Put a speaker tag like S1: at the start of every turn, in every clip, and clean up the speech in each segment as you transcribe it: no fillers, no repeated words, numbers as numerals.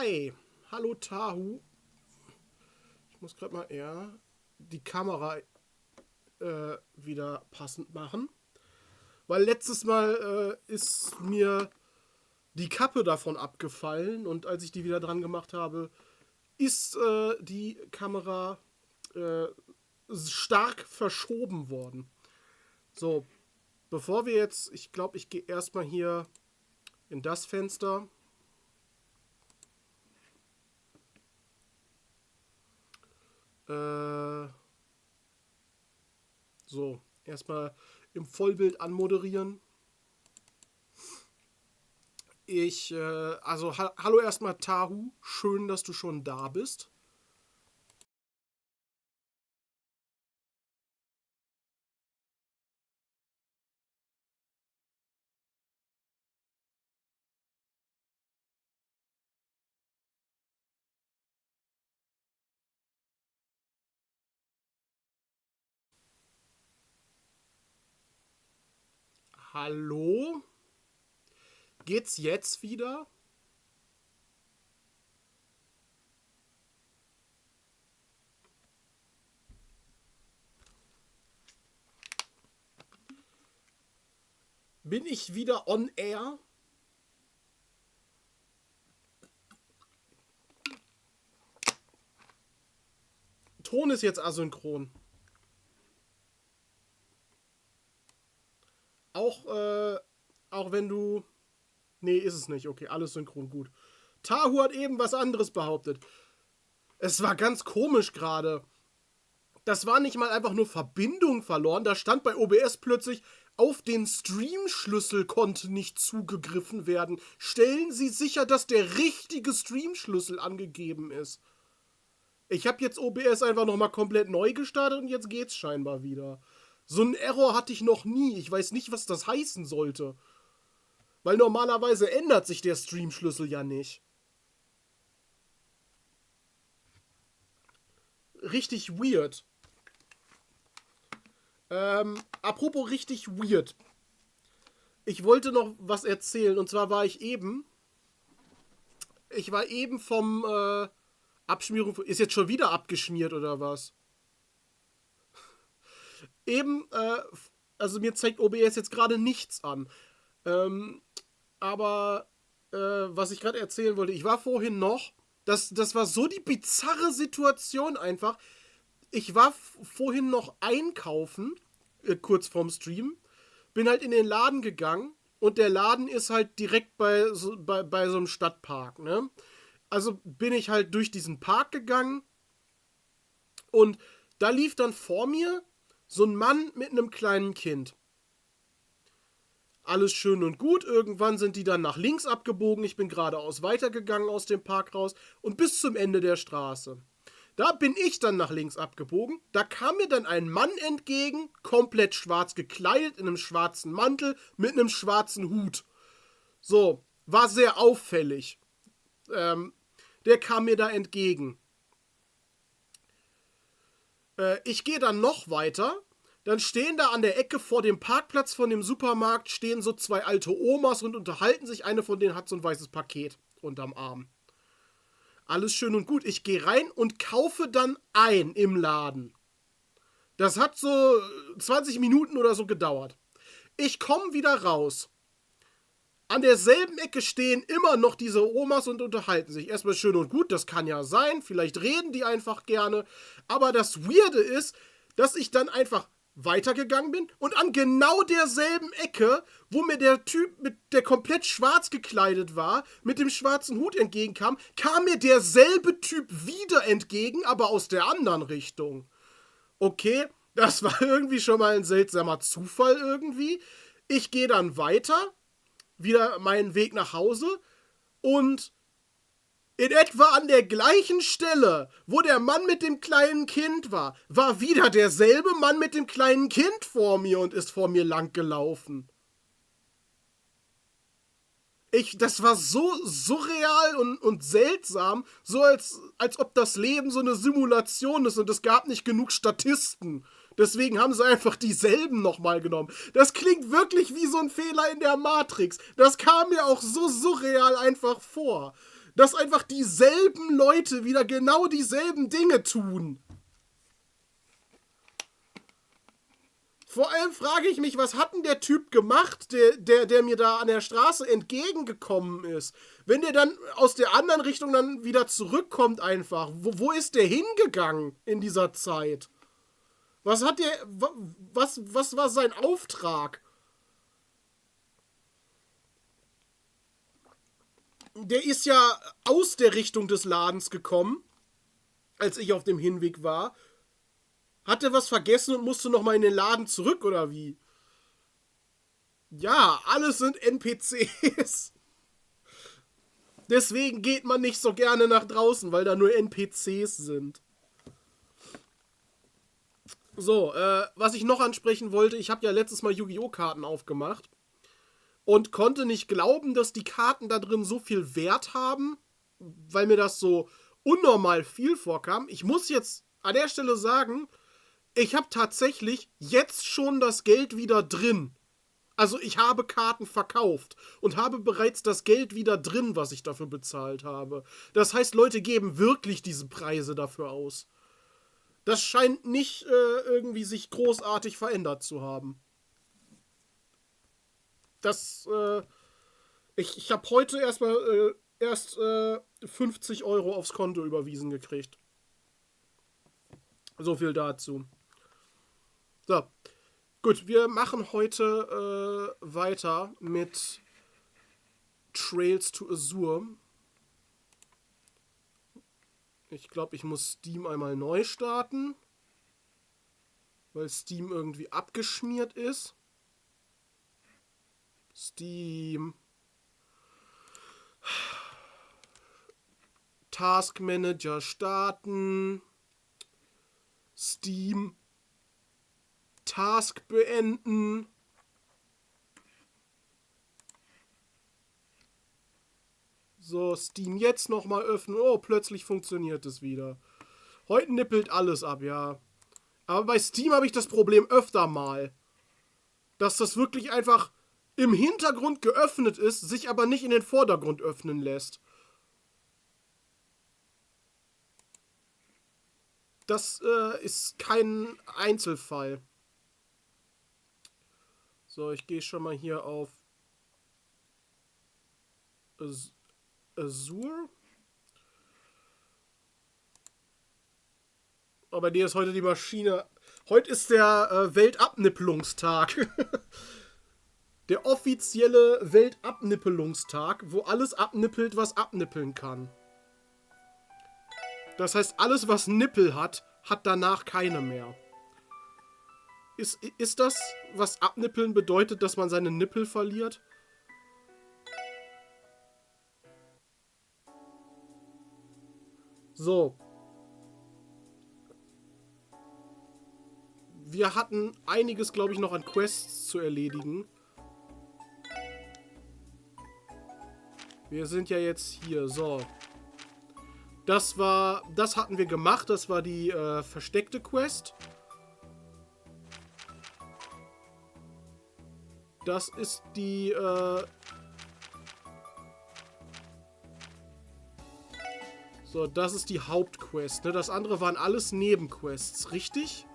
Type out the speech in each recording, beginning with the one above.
S1: Hi, hallo Tahu. Ich muss gerade mal die Kamera wieder passend machen. Weil letztes Mal ist mir die Kappe davon abgefallen und als ich die wieder dran gemacht habe, ist die Kamera stark verschoben worden. So, bevor wir jetzt, ich glaube, ich gehe erstmal hier in das Fenster. So, erstmal im Vollbild anmoderieren. Hallo erstmal Tahu, schön, dass du schon da bist. Hallo? Geht's jetzt wieder? Bin ich wieder on air? Ton ist jetzt asynchron. Auch wenn du... Nee, ist es nicht. Okay, alles synchron, gut. Tahu hat eben was anderes behauptet. Es war ganz komisch gerade. Das war nicht mal einfach nur Verbindung verloren. Da stand bei OBS plötzlich, auf den Stream-Schlüssel konnte nicht zugegriffen werden. Stellen Sie sicher, dass der richtige Stream-Schlüssel angegeben ist. Ich habe jetzt OBS einfach nochmal komplett neu gestartet und jetzt geht's scheinbar wieder. So einen Error hatte ich noch nie. Ich weiß nicht, was das heißen sollte. Weil normalerweise ändert sich der Stream-Schlüssel ja nicht. Richtig weird. Apropos richtig weird. Ich wollte noch was erzählen. Und zwar war ich eben vom Abschmierung... Ist jetzt schon wieder abgeschmiert oder was? Also mir zeigt OBS jetzt gerade nichts an. Aber was ich gerade erzählen wollte, ich war vorhin noch, das war so die bizarre Situation einfach. Ich war vorhin noch einkaufen, kurz vorm Stream, bin halt in den Laden gegangen und der Laden ist halt direkt bei so einem Stadtpark, ne? Also bin ich halt durch diesen Park gegangen und da lief dann vor mir so ein Mann mit einem kleinen Kind. Alles schön und gut. Irgendwann sind die dann nach links abgebogen. Ich bin geradeaus weitergegangen aus dem Park raus und bis zum Ende der Straße. Da bin ich dann nach links abgebogen. Da kam mir dann ein Mann entgegen, komplett schwarz gekleidet, in einem schwarzen Mantel, mit einem schwarzen Hut. So, war sehr auffällig. Der kam mir da entgegen. Ich gehe dann noch weiter. Dann stehen da an der Ecke vor dem Parkplatz von dem Supermarkt stehen so zwei alte Omas und unterhalten sich. Eine von denen hat so ein weißes Paket unterm Arm. Alles schön und gut. Ich gehe rein und kaufe dann ein im Laden. Das hat so 20 Minuten oder so gedauert. Ich komme wieder raus. An derselben Ecke stehen immer noch diese Omas und unterhalten sich. Erstmal schön und gut, das kann ja sein. Vielleicht reden die einfach gerne. Aber das Weirde ist, dass ich dann einfach weitergegangen bin und an genau derselben Ecke, wo mir der Typ, der komplett schwarz gekleidet war, mit dem schwarzen Hut entgegenkam, kam mir derselbe Typ wieder entgegen, aber aus der anderen Richtung. Okay, das war irgendwie schon mal ein seltsamer Zufall irgendwie. Ich gehe dann weiter, wieder meinen Weg nach Hause und in etwa an der gleichen Stelle, wo der Mann mit dem kleinen Kind war, war wieder derselbe Mann mit dem kleinen Kind vor mir und ist vor mir lang gelaufen. Das war so surreal und seltsam, so als ob das Leben so eine Simulation ist und es gab nicht genug Statisten. Deswegen haben sie einfach dieselben nochmal genommen. Das klingt wirklich wie so ein Fehler in der Matrix. Das kam mir auch so surreal einfach vor. dass einfach dieselben Leute wieder genau dieselben Dinge tun. Vor allem frage ich mich, was hat denn der Typ gemacht, der mir da an der Straße entgegengekommen ist? Wenn der dann aus der anderen Richtung dann wieder zurückkommt einfach, wo ist der hingegangen in dieser Zeit? Was hat der, was war sein Auftrag? Der ist ja aus der Richtung des Ladens gekommen, als ich auf dem Hinweg war. Hat er was vergessen und musste nochmal in den Laden zurück, oder wie? Ja, alles sind NPCs. Deswegen geht man nicht so gerne nach draußen, weil da nur NPCs sind. So, was ich noch ansprechen wollte, ich habe ja letztes Mal Yu-Gi-Oh! Karten aufgemacht und konnte nicht glauben, dass die Karten da drin so viel Wert haben, weil mir das so unnormal viel vorkam. Ich muss jetzt an der Stelle sagen, ich habe tatsächlich jetzt schon das Geld wieder drin. Also ich habe Karten verkauft und habe bereits das Geld wieder drin, was ich dafür bezahlt habe. Das heißt, Leute geben wirklich diese Preise dafür aus. Das scheint nicht irgendwie sich großartig verändert zu haben. Ich habe heute erst 50 Euro aufs Konto überwiesen gekriegt. So viel dazu. So, gut, wir machen heute weiter mit Trails to Azure. Ich glaube, ich muss Steam einmal neu starten, weil Steam irgendwie abgeschmiert ist. Steam. Task Manager starten. Steam. Task beenden. So, Steam jetzt nochmal öffnen. Oh, plötzlich funktioniert es wieder. Heute nippelt alles ab, ja. Aber bei Steam habe ich das Problem öfter mal. Dass das wirklich einfach im Hintergrund geöffnet ist, sich aber nicht in den Vordergrund öffnen lässt. Das ist kein Einzelfall. So, ich gehe schon mal hier auf Azure. Aber bei dir ist heute die Maschine. Heute ist der Weltabnippelungstag. Der offizielle Weltabnippelungstag, wo alles abnippelt, was abnippeln kann. Das heißt, alles, was Nippel hat, hat danach keine mehr. Ist das, was abnippeln bedeutet, dass man seine Nippel verliert? So. Wir hatten einiges, glaube ich, noch an Quests zu erledigen. Wir sind ja jetzt hier, so. Das hatten wir gemacht, das war die versteckte Quest. Das ist die, so, das ist die Hauptquest, ne? Das andere waren alles Nebenquests, richtig?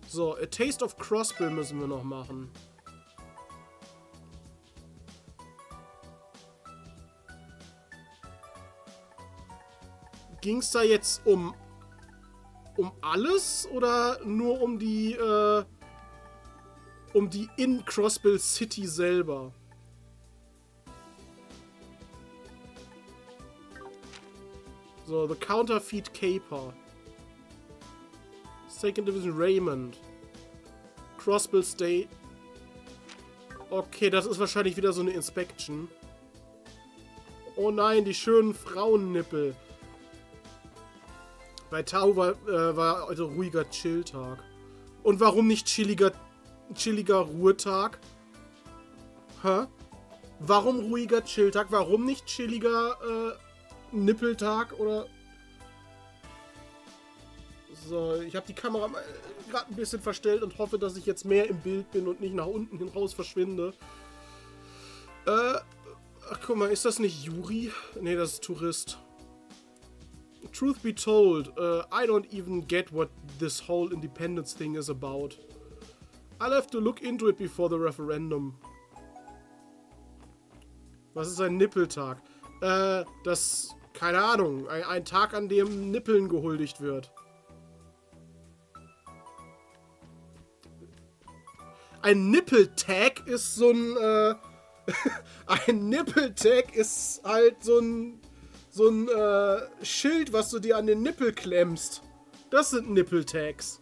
S1: So, A Taste of Crossbill müssen wir noch machen. Ging es da jetzt um alles oder nur um die in Crossbill City selber? So, The Counterfeit Caper. Second Division Raymond. Crossbill State. Okay, das ist wahrscheinlich wieder so eine Inspection. Oh nein, die schönen Frauennippel. Bei Tau war also ruhiger Chill-Tag. Und warum nicht chilliger Ruhetag? Hä? Warum ruhiger Chill-Tag? Warum nicht chilliger Nippeltag? Oder... So, ich habe die Kamera gerade ein bisschen verstellt und hoffe, dass ich jetzt mehr im Bild bin und nicht nach unten hin raus verschwinde. Ach, guck mal, ist das nicht Yuri? Nee, das ist Tourist. Truth be told, I don't even get what this whole independence thing is about. I'll have to look into it before the referendum. Was ist ein Nippeltag? Keine Ahnung, ein Tag, an dem Nippeln gehuldigt wird. Ein Nippeltag ist so ein, ein Nippeltag ist halt so ein Schild, was du dir an den Nippel klemmst. Das sind Nippeltags.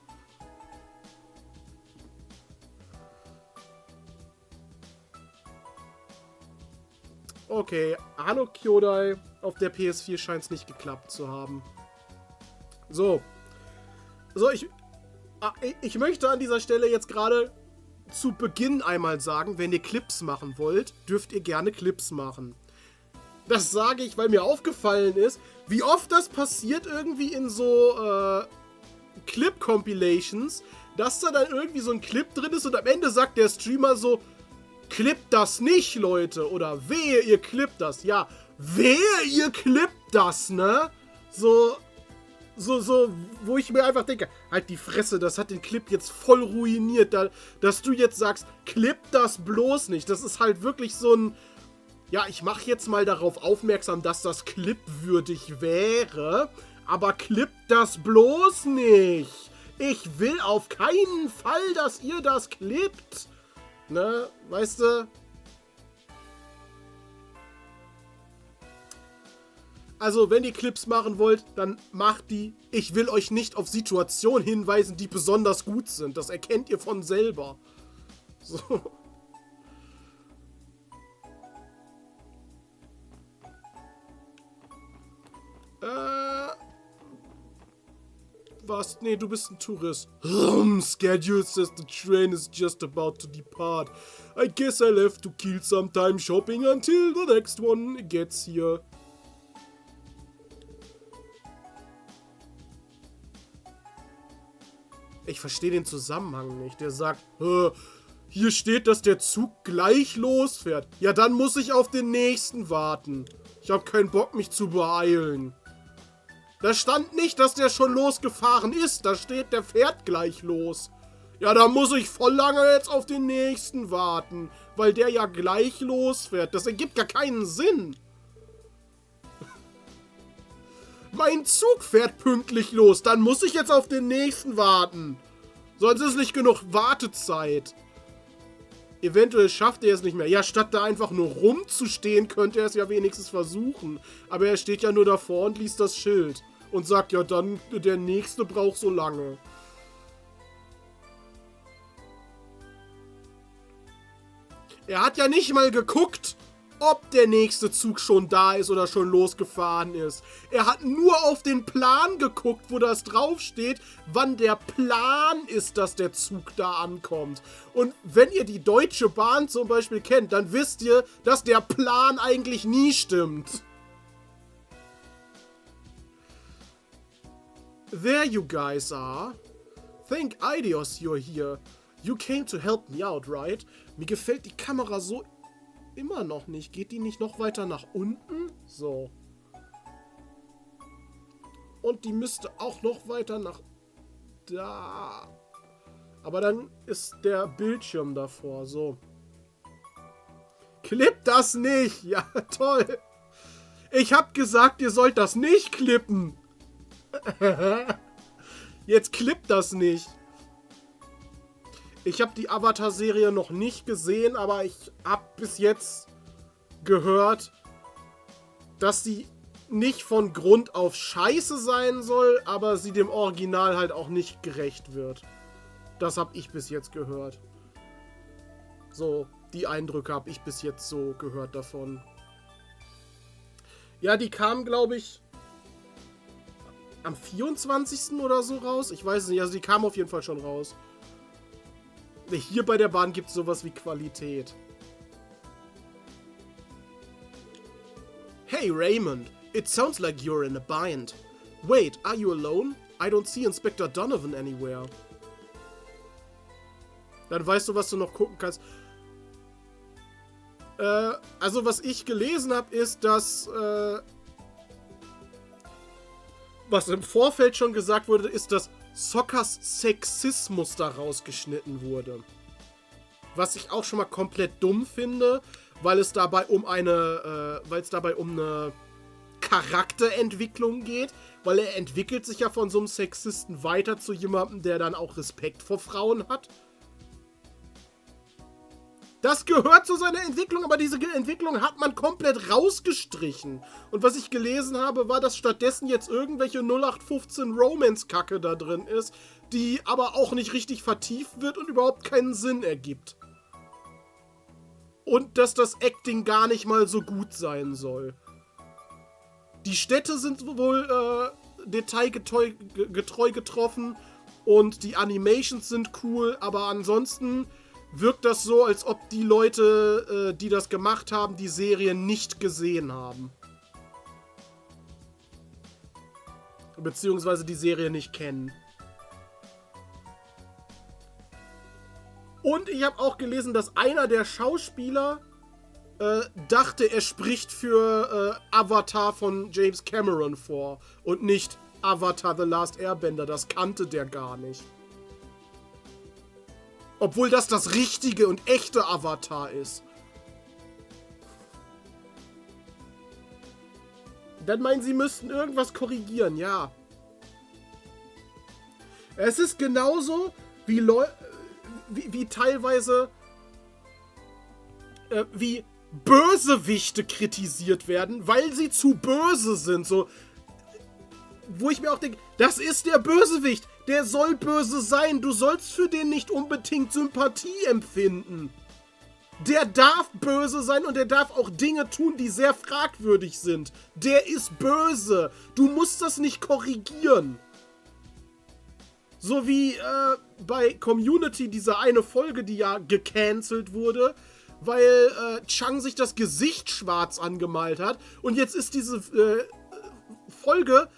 S1: Okay, hallo Kyodai. Auf der PS4 scheint es nicht geklappt zu haben. So, ich möchte an dieser Stelle jetzt gerade zu Beginn einmal sagen, wenn ihr Clips machen wollt, dürft ihr gerne Clips machen. Das sage ich, weil mir aufgefallen ist, wie oft das passiert irgendwie in so Clip-Compilations, dass da dann irgendwie so ein Clip drin ist und am Ende sagt der Streamer so, klippt das nicht, Leute, oder wehe, ihr klippt das. Ja, wehe, ihr klippt das, ne? So, wo ich mir einfach denke, halt die Fresse, das hat den Clip jetzt voll ruiniert, dass du jetzt sagst, klippt das bloß nicht. Das ist halt wirklich so ein, ja, ich mache jetzt mal darauf aufmerksam, dass das clipwürdig wäre, aber klippt das bloß nicht. Ich will auf keinen Fall, dass ihr das klippt. Ne, weißt du? Also, wenn ihr Clips machen wollt, dann macht die. Ich will euch nicht auf Situationen hinweisen, die besonders gut sind. Das erkennt ihr von selber. So. Was? Nee, du bist ein Tourist. Schedule says the train is just about to depart. I guess I'll have to kill some time shopping until the next one gets here. Ich verstehe den Zusammenhang nicht. Der sagt, hier steht, dass der Zug gleich losfährt. Ja, dann muss ich auf den nächsten warten. Ich habe keinen Bock, mich zu beeilen. Da stand nicht, dass der schon losgefahren ist. Da steht, der fährt gleich los. Ja, da muss ich voll lange jetzt auf den nächsten warten, weil der ja gleich losfährt. Das ergibt gar keinen Sinn. Mein Zug fährt pünktlich los. Dann muss ich jetzt auf den nächsten warten. Sonst ist nicht genug Wartezeit. Eventuell schafft er es nicht mehr. Ja, statt da einfach nur rumzustehen, könnte er es ja wenigstens versuchen. Aber er steht ja nur davor und liest das Schild. Und sagt, ja dann, der nächste braucht so lange. Er hat ja nicht mal geguckt, ob der nächste Zug schon da ist oder schon losgefahren ist. Er hat nur auf den Plan geguckt, wo das draufsteht, wann der Plan ist, dass der Zug da ankommt. Und wenn ihr die Deutsche Bahn zum Beispiel kennt, dann wisst ihr, dass der Plan eigentlich nie stimmt. There you guys are. Thank Eidios you're here. You came to help me out, right? Mir gefällt die Kamera so immer noch nicht. Geht die nicht noch weiter nach unten? So. Und die müsste auch noch weiter nach da. Aber dann ist der Bildschirm davor. So. Klippt das nicht. Ja, toll. Ich hab gesagt, ihr sollt das nicht klippen. Jetzt klippt das nicht. Ich habe die Avatar-Serie noch nicht gesehen, aber ich habe bis jetzt gehört, dass sie nicht von Grund auf scheiße sein soll, aber sie dem Original halt auch nicht gerecht wird. Das habe ich bis jetzt gehört. So, die Eindrücke habe ich bis jetzt so gehört davon. Ja, die kam, glaube ich, am 24. oder so raus. Ich weiß es nicht, also die kam auf jeden Fall schon raus. Hier bei der Bahn gibt es sowas wie Qualität. Hey Raymond, it sounds like you're in a bind. Wait, are you alone? I don't see Inspector Donovan anywhere. Dann weißt du, was du noch gucken kannst. Also was ich gelesen habe, ist, dass was im Vorfeld schon gesagt wurde, ist, dass Soccers Sexismus da rausgeschnitten wurde. Was ich auch schon mal komplett dumm finde, weil es dabei um eine Charakterentwicklung geht, weil er entwickelt sich ja von so einem Sexisten weiter zu jemandem, der dann auch Respekt vor Frauen hat. Das gehört zu seiner Entwicklung, aber diese Entwicklung hat man komplett rausgestrichen. Und was ich gelesen habe, war, dass stattdessen jetzt irgendwelche 0815 Romance-Kacke da drin ist, die aber auch nicht richtig vertieft wird und überhaupt keinen Sinn ergibt. Und dass das Acting gar nicht mal so gut sein soll. Die Städte sind wohl detailgetreu getroffen und die Animations sind cool, aber ansonsten wirkt das so, als ob die Leute, die das gemacht haben, die Serie nicht gesehen haben. Beziehungsweise die Serie nicht kennen. Und ich habe auch gelesen, dass einer der Schauspieler dachte, er spricht für Avatar von James Cameron vor und nicht Avatar The Last Airbender. Das kannte der gar nicht. Obwohl das richtige und echte Avatar ist. Dann meinen sie müssten irgendwas korrigieren, ja. Es ist genauso wie teilweise wie Bösewichte kritisiert werden, weil sie zu böse sind. So, wo ich mir auch denke, das ist der Bösewicht. Der soll böse sein. Du sollst für den nicht unbedingt Sympathie empfinden. Der darf böse sein und der darf auch Dinge tun, die sehr fragwürdig sind. Der ist böse. Du musst das nicht korrigieren. So wie bei Community diese eine Folge, die ja gecancelt wurde, weil Chang sich das Gesicht schwarz angemalt hat. Und jetzt ist diese Folge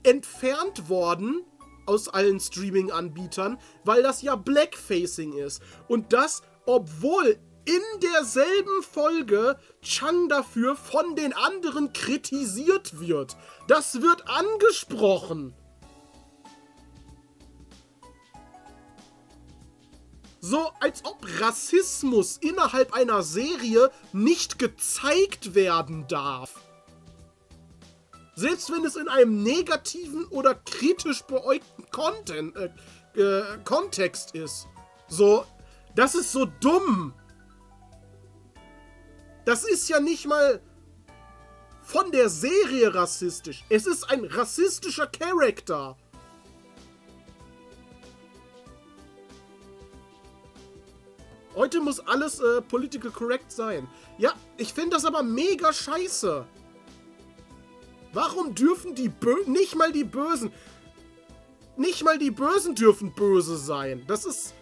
S1: entfernt worden aus allen Streaming-Anbietern, weil das ja Blackfacing ist. Und das, obwohl in derselben Folge Chang dafür von den anderen kritisiert wird. Das wird angesprochen. So, als ob Rassismus innerhalb einer Serie nicht gezeigt werden darf. Selbst wenn es in einem negativen oder kritisch beäugten Kontext ist. So, das ist so dumm. Das ist ja nicht mal von der Serie rassistisch. Es ist ein rassistischer Charakter. Heute muss alles political correct sein. Ja, ich finde das aber mega scheiße. Warum dürfen nicht mal die Bösen dürfen böse sein. Das ist,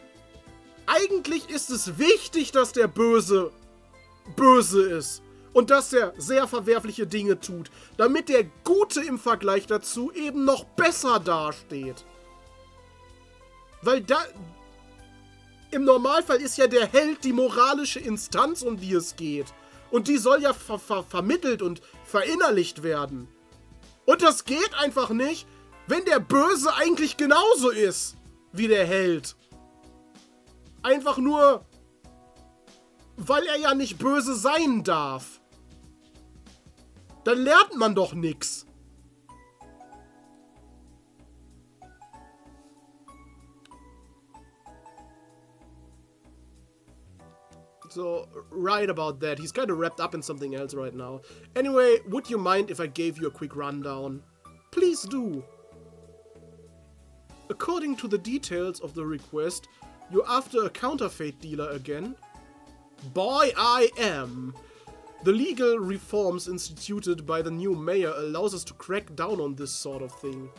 S1: eigentlich ist es wichtig, dass der Böse ist. Und dass er sehr verwerfliche Dinge tut. Damit der Gute im Vergleich dazu eben noch besser dasteht. Weil im Normalfall ist ja der Held die moralische Instanz, um die es geht. Und die soll ja vermittelt und verinnerlicht werden. Und das geht einfach nicht, wenn der Böse eigentlich genauso ist wie der Held. Einfach nur, weil er ja nicht böse sein darf. Dann lernt man doch nix. So, right about that. He's kind of wrapped up in something else right now. Anyway, would you mind if I gave you a quick rundown? Please do. According to the details of the request, you're after a counterfeit dealer again? Boy, I am. The legal reforms instituted by the new mayor allows us to crack down on this sort of thing.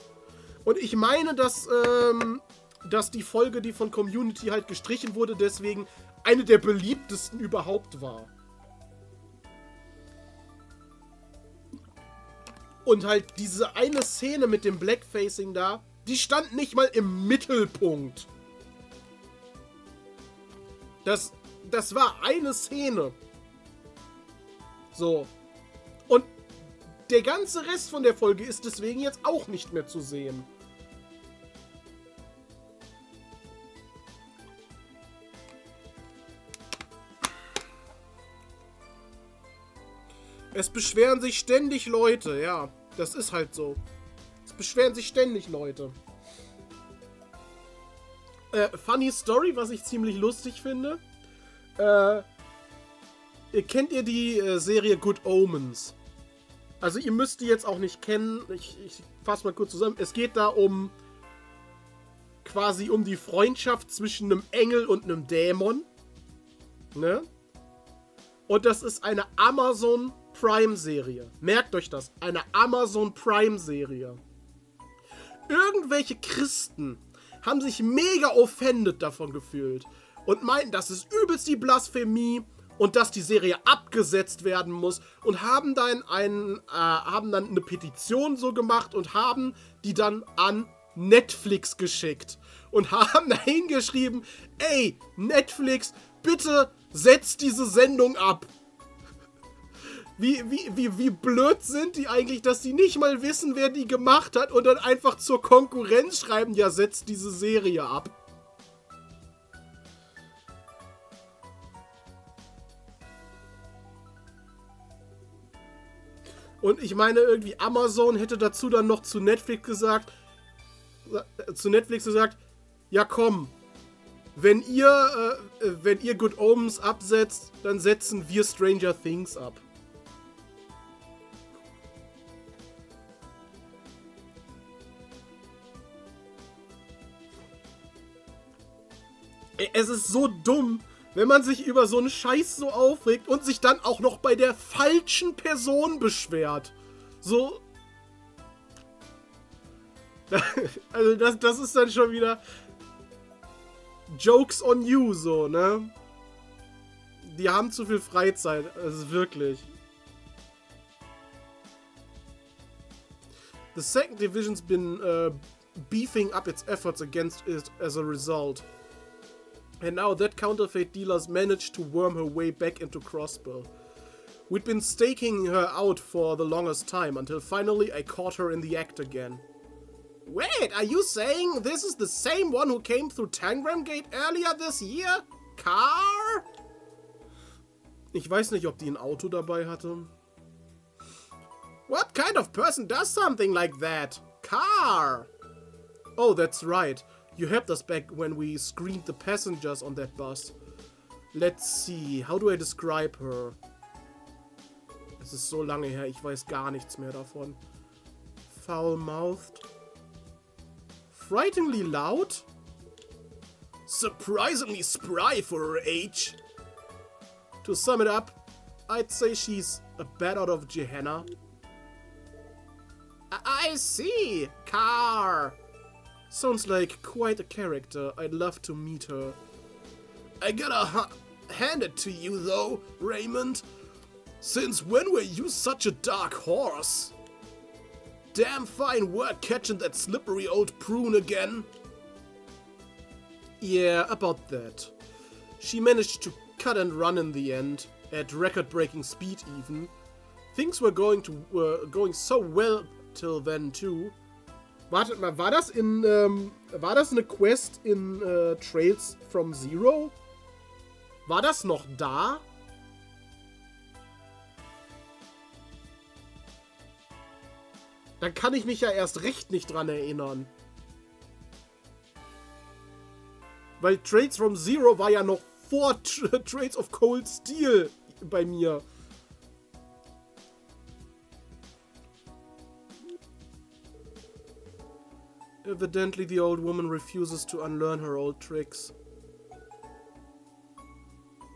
S1: Und ich meine, dass die Folge, die von Community halt gestrichen wurde, deswegen eine der beliebtesten überhaupt war. Und halt diese eine Szene mit dem Blackfacing da, die stand nicht mal im Mittelpunkt. Das war eine Szene. So. Und der ganze Rest von der Folge ist deswegen jetzt auch nicht mehr zu sehen. Es beschweren sich ständig Leute, ja. Das ist halt so. Es beschweren sich ständig Leute. Funny Story, was ich ziemlich lustig finde. Kennt ihr die Serie Good Omens? Also ihr müsst die jetzt auch nicht kennen. Ich fasse mal kurz zusammen. Es geht da quasi um die Freundschaft zwischen einem Engel und einem Dämon. Ne? Und das ist eine Amazon Prime-Serie. Merkt euch das. Eine Amazon Prime-Serie. Irgendwelche Christen haben sich mega offended davon gefühlt und meinten, das ist übelst die Blasphemie und dass die Serie abgesetzt werden muss und haben dann eine Petition so gemacht und haben die dann an Netflix geschickt und haben da hingeschrieben, ey, Netflix, bitte setzt diese Sendung ab. Wie blöd sind die eigentlich, dass die nicht mal wissen, wer die gemacht hat und dann einfach zur Konkurrenz schreiben, ja, setzt diese Serie ab. Und ich meine, irgendwie Amazon hätte dazu dann noch zu Netflix gesagt, ja komm, wenn ihr Good Omens absetzt, dann setzen wir Stranger Things ab. Es ist so dumm, wenn man sich über so einen Scheiß so aufregt und sich dann auch noch bei der falschen Person beschwert. So. Also das ist dann schon wieder Jokes on you, so, ne? Die haben zu viel Freizeit, also wirklich. The second division's been beefing up its efforts against it as a result. And now that counterfeit dealer's managed to worm her way back into Crossbow. We'd been staking her out for the longest time, until finally I caught her in the act again. Wait, are you saying this is the same one who came through Tangram Gate earlier this year? Car? Ich weiß nicht, ob die ein Auto dabei hatte. What kind of person does something like that? Car! Oh, that's right. You helped us back when we screened the passengers on that bus. Let's see, how do I describe her? Es ist so lange her, ich weiß gar nichts mehr davon. Foul-mouthed. Frighteningly loud? Surprisingly spry for her age. To sum it up, I'd say she's a bat out of Gehenna. I see, Car. Sounds like quite a character. I'd love to meet her. I gotta hand it to you though, Raymond. Since when were you such a dark horse? Damn fine work catching that slippery old prune again. Yeah, about that. She managed to cut and run in the end, at record-breaking speed even. Things were going so well till then too. Wartet mal, war das eine Quest in Trails from Zero? War das noch da? Dann kann ich mich ja erst recht nicht dran erinnern. Weil Trails from Zero war ja noch vor Trails of Cold Steel bei mir. Evidently, the old woman refuses to unlearn her old tricks.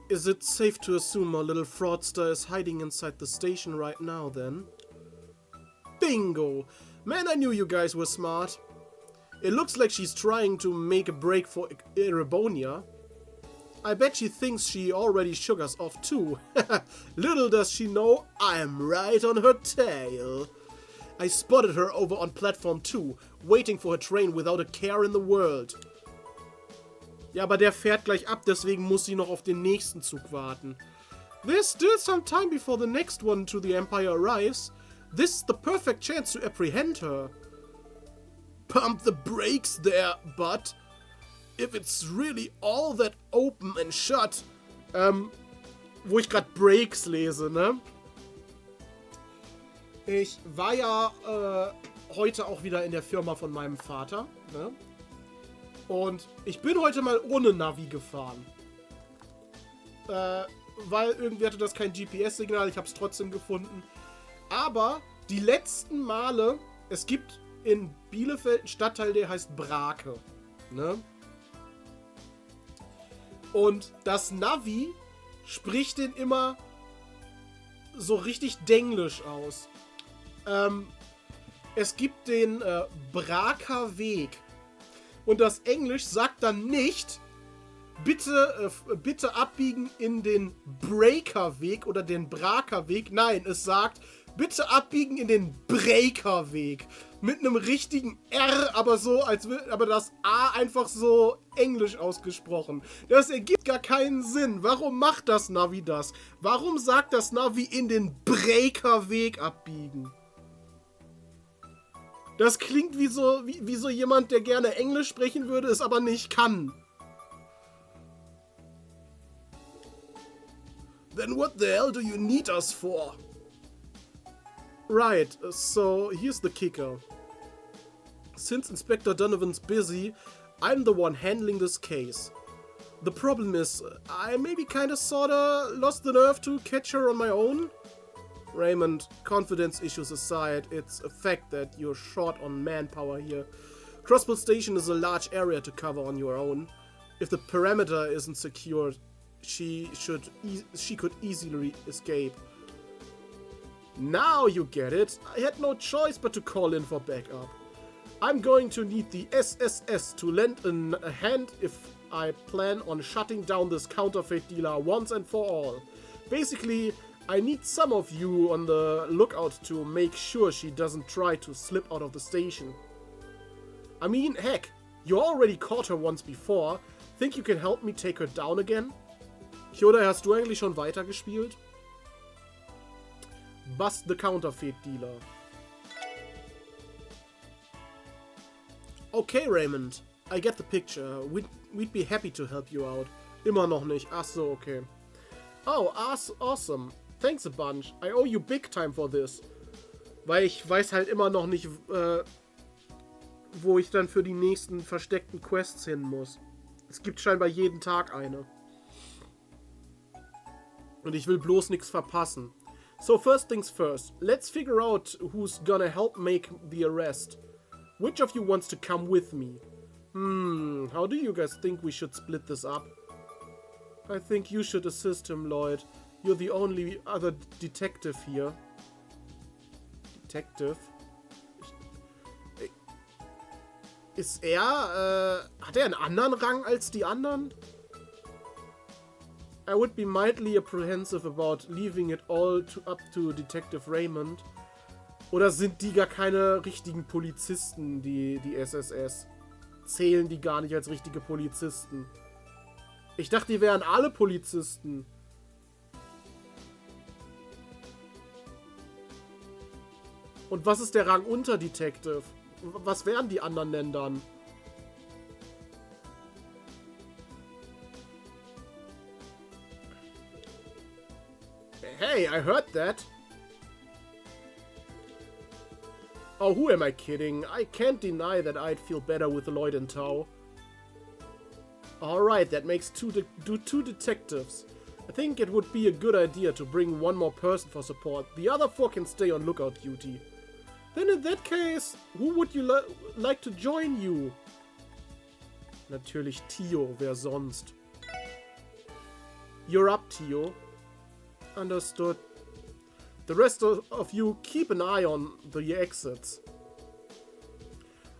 S1: Is it safe to assume our little fraudster is hiding inside the station right now, then? Bingo! Man, I knew you guys were smart. It looks like she's trying to make a break for Erebonia. I bet she thinks she already shook us off too. Little does she know, I'm right on her tail. I spotted her over on Plattform 2, waiting for her train without a care in the world. Ja, aber der fährt gleich ab, deswegen muss sie noch auf den nächsten Zug warten. There's still some time before the next one to the Empire arrives. This is the perfect chance to apprehend her. Pump the brakes there, bud. If it's really all that open and shut. Wo ich gerade Brakes lese, ne? Ich war ja heute auch wieder in der Firma von meinem Vater, ne? Und ich bin heute mal ohne Navi gefahren. Weil irgendwie hatte das kein GPS-Signal, ich habe es trotzdem gefunden. Aber die letzten Male, es gibt in Bielefeld einen Stadtteil, der heißt Brake, ne? Und das Navi spricht den immer so richtig denglisch aus. Es gibt den Braker Weg. Und das Englisch sagt dann nicht, bitte abbiegen in den Breaker-Weg oder den Braker-Weg. Nein, es sagt, bitte abbiegen in den Breaker-Weg. Mit einem richtigen R, aber aber das A einfach so englisch ausgesprochen. Das ergibt gar keinen Sinn. Warum macht das Navi das? Warum sagt das Navi in den Breaker-Weg abbiegen? Das klingt wie so jemand, der gerne Englisch sprechen würde, es aber nicht kann. Then what the hell do you need us for? Right, so here's the kicker. Since Inspector Donovan's busy, I'm the one handling this case. The problem is, I maybe kinda sorta lost the nerve to catch her on my own. Raymond, confidence issues aside, it's a fact that you're short on manpower here. Crossbill Station is a large area to cover on your own. If the perimeter isn't secured, she could easily escape. Now you get it. I had no choice but to call in for backup. I'm going to need the SSS to lend a hand if I plan on shutting down this counterfeit dealer once and for all. Basically, I need some of you on the lookout to make sure she doesn't try to slip out of the station. I mean, heck, you already caught her once before. Think you can help me take her down again? Kyoda, hast du eigentlich schon weitergespielt? Bust the counterfeit dealer. Okay, Raymond. I get the picture. We'd be happy to help you out. Immer noch nicht. Ach so, okay. Oh, awesome. Thanks a bunch. I owe you big time for this. Weil ich weiß halt immer noch nicht, wo ich dann für die nächsten versteckten Quests hin muss. Es gibt scheinbar jeden Tag eine. Und ich will bloß nichts verpassen. So first things first. Let's figure out who's gonna help make the arrest. Which of you wants to come with me? How do you guys think we should split this up? I think you should assist him, Lloyd. You're the only other detective here. Detective? Ist hat er einen anderen Rang als die anderen? I would be mildly apprehensive about leaving it all up to Detective Raymond. Oder sind die gar keine richtigen Polizisten, die SSS? Zählen die gar nicht als richtige Polizisten? Ich dachte, die wären alle Polizisten. Und was ist der Rang unter Detective? Was wären die anderen denn dann? Hey, I heard that. Oh, who am I kidding? I can't deny that I'd feel better with Lloyd in tow. Alright, that makes two detectives. I think it would be a good idea to bring one more person for support. The other four can stay on lookout duty. Then in that case, who would you like to join you? Natürlich Tio, wer sonst? You're up, Tio. Understood. The rest of you keep an eye on the exits.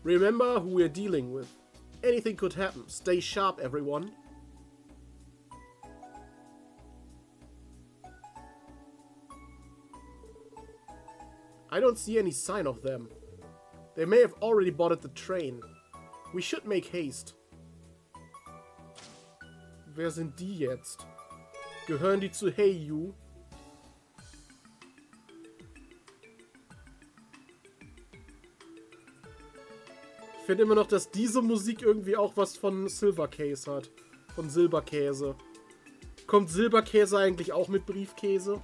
S1: Remember who we're dealing with. Anything could happen. Stay sharp, everyone. I don't see any sign of them. They may have already boarded the train. We should make haste. Wer sind die jetzt? Gehören die zu Eiyuu? Ich finde immer noch, dass diese Musik irgendwie auch was von Silvercase hat. Von Silberkäse. Kommt Silberkäse eigentlich auch mit Briefkäse?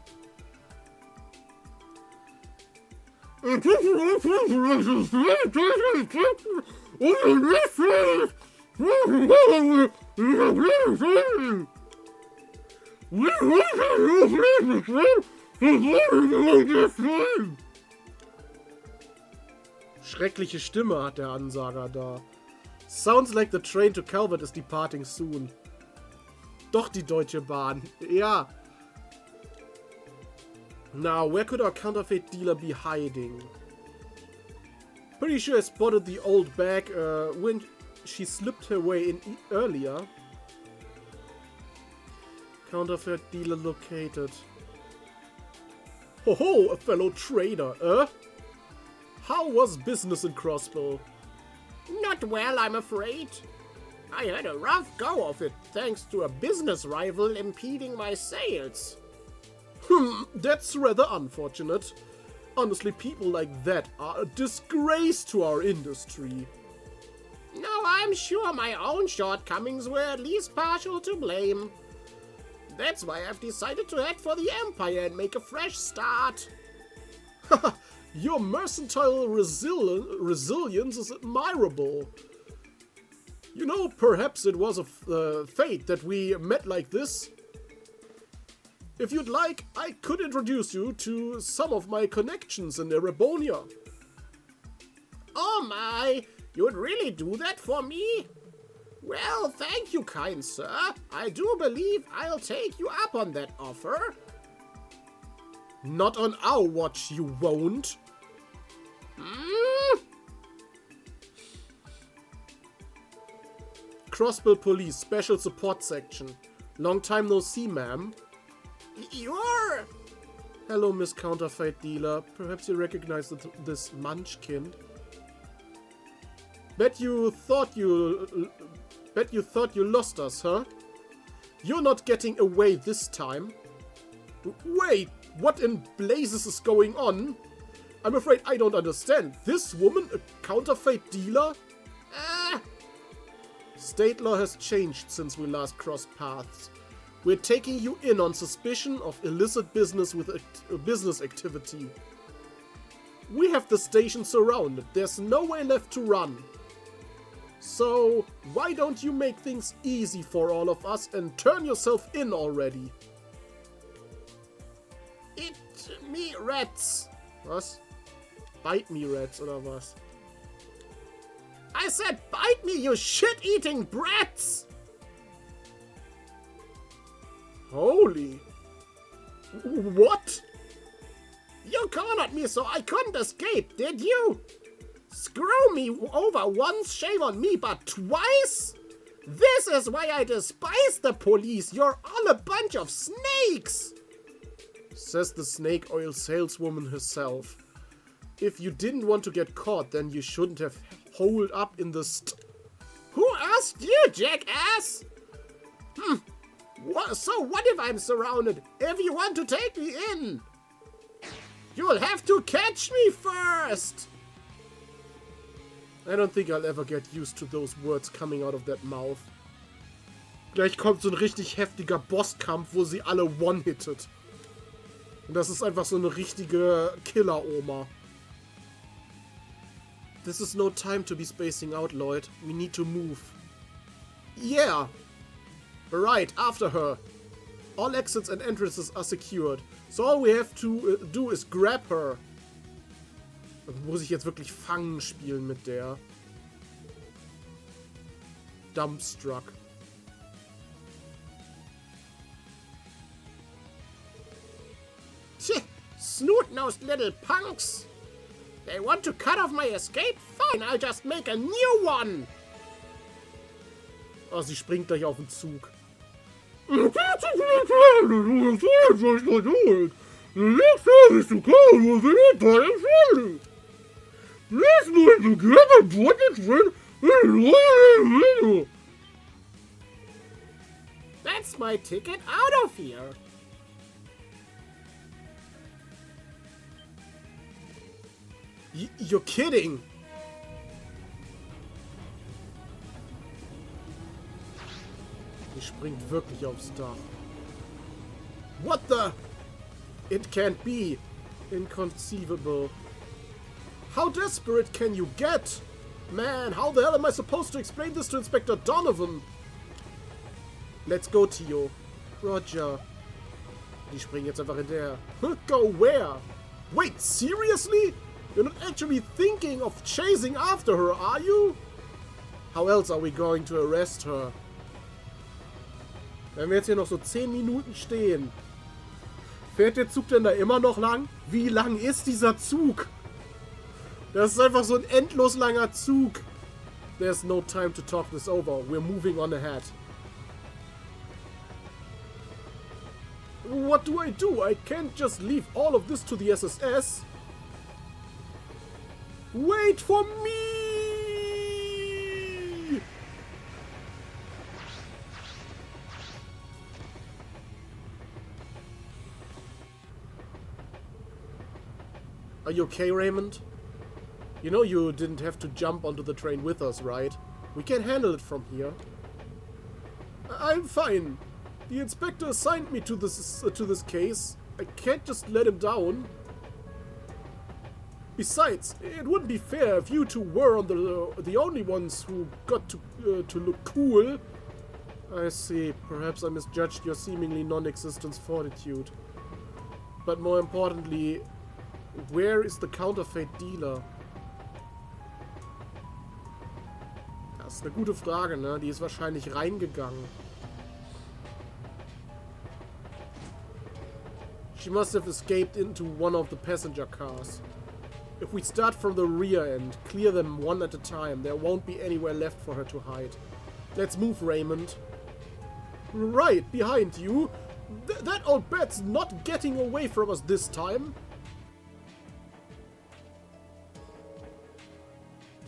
S1: Schreckliche Stimme hat der Ansager da. Sounds like the train to Calvert is departing soon. Doch die Deutsche Bahn. Ja. Now, where could our counterfeit dealer be hiding? Pretty sure I spotted the old bag when she slipped her way in earlier. Counterfeit dealer located. Ho ho, a fellow trader, How was business in Crossbow?
S2: Not well, I'm afraid. I had a rough go of it, thanks to a business rival impeding my sales.
S1: That's rather unfortunate. Honestly, people like that are a disgrace to our industry.
S2: No, I'm sure my own shortcomings were at least partial to blame. That's why I've decided to head for the Empire and make a fresh start.
S1: Your mercantile resilience is admirable. You know, perhaps it was a fate that we met like this. If you'd like, I could introduce you to some of my connections in Erebonia.
S2: Oh my, you'd really do that for me? Well, thank you, kind sir. I do believe I'll take you up on that offer.
S1: Not on our watch, you won't. Crossbill Police Special Support Section. Long time no see, ma'am.
S2: You're...
S1: Hello, Miss Counterfeit Dealer. Perhaps you recognize this munchkin. Bet you thought you lost us, huh? You're not getting away this time. Wait, what in blazes is going on? I'm afraid I don't understand. This woman a counterfeit dealer? State law has changed since we last crossed paths. We're taking you in on suspicion of illicit business with business activity. We have the station surrounded. There's nowhere left to run. So, why don't you make things easy for all of us and turn yourself in already?
S2: Eat me rats.
S1: Was? Bite me rats oder was?
S2: I said bite me, you shit-eating brats!
S1: Holy... What?
S2: You cornered me so I couldn't escape, did you? Screw me over once, shame on me, but twice? This is why I despise the police. You're all a bunch of snakes!
S1: Says the snake oil saleswoman herself. If you didn't want to get caught, then you shouldn't have holed up in the
S2: Who asked you, jackass? So what if I'm surrounded? If you want to take me in, you'll have to catch me first!
S1: I don't think I'll ever get used to those words coming out of that mouth. Gleich kommt so ein richtig heftiger Bosskampf, wo sie alle one-hittet. Und das ist einfach so eine richtige Killer-Oma. This is no time to be spacing out, Lloyd. We need to move. Yeah! Right, after her. All exits and entrances are secured. So all we have to do is grab her. Also muss ich jetzt wirklich Fangen spielen mit der. Dumbstruck.
S2: Tch, snoot-nosed little punks. They want to cut off my escape? Fine, I'll just make a new one.
S1: Oh, sie springt gleich auf den Zug.
S2: That's my ticket out of here.
S1: You're kidding. Die springt wirklich aufs Dach. What the? It can't be. Inconceivable. How desperate can you get? Man, how the hell am I supposed to explain this to Inspector Donovan? Let's go, Tio. Roger. Die springen jetzt einfach hinterher. Go where? Wait, seriously? You're not actually thinking of chasing after her, are you? How else are we going to arrest her? Wenn wir jetzt hier noch so 10 Minuten stehen. Fährt der Zug denn da immer noch lang? Wie lang ist dieser Zug? Das ist einfach so ein endlos langer Zug. There's no time to talk this over. We're moving on ahead. What do? I can't just leave all of this to the SSS. Wait for me! Are you okay, Raymond? You know you didn't have to jump onto the train with us, right? We can handle it from here. I'm fine. The inspector assigned me to this case. I can't just let him down. Besides, it wouldn't be fair if you two were on the only ones who got to look cool. I see. Perhaps I misjudged your seemingly non-existent fortitude. But more importantly, where is the counterfeit dealer? Das ist eine gute Frage, ne? Die ist wahrscheinlich reingegangen. She must have escaped into one of the passenger cars. If we start from the rear end, clear them one at a time, there won't be anywhere left for her to hide. Let's move, Raymond. Right, behind you. That old bat's not getting away from us this time.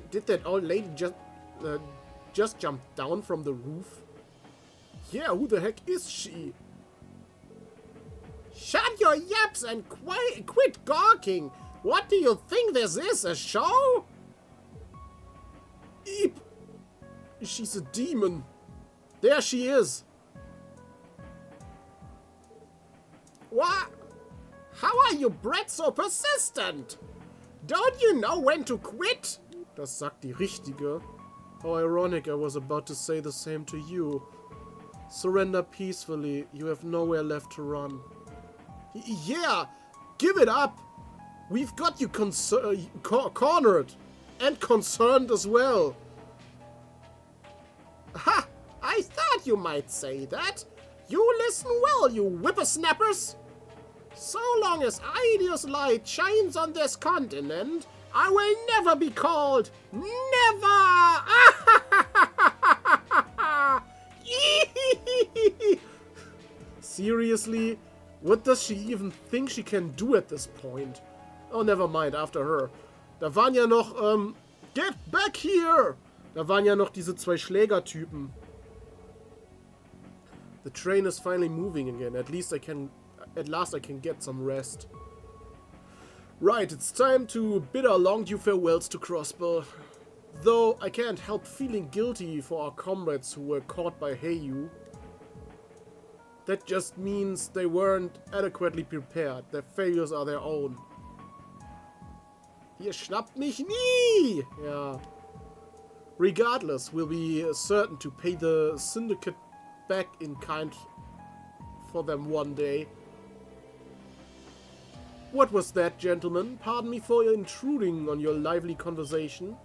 S1: Did that old lady just jump down from the roof? Yeah, who the heck is she?
S2: Shut your yaps and quit gawking. What do you think this is, a show?
S1: Eep! She's a demon. There she is.
S2: What? How are you bred so persistent? Don't you know when to quit?
S1: Das sagt die Richtige. How ironic, I was about to say the same to you. Surrender peacefully. You have nowhere left to run. Yeah! Give it up! We've got you cornered. And concerned as well.
S2: Ha! I thought you might say that. You listen well, you whippersnappers. So long as Eiyuu's light shines on this continent, I will never be called. Never!
S1: Seriously? What does she even think she can do at this point? Oh, never mind, after her. Da waren ja noch, get back here! Da waren ja noch diese zwei Schlägertypen. The train is finally moving again. At last I can get some rest. Right, it's time to bid our long due farewells to Crossbow. Though I can't help feeling guilty for our comrades who were caught by Eiyuu. That just means they weren't adequately prepared. Their failures are their own. Ihr schnappt mich nie! Yeah. Regardless, we'll be certain to pay the syndicate back in kind for them one day. What was that, gentlemen? Pardon me for intruding on your lively conversation.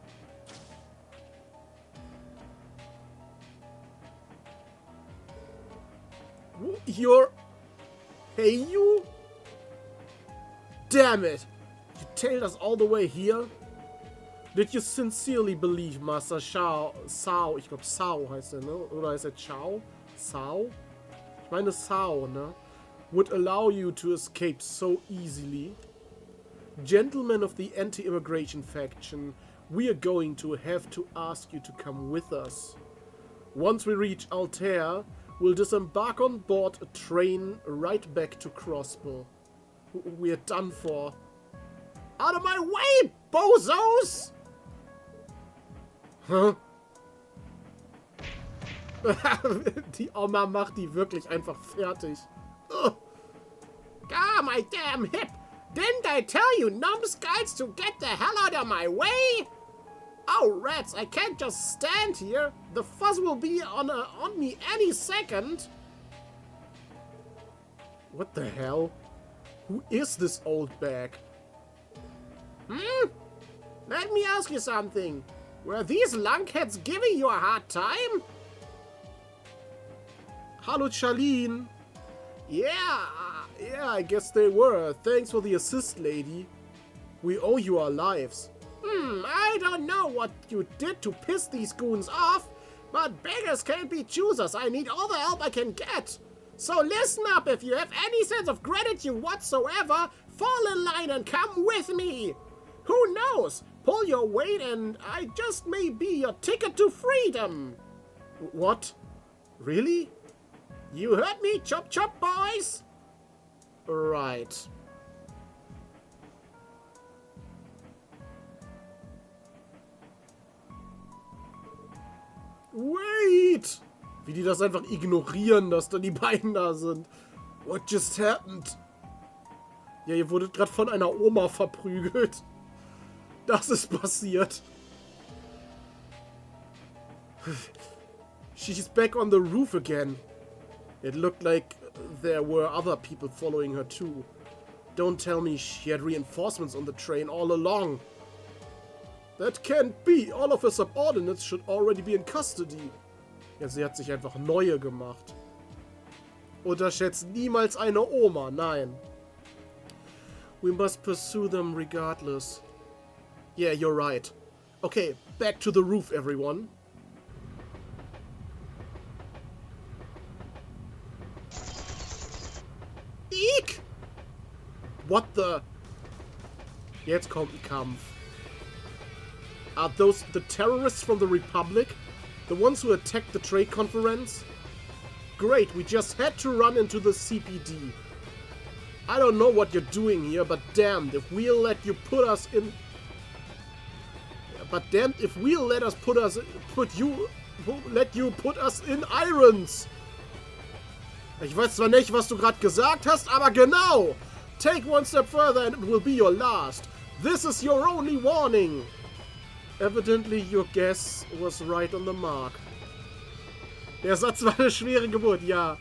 S1: You're... Eiyuu? Damn it! You tailed us all the way here? Did you sincerely believe Master Sao, ich glaube Sao heißt er, ne? Oder heißt er Chao? Sao? Ich meine Sao, ne? Would allow you to escape so easily? Gentlemen of the anti-immigration faction, we are going to have to ask you to come with us. Once we reach Altair, will disembark on board a train right back to Crossbow. We're done for.
S2: Out of my way, bozos!
S1: Huh? Die Oma macht die wirklich einfach fertig.
S2: Ugh. Ah, my damn hip! Didn't I tell you numbskulls to get the hell out of my way? Oh, rats, I can't just stand here. The fuzz will be on me any second.
S1: What the hell? Who is this old bag?
S2: Let me ask you something. Were these lunkheads giving you a hard time?
S1: Hallo, Charlene. Yeah, I guess they were. Thanks for the assist, lady. We owe you our lives.
S2: I don't know what you did to piss these goons off, but beggars can't be choosers. I need all the help I can get. So listen up, if you have any sense of gratitude whatsoever, fall in line and come with me. Who knows? Pull your weight and I just may be your ticket to freedom.
S1: What? Really?
S2: You heard me, chop chop, boys?
S1: Right. Wait! Wie die das einfach ignorieren, dass da die beiden da sind. What just happened? Ja, ihr wurdet gerade von einer Oma verprügelt. Das ist passiert. She's back on the roof again. It looked like there were other people following her too. Don't tell me she had reinforcements on the train all along. That can't be. All of her subordinates should already be in custody. Ja, sie hat sich einfach neue gemacht. Unterschätzt niemals eine Oma, nein. We must pursue them regardless. Yeah, you're right. Okay, back to the roof, everyone. Eek! What the? Jetzt kommt ein Kampf. Are those the terrorists from the Republic? The ones who attacked the trade conference? Great, we just had to run into the CPD. I don't know what you're doing here, but damned if we'll let you put us in... But damned if we'll let you put us in irons. Ich weiß zwar nicht, was du gerade gesagt hast, aber genau. Take one step further and it will be your last. This is your only warning. Evidently your guess was right on the mark. Der Satz war eine schwere Geburt, ja.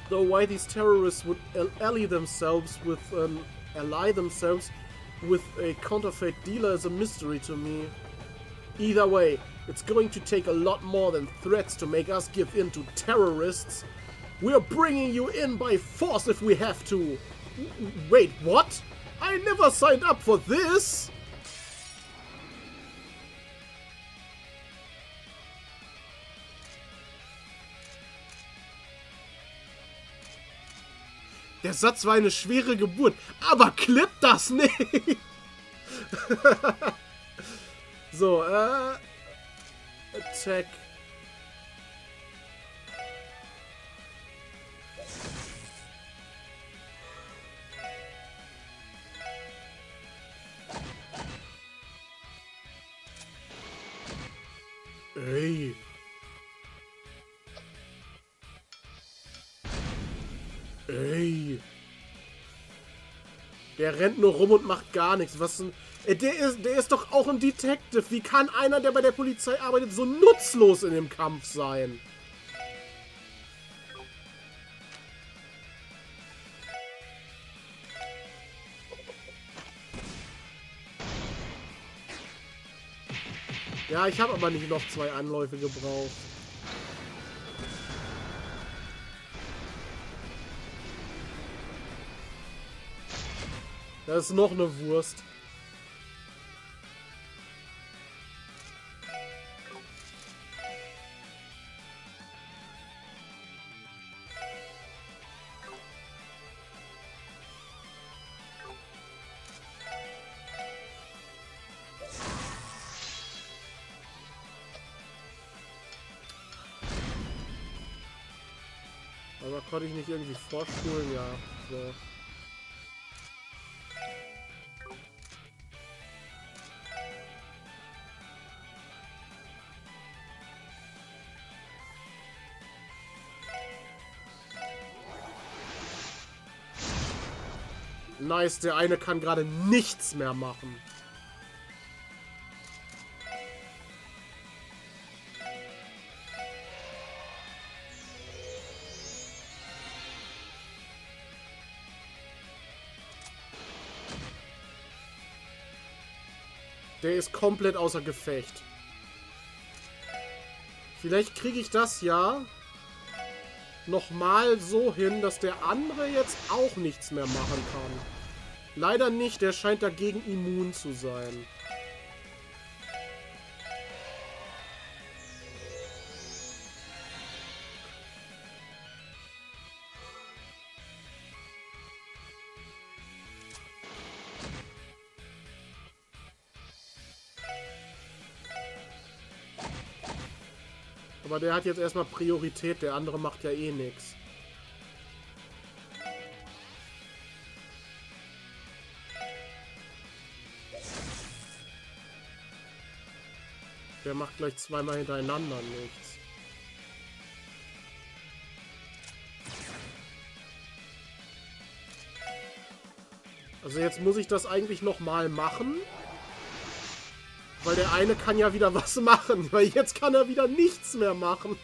S1: Though why these terrorists would ally themselves with a counterfeit dealer is a mystery to me. Either way, it's going to take a lot more than threats to make us give in to terrorists. We're bringing you in by force if we have to. Wait, what? I never signed up for this! Der Satz war eine schwere Geburt, aber klippt das nicht! So, Attack. Ey. Ey. Der rennt nur rum und macht gar nichts. Was denn? Der ist doch auch ein Detective. Wie kann einer, der bei der Polizei arbeitet, so nutzlos in dem Kampf sein? Ja, ich habe aber nicht noch 2 Anläufe gebraucht. Das ist noch eine Wurst. Aber konnte ich nicht irgendwie vorspulen? Ja, so. Nice, der eine kann gerade nichts mehr machen. Der ist komplett außer Gefecht. Vielleicht kriege ich das ja nochmal so hin, dass der andere jetzt auch nichts mehr machen kann. Leider nicht, der scheint dagegen immun zu sein. Aber der hat jetzt erstmal Priorität, der andere macht ja eh nichts. Der macht gleich zweimal hintereinander nichts. Also jetzt muss ich das eigentlich nochmal machen. Weil der eine kann ja wieder was machen. Weil jetzt kann er wieder nichts mehr machen.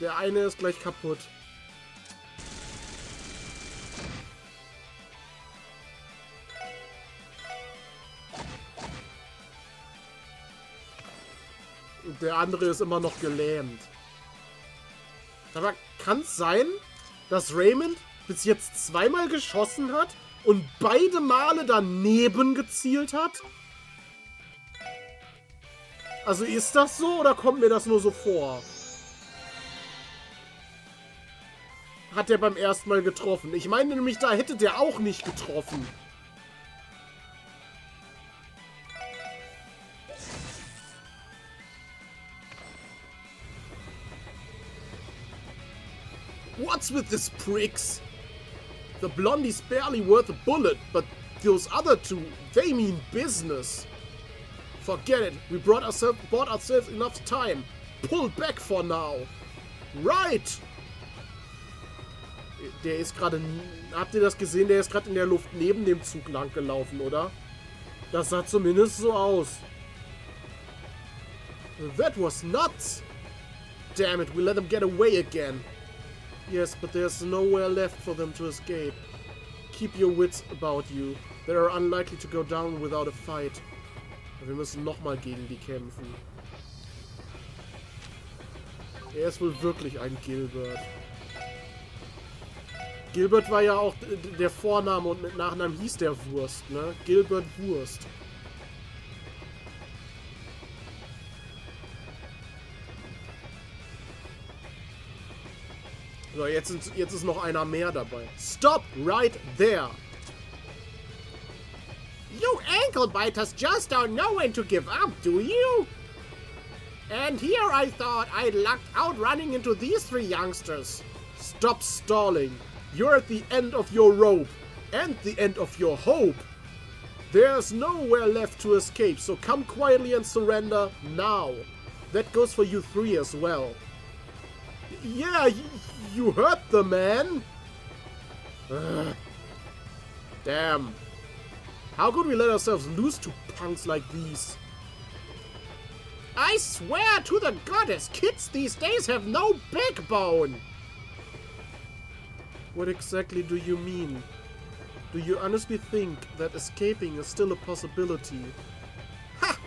S1: Der eine ist gleich kaputt. Und der andere ist immer noch gelähmt. Aber kann es sein, dass Raymond bis jetzt zweimal geschossen hat und beide Male daneben gezielt hat? Also ist das so oder kommt mir das nur so vor? Hat der beim ersten Mal getroffen? Ich meine nämlich, da hätte der auch nicht getroffen. What's with these pricks? The blondie's barely worth a bullet, but those other two, they mean business. Forget it, we bought ourselves enough time. Pull back for now. Right! Der ist gerade... Habt ihr das gesehen? Der ist gerade in der Luft neben dem Zug lang gelaufen, oder? Das sah zumindest so aus. That was nuts! Damn it, we let them get away again. Yes, but there's nowhere left for them to escape. Keep your wits about you. They are unlikely to go down without a fight. Wir müssen nochmal gegen die kämpfen. Er ist wohl wirklich ein Gilbert. Gilbert war ja auch der Vorname und mit Nachnamen hieß der Wurst, ne? Gilbert Wurst. So, jetzt ist noch einer mehr dabei. Stop right there!
S2: You ankle-biters just don't know when to give up, do you? And here I thought I'd lucked out running into these three youngsters.
S1: Stop stalling. You're at the end of your rope. And the end of your hope. There's nowhere left to escape, so come quietly and surrender now. That goes for you three as well. Yeah, you heard the man. Ugh. Damn. How could we let ourselves lose to punks like these?
S2: I swear to the goddess, kids these days have no backbone.
S1: What exactly do you mean? Do you honestly think that escaping is still a possibility?
S2: Ha!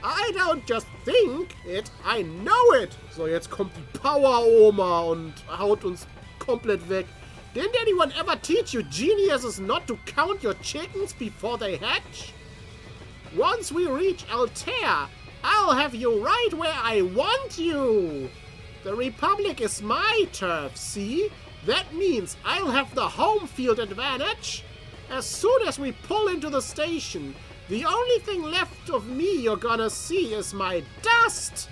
S2: I don't just think it, I know it.
S1: So, jetzt kommt die Power-Oma und haut uns komplett weg.
S2: Didn't anyone ever teach you geniuses not to count your chickens before they hatch? Once we reach Altair, I'll have you right where I want you. The Republic is my turf, see? That means I'll have the home field advantage. As soon as we pull into the station, The only thing left of me you're gonna see is my dust!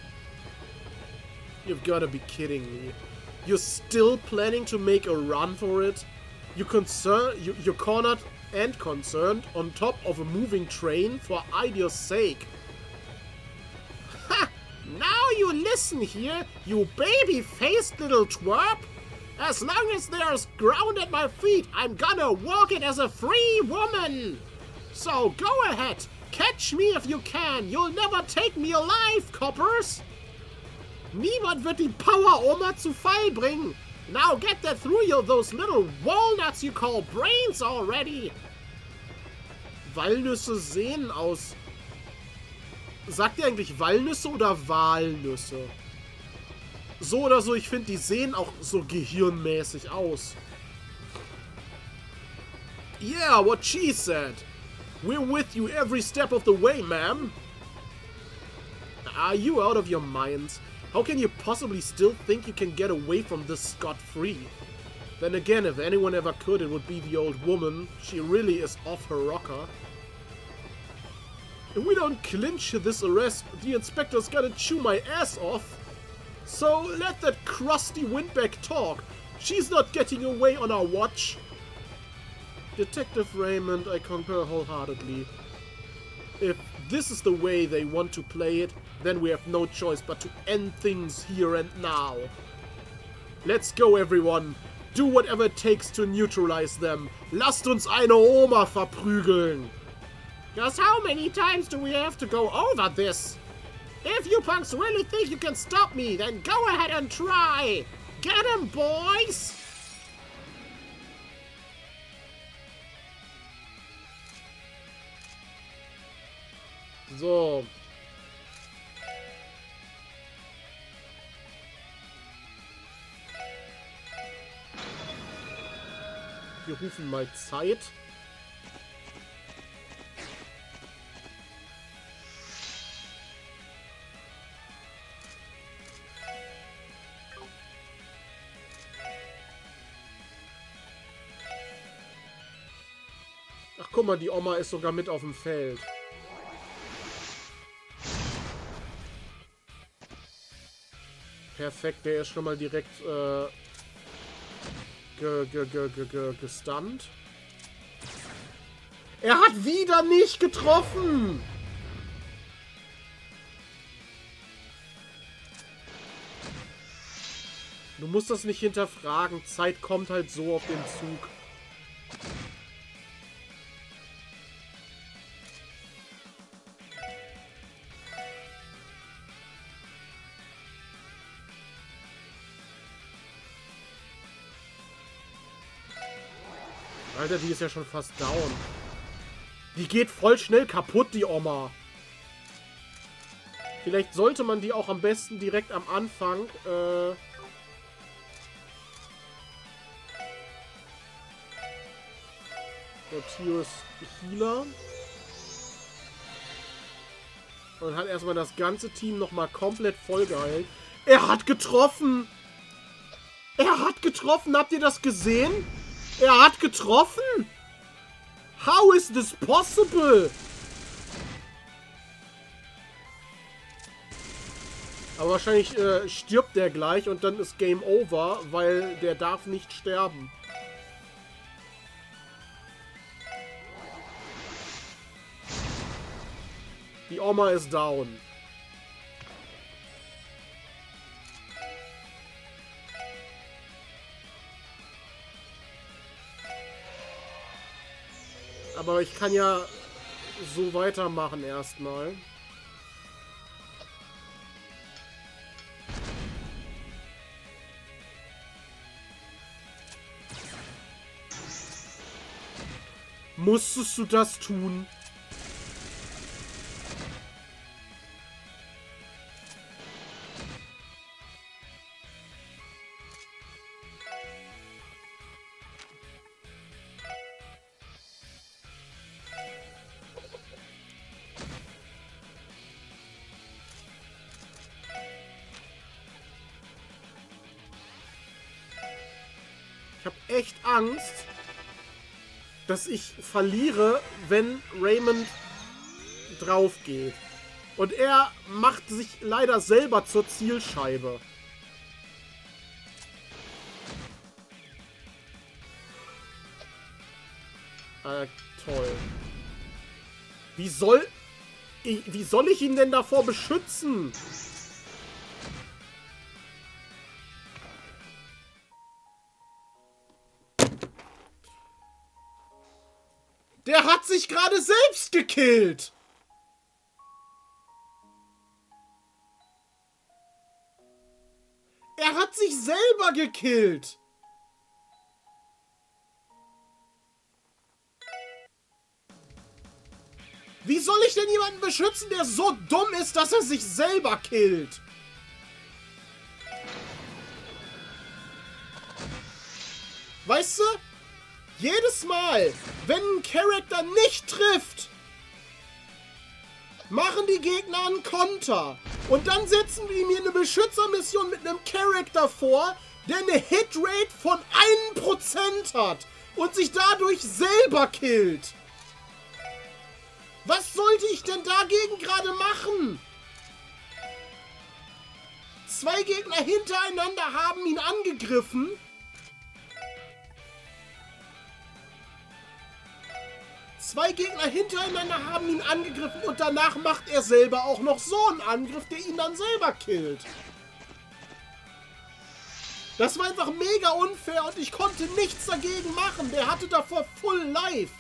S1: You've gotta be kidding me. You're still planning to make a run for it? You're cornered and concerned on top of a moving train for idea's sake.
S2: Ha! Now you listen here, you baby-faced little twerp! As long as there's ground at my feet, I'm gonna walk it as a free woman! So go ahead, catch me if you can, you'll never take me alive, coppers! Niemand wird die Power-Oma zu Fall bringen! Now get that through you, those little walnuts you call brains already!
S1: Walnüsse sehen aus... Sagt ihr eigentlich Walnüsse oder Walnüsse? So oder so, ich finde, die sehen auch so gehirnmäßig aus. Yeah, what she said. We're with you every step of the way, ma'am. Are you out of your minds? How can you possibly still think you can get away from this scot-free? Then again, if anyone ever could, it would be the old woman. She really is off her rocker. If we don't clinch this arrest, the inspector's gonna chew my ass off. So let that crusty windbag talk. She's not getting away on our watch. Detective Raymond, I concur wholeheartedly. If this is the way they want to play it, then we have no choice but to end things here and now. Let's go, everyone. Do whatever it takes to neutralize them. Lasst uns eine Oma verprügeln.
S2: Just how many times do we have to go over this? If you punks really think you can stop me, then go ahead and try. Get 'em, boys!
S1: So. Wir rufen mal Zeit. Ach, guck mal, die Oma ist sogar mit auf dem Feld. Perfekt, der ist schon mal direkt gestunt. Er hat wieder nicht getroffen! Du musst das nicht hinterfragen. Zeit kommt halt so auf den Zug. Alter, die ist ja schon fast down. Die geht voll schnell kaputt, die Oma. Vielleicht sollte man die auch am besten direkt am Anfang Tios Healer. Und hat erstmal das ganze Team nochmal komplett voll geheilt. Er hat getroffen! Er hat getroffen! Habt ihr das gesehen? Er hat getroffen? How is this possible? Aber wahrscheinlich stirbt der gleich und dann ist Game Over, weil der darf nicht sterben. Die Oma ist down. Aber ich kann ja so weitermachen erstmal. Musstest du das tun? Ich habe echt Angst, dass ich verliere, wenn Raymond drauf geht. Und er macht sich leider selber zur Zielscheibe. Toll. Wie soll ich ihn denn davor beschützen? Der hat sich gerade selbst gekillt. Er hat sich selber gekillt. Wie soll ich denn jemanden beschützen, der so dumm ist, dass er sich selber killt? Weißt du? Jedes Mal, wenn ein Charakter nicht trifft, machen die Gegner einen Konter. Und dann setzen die mir eine Beschützermission mit einem Charakter vor, der eine Hitrate von 1% hat und sich dadurch selber killt. Was sollte ich denn dagegen gerade machen? 2 Gegner hintereinander haben ihn angegriffen. Und danach macht er selber auch noch so einen Angriff, der ihn dann selber killt. Das war einfach mega unfair und ich konnte nichts dagegen machen. Der hatte davor Full Life.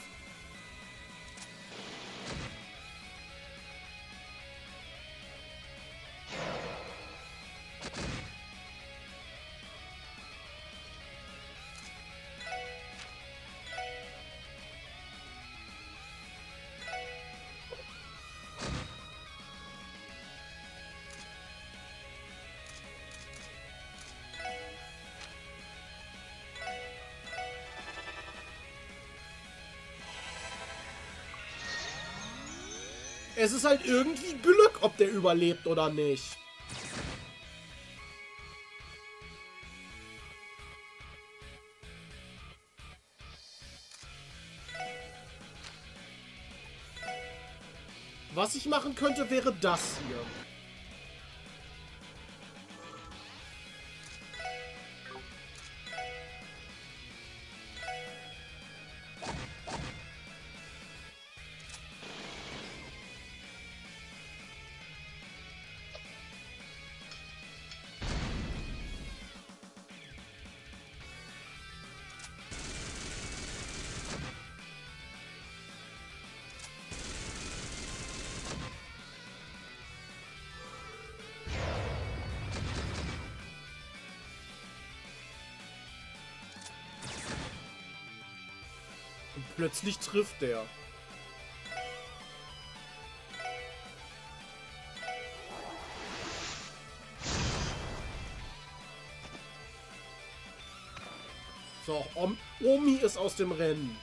S1: Es ist halt irgendwie Glück, ob der überlebt oder nicht. Was ich machen könnte, wäre das hier. Plötzlich trifft der. So, Omi ist aus dem Rennen.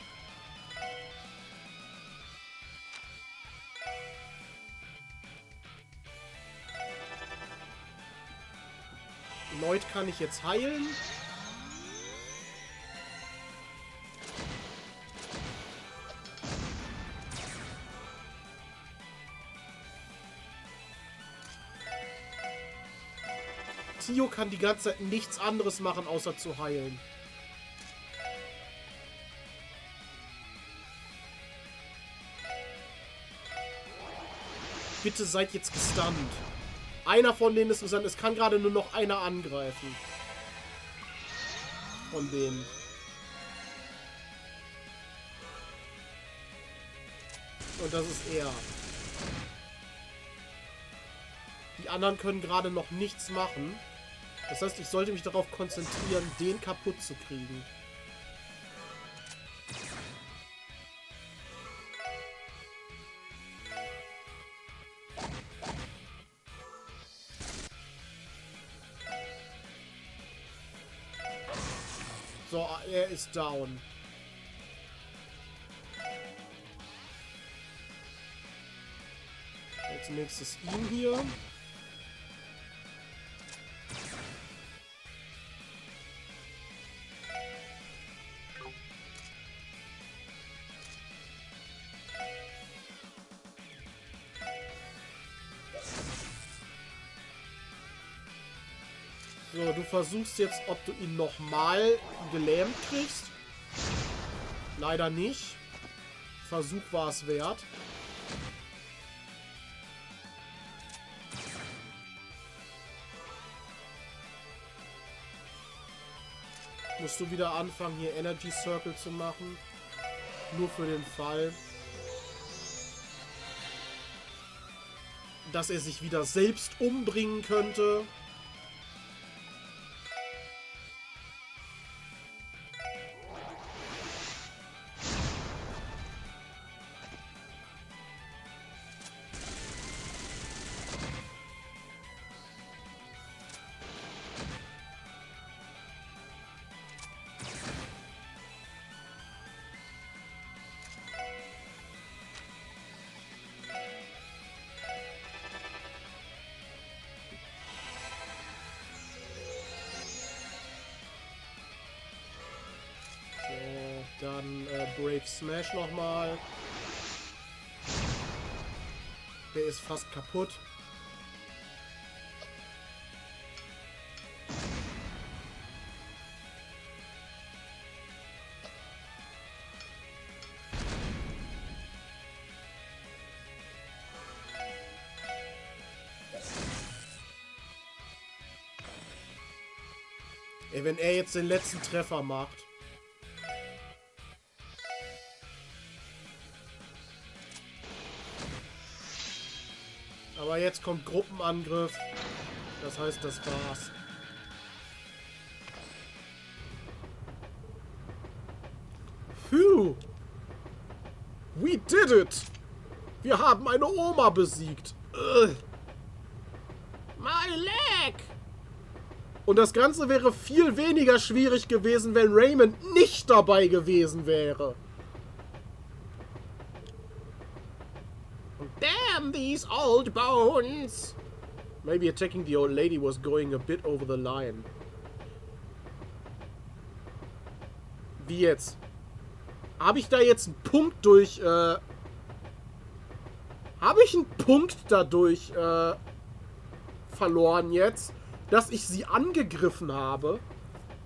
S1: Lloyd kann ich jetzt heilen. Tio kann die ganze Zeit nichts anderes machen, außer zu heilen. Bitte seid jetzt gestunt. Einer von denen ist gestunt. Es kann gerade nur noch einer angreifen. Von denen. Und das ist er. Die anderen können gerade noch nichts machen. Das heißt, ich sollte mich darauf konzentrieren, den kaputt zu kriegen. So, er ist down. Als nächstes ihn hier. So, du versuchst jetzt, ob du ihn nochmal gelähmt kriegst. Leider nicht. Versuch war es wert. Musst du wieder anfangen, hier Energy Circle zu machen. Nur für den Fall, dass er sich wieder selbst umbringen könnte. Dann Brave Smash nochmal. Der ist fast kaputt. Ey, wenn er jetzt den letzten Treffer macht. Aber jetzt kommt Gruppenangriff. Das heißt, das war's. Phew! We did it! Wir haben eine Oma besiegt. Ugh.
S2: My leg!
S1: Und das Ganze wäre viel weniger schwierig gewesen, wenn Raymond nicht dabei gewesen wäre.
S2: Damn these old bones!
S1: Maybe attacking the old lady was going a bit over the line. Wie jetzt? Habe ich da jetzt einen Punkt durch, habe ich einen Punkt dadurch, verloren jetzt, dass ich sie angegriffen habe?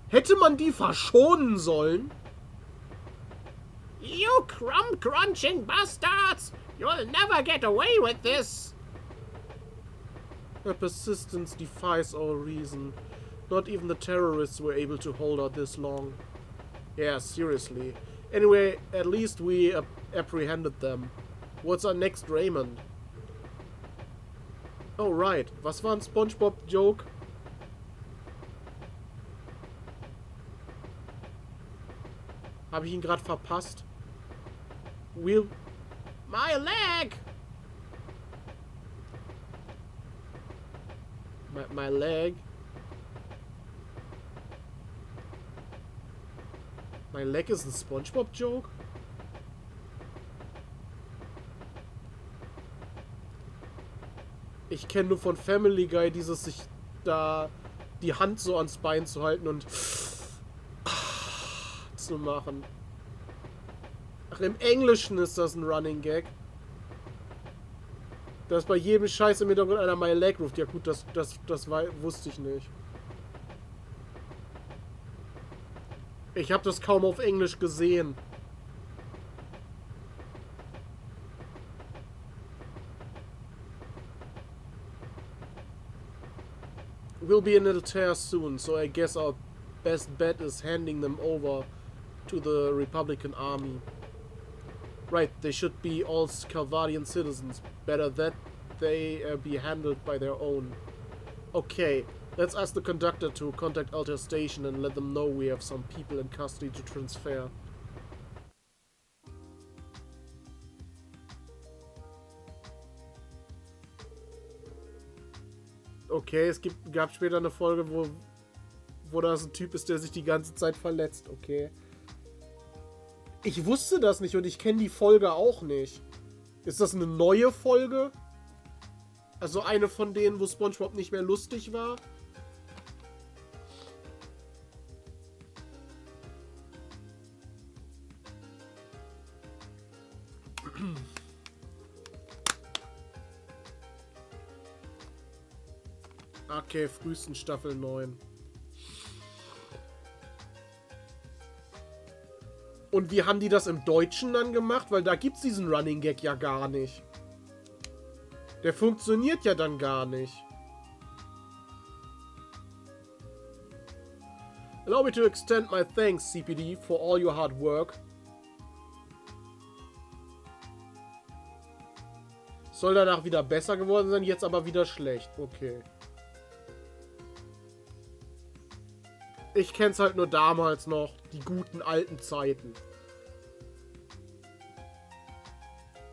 S1: Hätte man die verschonen sollen?
S2: You crumb-crunching bastards! You'll never get away with this!
S1: Her persistence defies all reason. Not even the terrorists were able to hold out this long. Yeah, seriously. Anyway, at least we apprehended them. What's our next Raymond? Oh, right. Was war ein SpongeBob-Joke? Habe ich ihn gerade verpasst?
S2: My leg!
S1: My leg? My leg ist ein SpongeBob-Joke? Ich kenne nur von Family Guy dieses sich da die Hand so ans Bein zu halten und zu machen. Ach, im Englischen ist das ein Running Gag. Dass bei jedem Scheiß im Hintergrund einer My Leg ruft. Ja gut, das wusste ich nicht. Ich habe das kaum auf Englisch gesehen. We'll be in a little tear soon, so I guess our best bet is handing them over to the Republican Army. Right, they should be all Calvadian citizens. Better that they be handled by their own. Okay, let's ask the conductor to contact Alter Station and let them know we have some people in custody to transfer. Okay, gab später eine Folge, wo das ein Typ ist, der sich die ganze Zeit verletzt. Okay. Ich wusste das nicht und ich kenne die Folge auch nicht. Ist das eine neue Folge? Also eine von denen, wo SpongeBob nicht mehr lustig war? Okay, frühestens Staffel 9. Und wie haben die das im Deutschen dann gemacht? Weil da gibt's diesen Running Gag ja gar nicht. Der funktioniert ja dann gar nicht. Allow me to extend my thanks, CPD, for all your hard work. Soll danach wieder besser geworden sein, jetzt aber wieder schlecht. Okay. Ich kenn's halt nur damals noch, die guten alten Zeiten.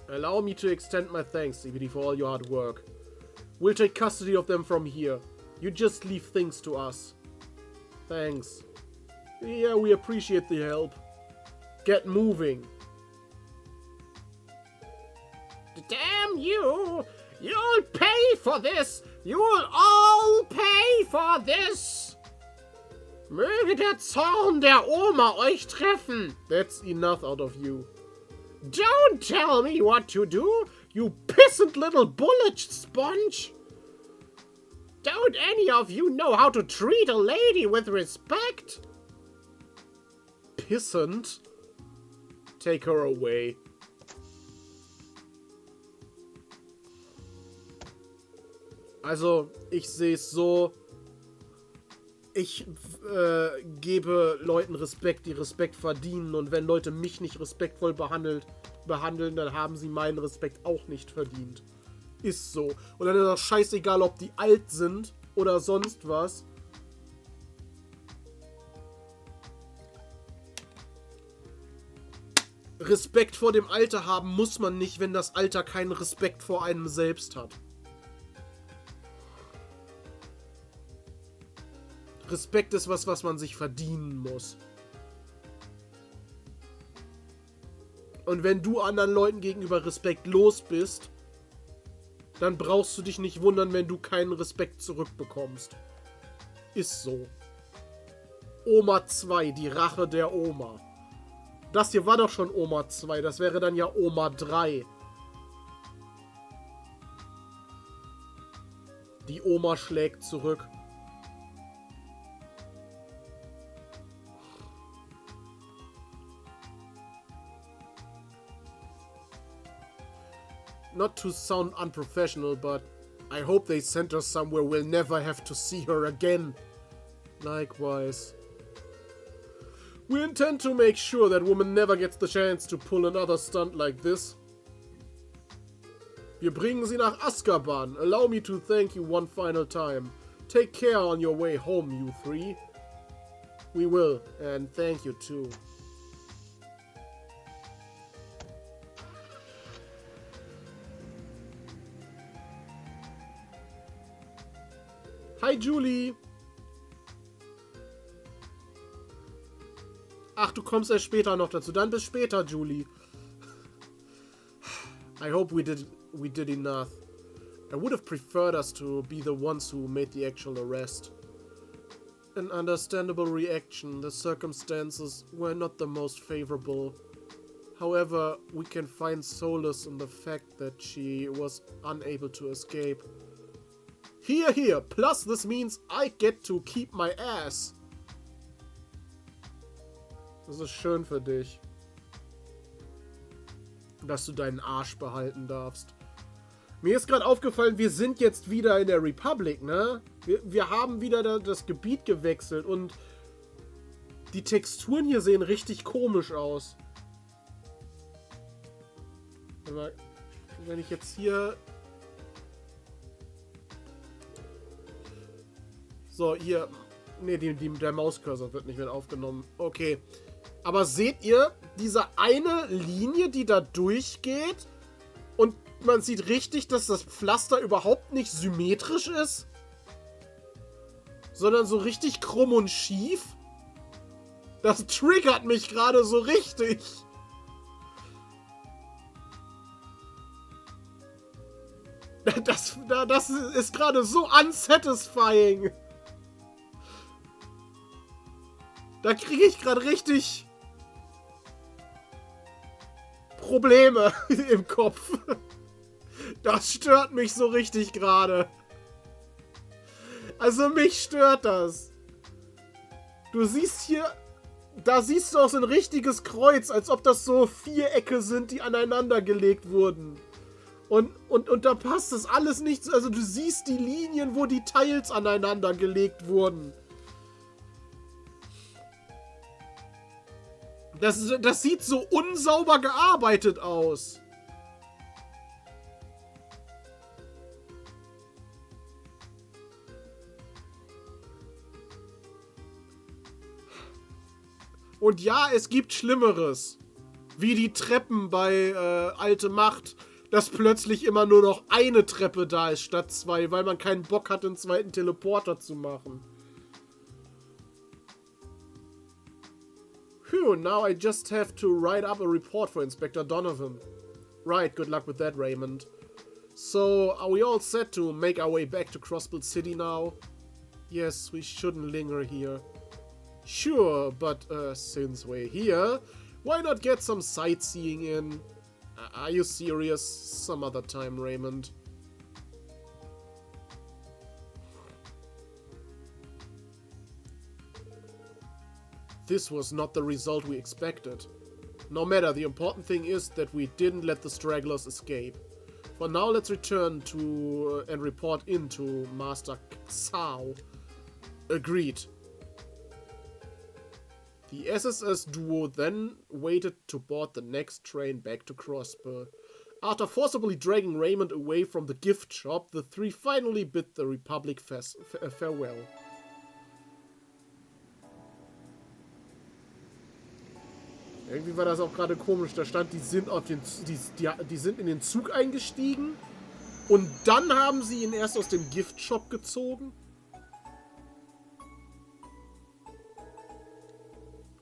S1: Allow me to extend my thanks, CPD, for all your hard work. We'll take custody of them from here. You just leave things to us. Thanks. Yeah, we appreciate the help. Get moving.
S2: Damn you! You'll pay for this! You'll all pay for this! Möge der Zorn der Oma euch treffen!
S1: That's enough out of you.
S2: Don't tell me what to do, you pissant little bullet sponge! Don't any of you know how to treat a lady with respect?
S1: Pissant? Take her away. Also, ich sehe es so, ich gebe Leuten Respekt, die Respekt verdienen. Und wenn Leute mich nicht respektvoll behandeln, dann haben sie meinen Respekt auch nicht verdient. Ist so. Und dann ist das scheißegal, ob die alt sind oder sonst was. Respekt vor dem Alter haben muss man nicht, wenn das Alter keinen Respekt vor einem selbst hat. Respekt ist was man sich verdienen muss. Und wenn du anderen Leuten gegenüber respektlos bist, dann brauchst du dich nicht wundern, wenn du keinen Respekt zurückbekommst. Ist so. Oma 2, die Rache der Oma. Das hier war doch schon Oma 2, das wäre dann ja Oma 3. Die Oma schlägt zurück. Not to sound unprofessional, but I hope they sent her somewhere we'll never have to see her again. Likewise. We intend to make sure that woman never gets the chance to pull another stunt like this. Wir bringen sie nach Azkaban. Allow me to thank you one final time. Take care on your way home, you three. We will, and thank you too. Hi, Julie. Ach, du kommst erst später noch dazu. Dann bis später, Julie. I hope we did enough. I would have preferred us to be the ones who made the actual arrest. An understandable reaction. The circumstances were not the most favorable. However, we can find solace in the fact that she was unable to escape. Here, here. Plus, this means I get to keep my ass. Das ist schön für dich. Dass du deinen Arsch behalten darfst. Mir ist gerade aufgefallen, wir sind jetzt wieder in der Republic, ne? Wir haben wieder das Gebiet gewechselt und die Texturen hier sehen richtig komisch aus. Wenn ich jetzt hier... So, hier... Ne, der Mauscursor wird nicht mehr aufgenommen. Okay. Aber seht ihr, diese eine Linie, die da durchgeht und man sieht richtig, dass das Pflaster überhaupt nicht symmetrisch ist, sondern so richtig krumm und schief? Das triggert mich gerade so richtig. Das ist gerade so unsatisfying. Da kriege ich gerade richtig Probleme im Kopf. Das stört mich so richtig gerade. Also mich stört das. Du siehst hier Da siehst du auch so ein richtiges Kreuz, als ob das so Vierecke sind, die aneinander gelegt wurden. Und da passt das alles nicht. Also du siehst die Linien, wo die Tiles aneinander gelegt wurden. Das sieht so unsauber gearbeitet aus. Und ja, es gibt Schlimmeres. Wie die Treppen bei Alte Macht, dass plötzlich immer nur noch eine Treppe da ist statt zwei, weil man keinen Bock hat, einen zweiten Teleporter zu machen. Phew, now I just have to write up a report for Inspector Donovan. Right, good luck with that, Raymond. So, are we all set to make our way back to Crossbuild City now? Yes, we shouldn't linger here. Sure, but since we're here, why not get some sightseeing in? Are you serious? Some other time, Raymond. This was not the result we expected. No matter, the important thing is that we didn't let the stragglers escape. For now, let's return to and report into Master Sao. Agreed. The SSS duo then waited to board the next train back to Crossbuild. After forcibly dragging Raymond away from the gift shop, the three finally bid the Republic farewell. Irgendwie war das auch gerade komisch. Da stand, die sind in den Zug eingestiegen und dann haben sie ihn erst aus dem Giftshop gezogen.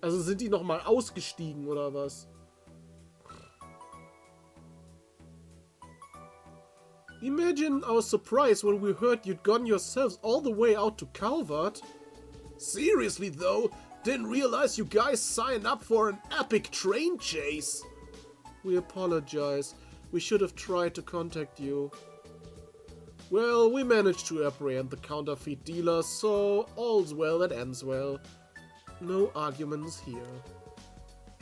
S1: Also sind die nochmal ausgestiegen oder was? Imagine our surprise when we heard you'd gone yourselves all the way out to Calvert. Seriously though, didn't realize you guys signed up for an epic train chase. We apologize. We should have tried to contact you. Well, we managed to apprehend the counterfeit dealer, so all's well that ends well. No arguments here.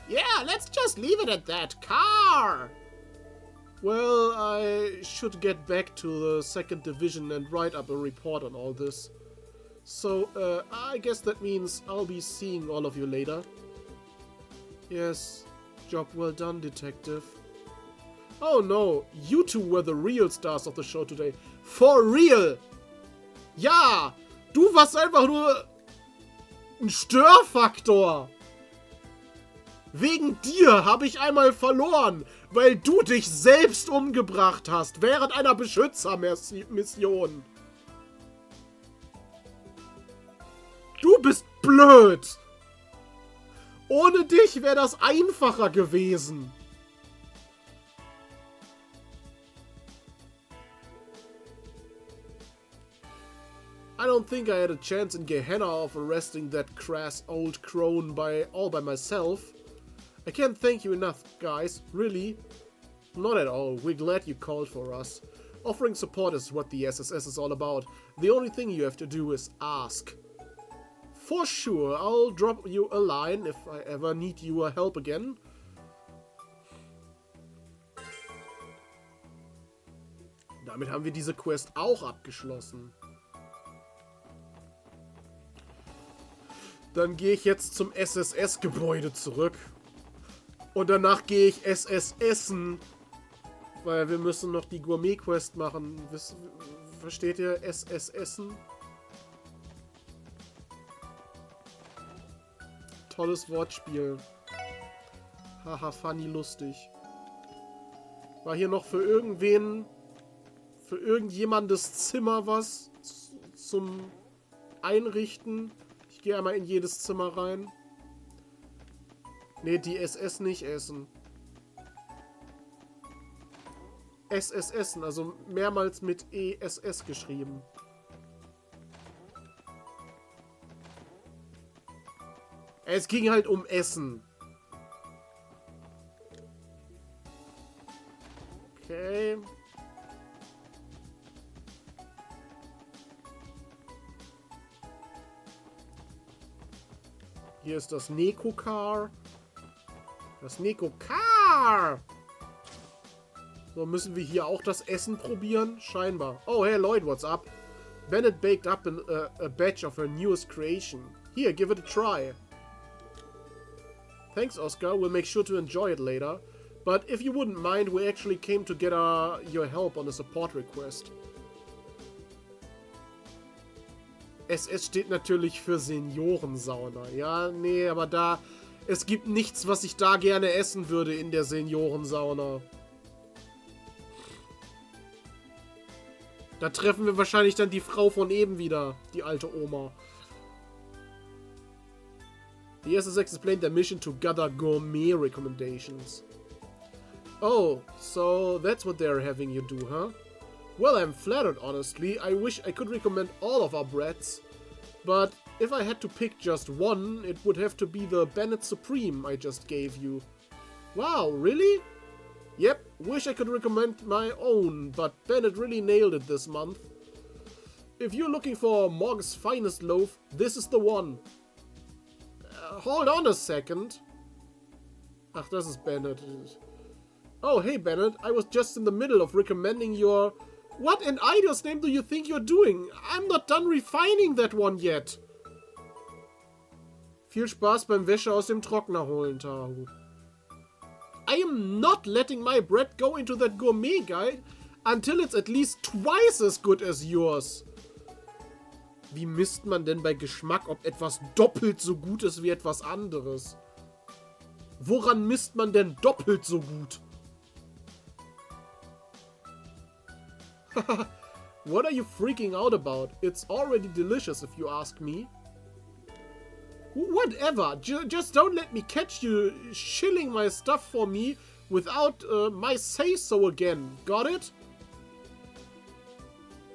S2: Yeah, let's just leave it at that. Car!
S1: Well, I should get back to the 2nd Division and write up a report on all this. So, I guess that means I'll be seeing all of you later. Yes, job well done, Detective. Oh no, you two were the real stars of the show today. For real! Ja, du warst einfach nur ein Störfaktor. Wegen dir habe ich einmal verloren, weil du dich selbst umgebracht hast während einer Beschützermission. Du bist blöd. Ohne dich wäre das einfacher gewesen. I don't think I had a chance in Gehenna of arresting that crass old crone all by myself. I can't thank you enough, guys. Really? Not at all. We're glad you called for us. Offering support is what the SSS is all about. The only thing you have to do is ask. For sure, I'll drop you a line if I ever need your help again. Damit haben wir diese Quest auch abgeschlossen. Dann gehe ich jetzt zum SSS-Gebäude zurück. Und danach gehe ich SS essen. Weil wir müssen noch die Gourmet-Quest machen. Versteht ihr? SS essen? Tolles Wortspiel. Haha, funny, lustig. War hier noch für irgendwen, für irgendjemandes Zimmer was zum Einrichten? Ich gehe einmal in jedes Zimmer rein. Ne, die SS nicht essen. SS essen, also mehrmals mit ESS geschrieben. Es ging halt um Essen. Okay. Hier ist das Neko-Car. Das Neko-Car! So, müssen wir hier auch das Essen probieren? Scheinbar. Oh, hey Lloyd, what's up? Bennett baked up a batch of her newest creation. Here, give it a try. Thanks, Oscar. We'll make sure to enjoy it later. But if you wouldn't mind, we actually came to get your help on a support request. SS steht natürlich für Seniorensauna. Ja, nee, aber da... Es gibt nichts, was ich da gerne essen würde in der Seniorensauna. Da treffen wir wahrscheinlich dann die Frau von eben wieder, die alte Oma. The SS explained their mission to gather gourmet recommendations. Oh, so that's what they're having you do, huh? Well, I'm flattered, honestly. I wish I could recommend all of our breads. But if I had to pick just one, it would have to be the Bennett Supreme I just gave you. Wow, really? Yep, wish I could recommend my own, but Bennett really nailed it this month. If you're looking for Mog's finest loaf, this is the one. Hold on a second. Ach, das ist Bennett. Oh, hey Bennett, I was just in the middle of recommending your... What in Eiyu's name do you think you're doing? I'm not done refining that one yet. Viel Spaß beim Wäsche aus dem Trockner holen, Tahu. I am not letting my bread go into that gourmet guide until it's at least twice as good as yours. Wie misst man denn bei Geschmack, ob etwas doppelt so gut ist wie etwas anderes? Woran misst man denn doppelt so gut? What are you freaking out about? It's already delicious if you ask me. Whatever, just don't let me catch you shilling my stuff for me without my say-so again. Got it?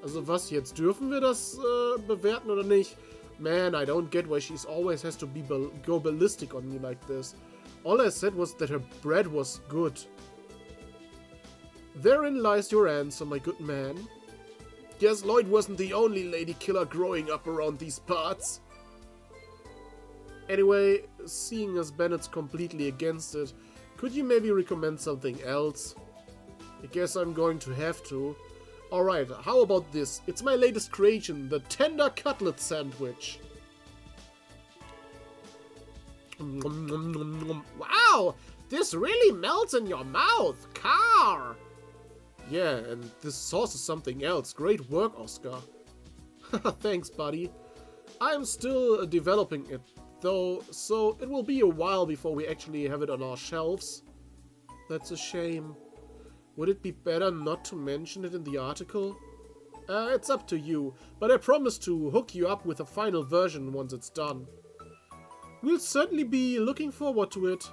S1: Also was jetzt? Dürfen wir das bewerten oder nicht? Man, I don't get why she's always has to go ballistic on me like this. All I said was that her bread was good. Therein lies your answer, my good man. Guess Lloyd wasn't the only lady killer growing up around these parts. Anyway, seeing as Bennett's completely against it, could you maybe recommend something else? I guess I'm going to have to. Alright, how about this? It's my latest creation, the tender cutlet sandwich.
S2: Wow, this really melts in your mouth. Car!
S1: Yeah, and this sauce is something else. Great work, Oscar. Thanks, buddy. I'm still developing it, though, so it will be a while before we actually have it on our shelves. That's a shame. Would it be better not to mention it in the article? It's up to you, but I promise to hook you up with a final version once it's done. We'll certainly be looking forward to it.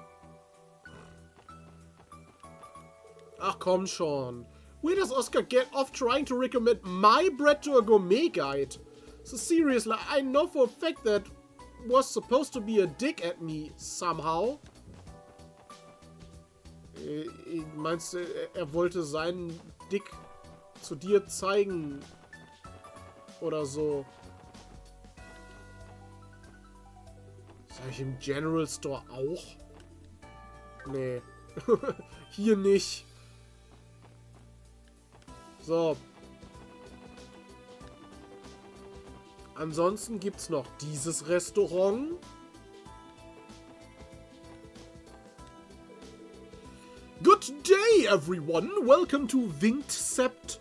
S1: Ach komm schon. Where does Oscar get off trying to recommend my bread to a gourmet guide? So seriously, I know for a fact that was supposed to be a dig at me somehow. Meinst du, er wollte seinen Dick zu dir zeigen? Oder so? Sag ich im General Store auch? Nee. Hier nicht. So. Ansonsten gibt's noch dieses Restaurant. Good day, everyone. Welcome to Winksept.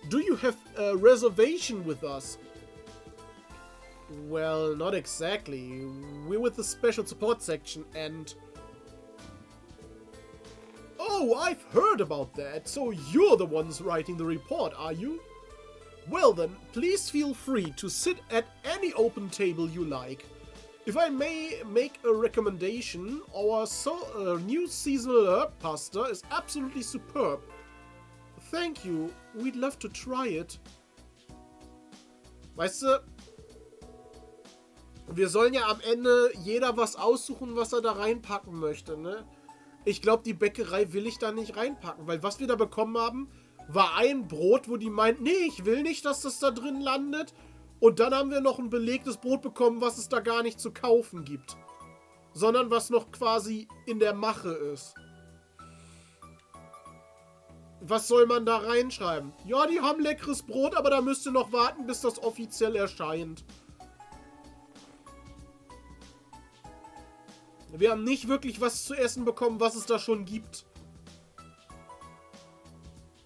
S1: Do you have a reservation with us? Well, not exactly. We're with the special support section and... Oh, I've heard about that. So you're the ones writing the report, are you? Well then, please feel free to sit at any open table you like. If I may make a recommendation, our new seasonal herb pasta is absolutely superb. Thank you, we'd love to try it. Weißt du, wir sollen ja am Ende jeder was aussuchen, was er da reinpacken möchte, ne? Ich glaube, die Bäckerei will ich da nicht reinpacken, weil was wir da bekommen haben, war ein Brot, wo die meint, nee, ich will nicht, dass das da drin landet. Und dann haben wir noch ein belegtes Brot bekommen, was es da gar nicht zu kaufen gibt. Sondern was noch quasi in der Mache ist. Was soll man da reinschreiben? Ja, die haben leckeres Brot, aber da müsst ihr noch warten, bis das offiziell erscheint. Wir haben nicht wirklich was zu essen bekommen, was es da schon gibt.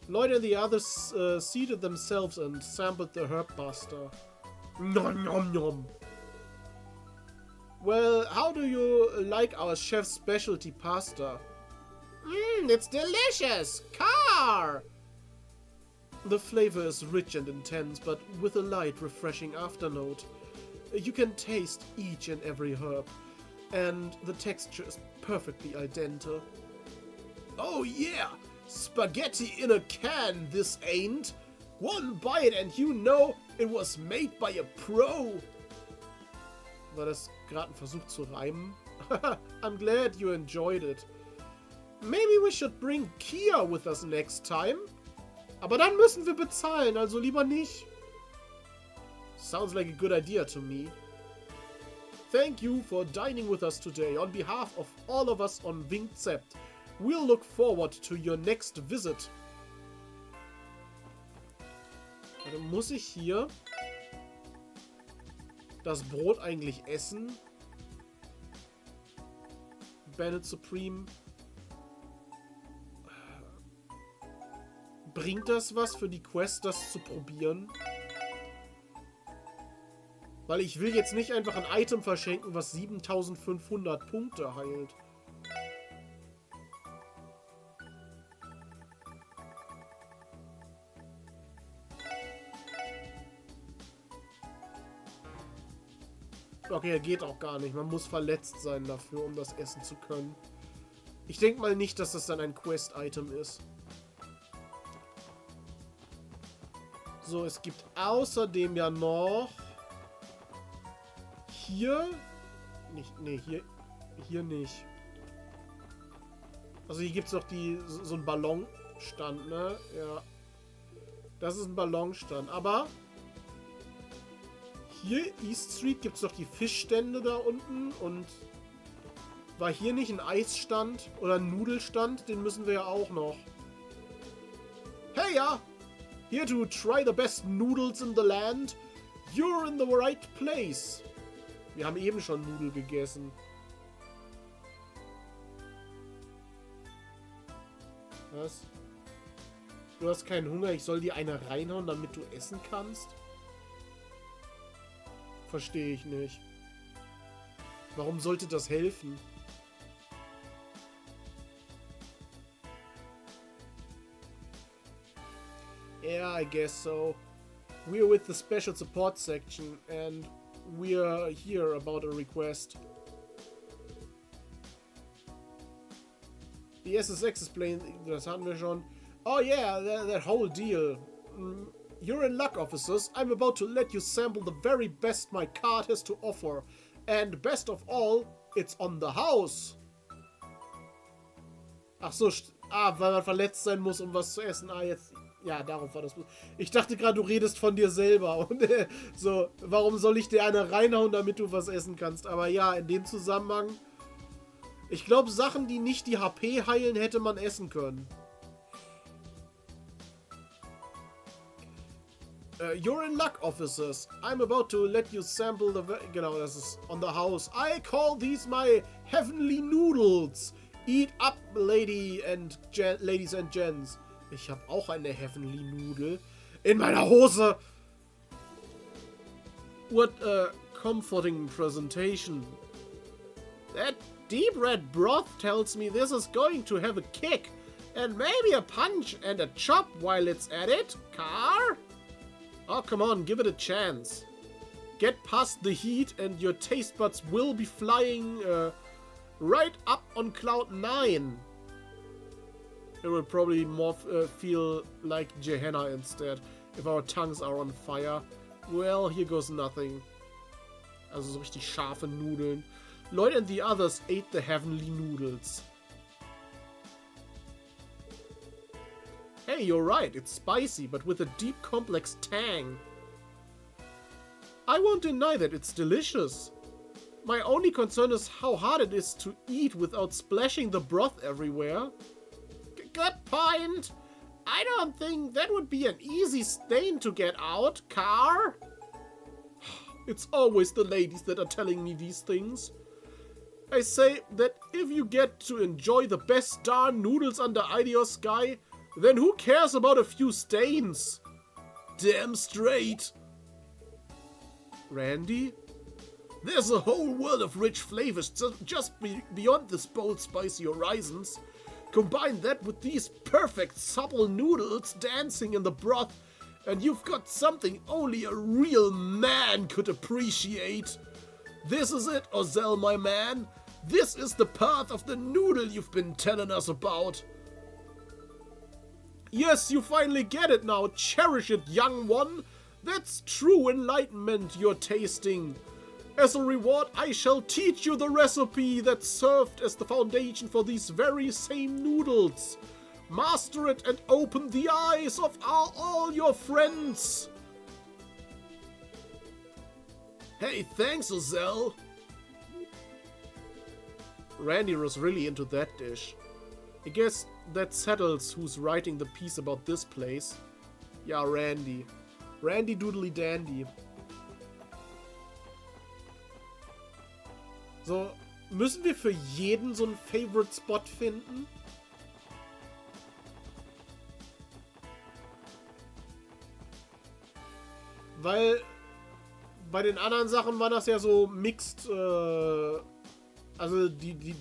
S1: Leute and the others seated themselves and sampled the herb pasta. Nom nom nom. Well, how do you like our chef's specialty pasta?
S2: It's delicious! Car!
S1: The flavor is rich and intense, but with a light, refreshing afternote. You can taste each and every herb, and the texture is perfectly al dente. Oh yeah! Spaghetti in a can, this ain't. One bite and you know it was made by a pro. War das gerade ein Versuch zu reimen? I'm glad you enjoyed it. Maybe we should bring Kia with us next time. Aber dann müssen wir bezahlen, also lieber nicht. Sounds like a good idea to me. Thank you for dining with us today. On behalf of all of us on Wingzept, we'll look forward to your next visit. Dann muss ich hier das Brot eigentlich essen? Bennett Supreme. Bringt das was für die Quest, das zu probieren? Weil ich will jetzt nicht einfach ein Item verschenken, was 7500 Punkte heilt. Okay, geht auch gar nicht. Man muss verletzt sein dafür, um das essen zu können. Ich denke mal nicht, dass das dann ein Quest-Item ist. So, es gibt außerdem ja noch... Hier... Nicht, nee, hier nicht. Also hier gibt es noch so einen Ballonstand, ne? Ja. Das ist ein Ballonstand. Aber... Hier, East Street, gibt es noch die Fischstände da unten. Und... War hier nicht ein Eisstand oder ein Nudelstand? Den müssen wir ja auch noch. Hey, ja! Here to try the best noodles in the land. You're in the right place. Wir haben eben schon Nudeln gegessen. Was? Du hast keinen Hunger, ich soll dir eine reinhauen, damit du essen kannst? Verstehe ich nicht. Warum sollte das helfen? Yeah, I guess so. We're with the special support section and we're here about a request. The SSX explained, das hatten wir schon. Oh yeah, that whole deal. You're in luck, officers. I'm about to let you sample the very best my card has to offer. And best of all, it's on the house. Ach so, weil man verletzt sein muss, um was zu essen. Ah, jetzt... Ja, darauf war das. Ich dachte gerade, du redest von dir selber. Und so, warum soll ich dir eine reinhauen, damit du was essen kannst? Aber ja, in dem Zusammenhang. Ich glaube, Sachen, die nicht die HP heilen, hätte man essen können. You're in luck, officers. I'm about to let you sample the... Genau, das ist on the house. I call these my heavenly noodles. Eat up, ladies and gents. Ich habe auch eine Heavenly Nudel in meiner Hose. What a comforting presentation. That deep red broth tells me this is going to have a kick. And maybe a punch and a chop while it's at it. Car? Oh, come on, give it a chance. Get past the heat and your taste buds will be flying right up on cloud 9. It will probably more feel like Gehenna instead, if our tongues are on fire. Well, here goes nothing. Also so richtig scharfe Nudeln. Lloyd and the others ate the heavenly noodles. Hey, you're right, it's spicy, but with a deep complex tang. I won't deny that it's delicious. My only concern is how hard it is to eat without splashing the broth everywhere.
S2: Good point. I don't think that would be an easy stain to get out, Car.
S1: It's always the ladies that are telling me these things. I say that if you get to enjoy the best darn noodles under either sky, then who cares about a few stains? Damn straight. Randy? There's a whole world of rich flavors just beyond this bold, spicy horizons. Combine that with these perfect, supple noodles dancing in the broth, and you've got something only a real man could appreciate. This is it, Ozell, my man. This is the path of the noodle you've been telling us about. Yes, you finally get it now. Cherish it, young one. That's true enlightenment you're tasting. As a reward, I shall teach you the recipe that served as the foundation for these very same noodles. Master it and open the eyes of all your friends. Hey, thanks, Ozell. Randy was really into that dish. I guess that settles who's writing the piece about this place. Ja, Randy. Randy Doodly Dandy. So, müssen wir für jeden so einen Favorite Spot finden? Weil bei den anderen Sachen war das ja so mixed, also die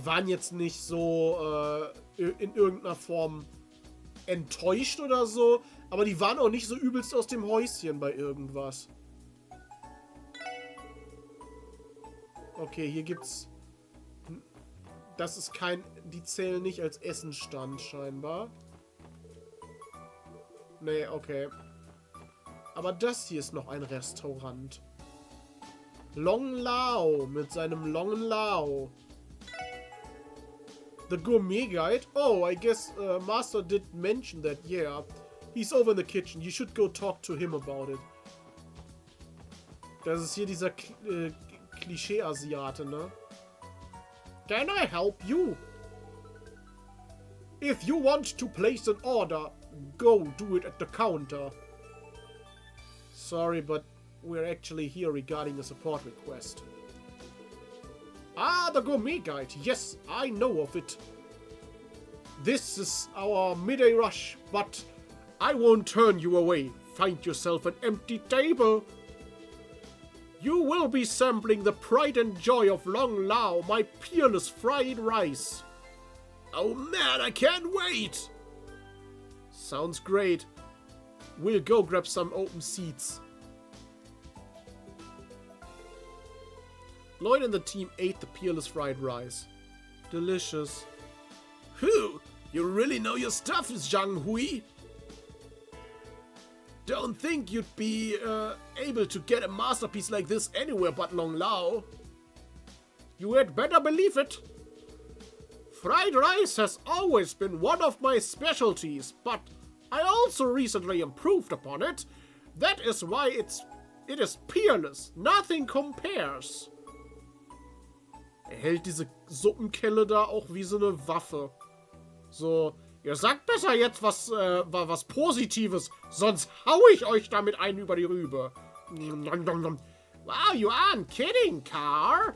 S1: waren jetzt nicht so in irgendeiner Form enttäuscht oder so, aber die waren auch nicht so übelst aus dem Häuschen bei irgendwas. Okay, hier gibt's... Das ist kein... Die zählen nicht als Essenstand scheinbar. Nee, okay. Aber das hier ist noch ein Restaurant. Long Lao mit seinem Long Lao. The Gourmet Guide? Oh, I guess Master did mention that, yeah. He's over in the kitchen. You should go talk to him about it. Das ist hier dieser Klischee-Asiate, ne? Can I help you? If you want to place an order, go do it at the counter. Sorry, but we're actually here regarding a support request. Ah, the Gourmet Guide. Yes, I know of it. This is our midday rush, but I won't turn you away. Find yourself an empty table. You will be sampling the pride and joy of Long Lao, my peerless fried rice. Oh man, I can't wait! Sounds great. We'll go grab some open seats. Lloyd and the team ate the peerless fried rice. Delicious. Whew, you really know your stuff, Zhang Hui. Don't think you'd be able to get a masterpiece like this anywhere but Long Lao. You had better believe it. Fried rice has always been one of my specialties, but I also recently improved upon it. That is why it is peerless. Nothing compares. Hält diese Suppenkelle da auch wie so eine Waffe. So, ihr sagt besser jetzt was Positives, sonst hau ich euch damit einen über die Rübe. Wow, you aren't kidding, Car.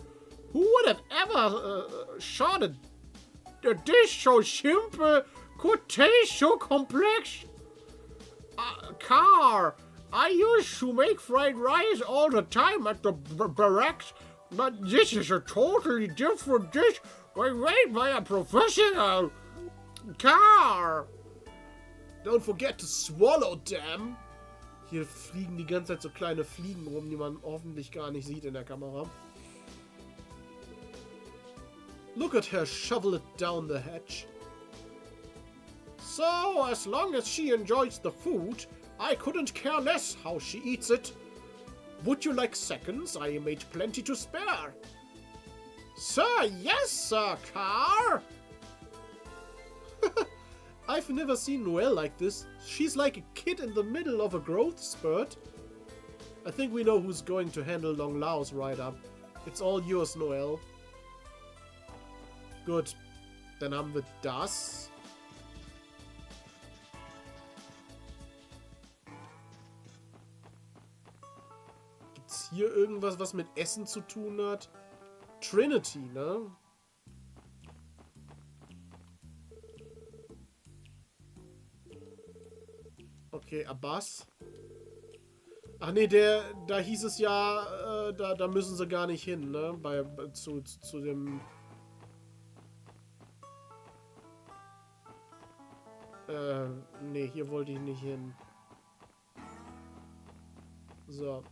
S1: Who would have ever shot a dish so simple could taste so complex? Car, I used to make fried rice all the time at the barracks, but this is a totally different dish made by a professional. Car! Don't forget to swallow, damn! Hier fliegen die ganze Zeit so kleine Fliegen rum, die man hoffentlich gar nicht sieht in der Kamera. Look at her shovel it down the hatch. So, as long as she enjoys the food, I couldn't care less how she eats it. Would you like seconds? I made plenty to spare. Sir, yes, sir, Car! I've never seen Noelle like this. She's like a kid in the middle of a growth spurt. I think we know who's going to handle Long Lao's write-up. It's all yours, Noel. Gut. Dann haben wir das. Gibt's hier irgendwas, was mit Essen zu tun hat? Trinity, ne? Okay, Abbas. Ach nee, da hieß es ja, da müssen sie gar nicht hin, ne? Zu dem... Nee, hier wollte ich nicht hin. So.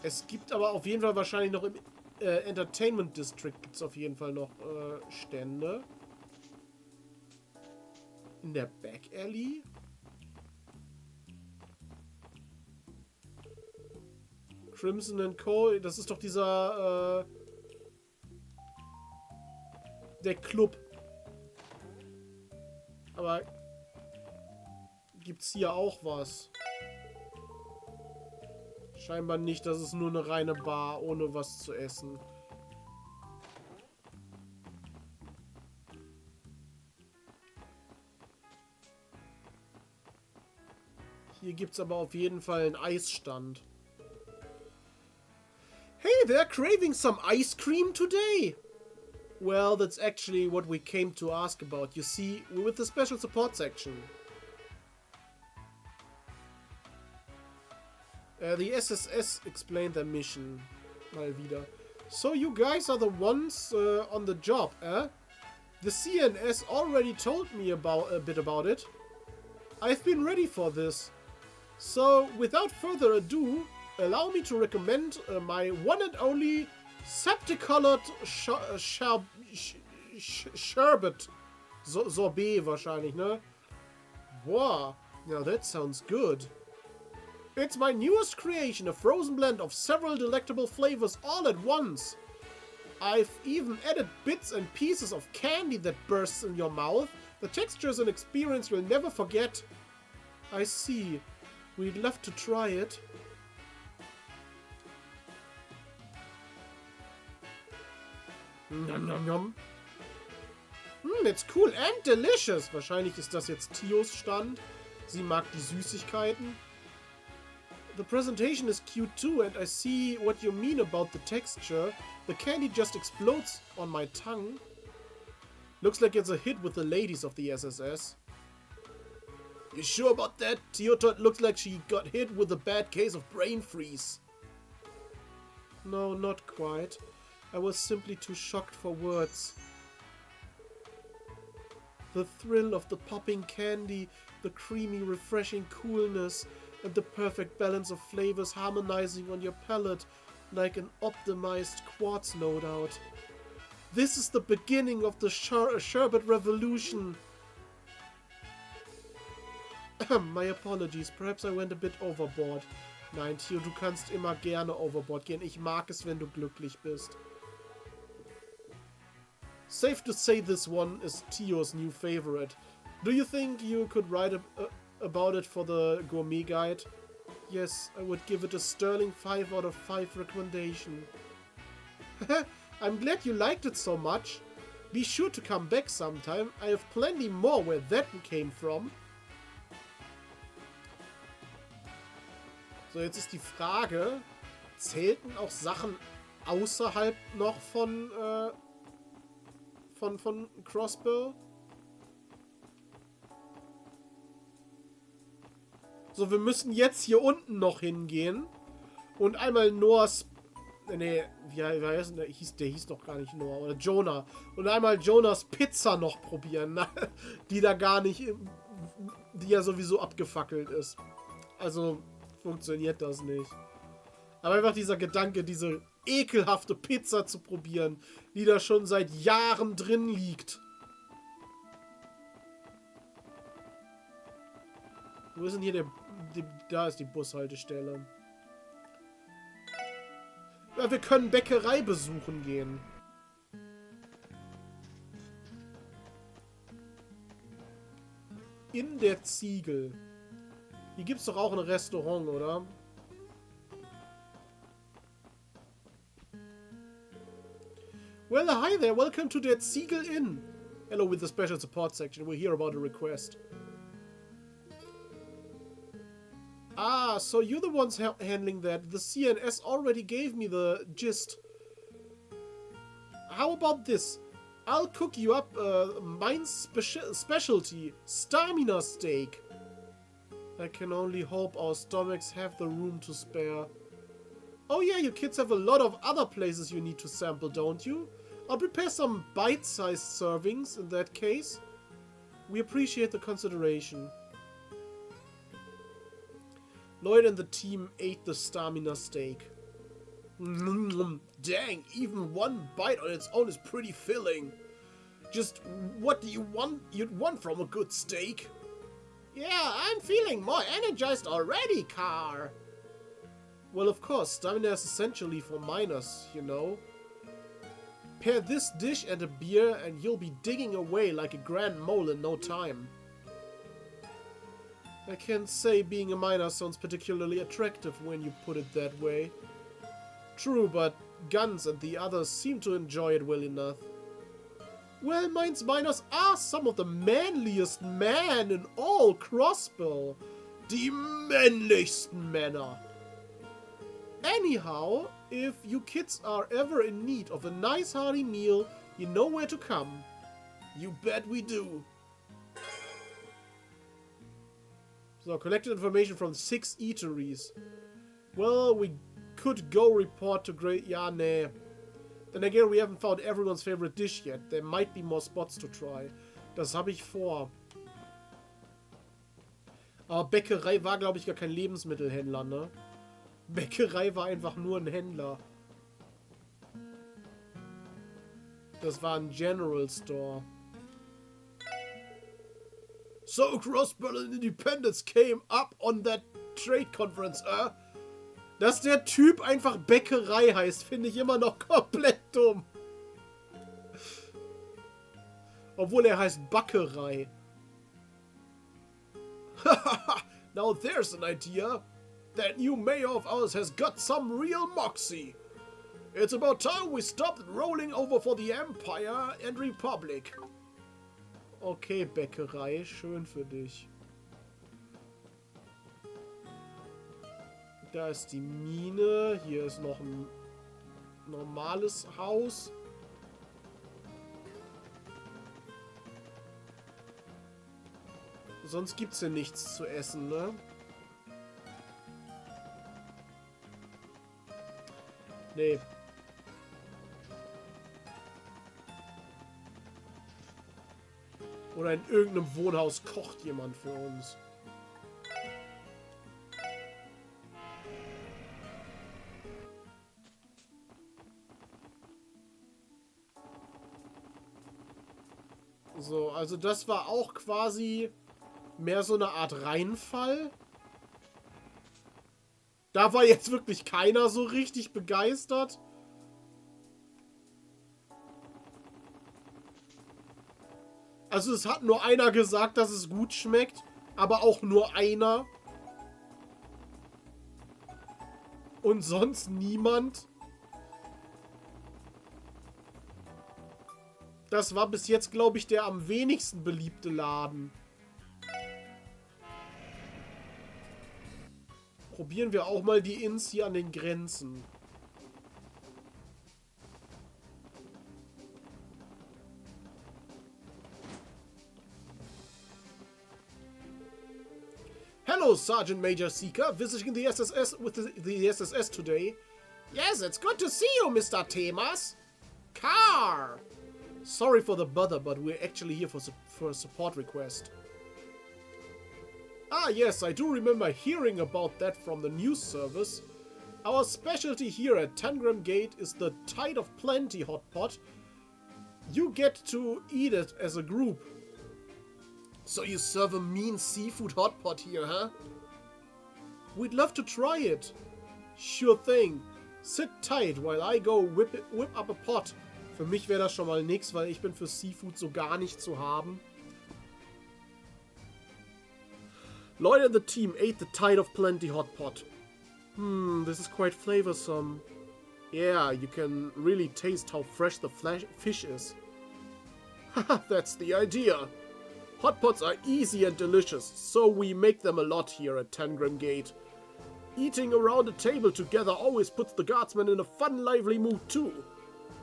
S1: Es gibt aber auf jeden Fall wahrscheinlich noch im Entertainment District gibt's auf jeden Fall noch Stände. In der Back Alley? Crimson and Co. Das ist doch dieser der Club. Aber gibt's hier auch was? Scheinbar nicht, das ist nur eine reine Bar ohne was zu essen. Hier gibt's aber auf jeden Fall einen Eisstand. Hey, they're craving some ice cream today. Well, that's actually what we came to ask about. You see, we're with the special support section. The SSS explained their mission. Mal wieder. So you guys are the ones on the job, eh? The CNS already told me a bit about it. I've been ready for this. So, without further ado, allow me to recommend my one and only septicolored sherbet. Sorbet wahrscheinlich, ne? Wow, now that sounds good. It's my newest creation, a frozen blend of several delectable flavors all at once. I've even added bits and pieces of candy that bursts in your mouth. The texture is an experience you'll never forget. I see. We'd love to try it. Nom nom nom. It's cool and delicious. Wahrscheinlich ist das jetzt Tios Stand. Sie mag die Süßigkeiten. The presentation is cute too, and I see what you mean about the texture. The candy just explodes on my tongue. Looks like it's a hit with the ladies of the SSS. You sure about that? Tio Tot looks like she got hit with a bad case of brain freeze. No, not quite. I was simply too shocked for words. The thrill of the popping candy, the creamy, refreshing coolness, and the perfect balance of flavors harmonizing on your palate like an optimized quartz loadout. This is the beginning of the sherbet revolution. My apologies, perhaps I went a bit overboard. Nein, Tio, du kannst immer gerne overboard gehen. Ich mag es, wenn du glücklich bist. Safe to say this one is Tio's new favorite. Do you think you could write about it for the gourmet guide? Yes, I would give it a sterling 5 out of 5 recommendation. I'm glad you liked it so much. Be sure to come back sometime. I have plenty more where that came from. So, jetzt ist die Frage, zählten auch Sachen außerhalb noch von Crossbill? So, wir müssen jetzt hier unten noch hingehen und einmal Noahs... Nee, wie heißt der? Der hieß doch gar nicht Noah. Oder Jonah. Und einmal Jonas Pizza noch probieren. Die da gar nicht... Die ja sowieso abgefackelt ist. Also funktioniert das nicht. Aber einfach dieser Gedanke, diese ekelhafte Pizza zu probieren, die da schon seit Jahren drin liegt. Wo ist denn hier da ist die Bushaltestelle. Ja, wir können Bäckerei besuchen gehen. In der Ziegel. Hier gibt's doch auch ein Restaurant, oder? Well, hi there. Welcome to the Ziegel Inn. Hello with the special support section. We'll hear about a request. Ah, so you're the ones handling that. The CNS already gave me the gist. How about this? I'll cook you up mine's specialty, stamina steak. I can only hope our stomachs have the room to spare. Oh yeah, you kids have a lot of other places you need to sample, don't you? I'll prepare some bite-sized servings in that case. We appreciate the consideration. Lloyd and the team ate the stamina steak. Dang, even one bite on its own is pretty filling. Just what do you'd want from a good steak?
S2: Yeah, I'm feeling more energized already, Car.
S1: Well, of course, stamina is essentially for miners, you know. Pair this dish and a beer and you'll be digging away like a grand mole in no time. I can't say being a miner sounds particularly attractive when you put it that way. True, but Guns and the others seem to enjoy it well enough. Well, miners are some of the manliest men in all Crossbow. Die männlichsten Männer. Anyhow, if you kids are ever in need of a nice hearty meal, you know where to come.
S2: You bet we do.
S1: So, collected information from 6 eateries. Well, we could go report to Great... Ja, nee. Then again, we haven't found everyone's favorite dish yet. There might be more spots to try. Das habe ich vor. Aber Bäckerei war, glaube ich, gar kein Lebensmittelhändler, ne? Bäckerei war einfach nur ein Händler. Das war ein General Store. So, Crossbow and Independence came up on that trade conference, Dass der Typ einfach Bäckerei heißt, finde ich immer noch komplett dumm. Obwohl er heißt Backerei. Now there's an idea. That new mayor of ours has got some real moxie. It's about time we stopped rolling over for the Empire and Republic. Okay, Bäckerei, schön für dich. Da ist die Mine. Hier ist noch ein normales Haus. Sonst gibt's hier nichts zu essen, ne? Nee. Oder in irgendeinem Wohnhaus kocht jemand für uns. So, also das war auch quasi mehr so eine Art Reinfall. Da war jetzt wirklich keiner so richtig begeistert. Also es hat nur einer gesagt, dass es gut schmeckt, aber auch nur einer. Und sonst niemand. Das war bis jetzt, glaube ich, der am wenigsten beliebte Laden. Probieren wir auch mal die Inns hier an den Grenzen. Hello, Sergeant Major Seeker. Visiting the SSS with the SSS today.
S2: Yes, it's good to see you, Mr. Temas. Car!
S1: Sorry for the bother, but we're actually here for a support request. Ah, yes, I do remember hearing about that from the news service. Our specialty here at Tangram Gate is the Tide of Plenty hot pot. You get to eat it as a group. So you serve a mean seafood hot pot here, huh? We'd love to try it. Sure thing. Sit tight while I go whip up a pot. Für mich wäre das schon mal nix, weil ich bin für Seafood so gar nicht zu haben. Lloyd and the team ate the tide of plenty hot pot. This is quite flavorsome. Yeah, you can really taste how fresh the fish is. Haha, that's the idea. Hot pots are easy and delicious, so we make them a lot here at Tangram Gate. Eating around a table together always puts the guardsmen in a fun, lively mood too.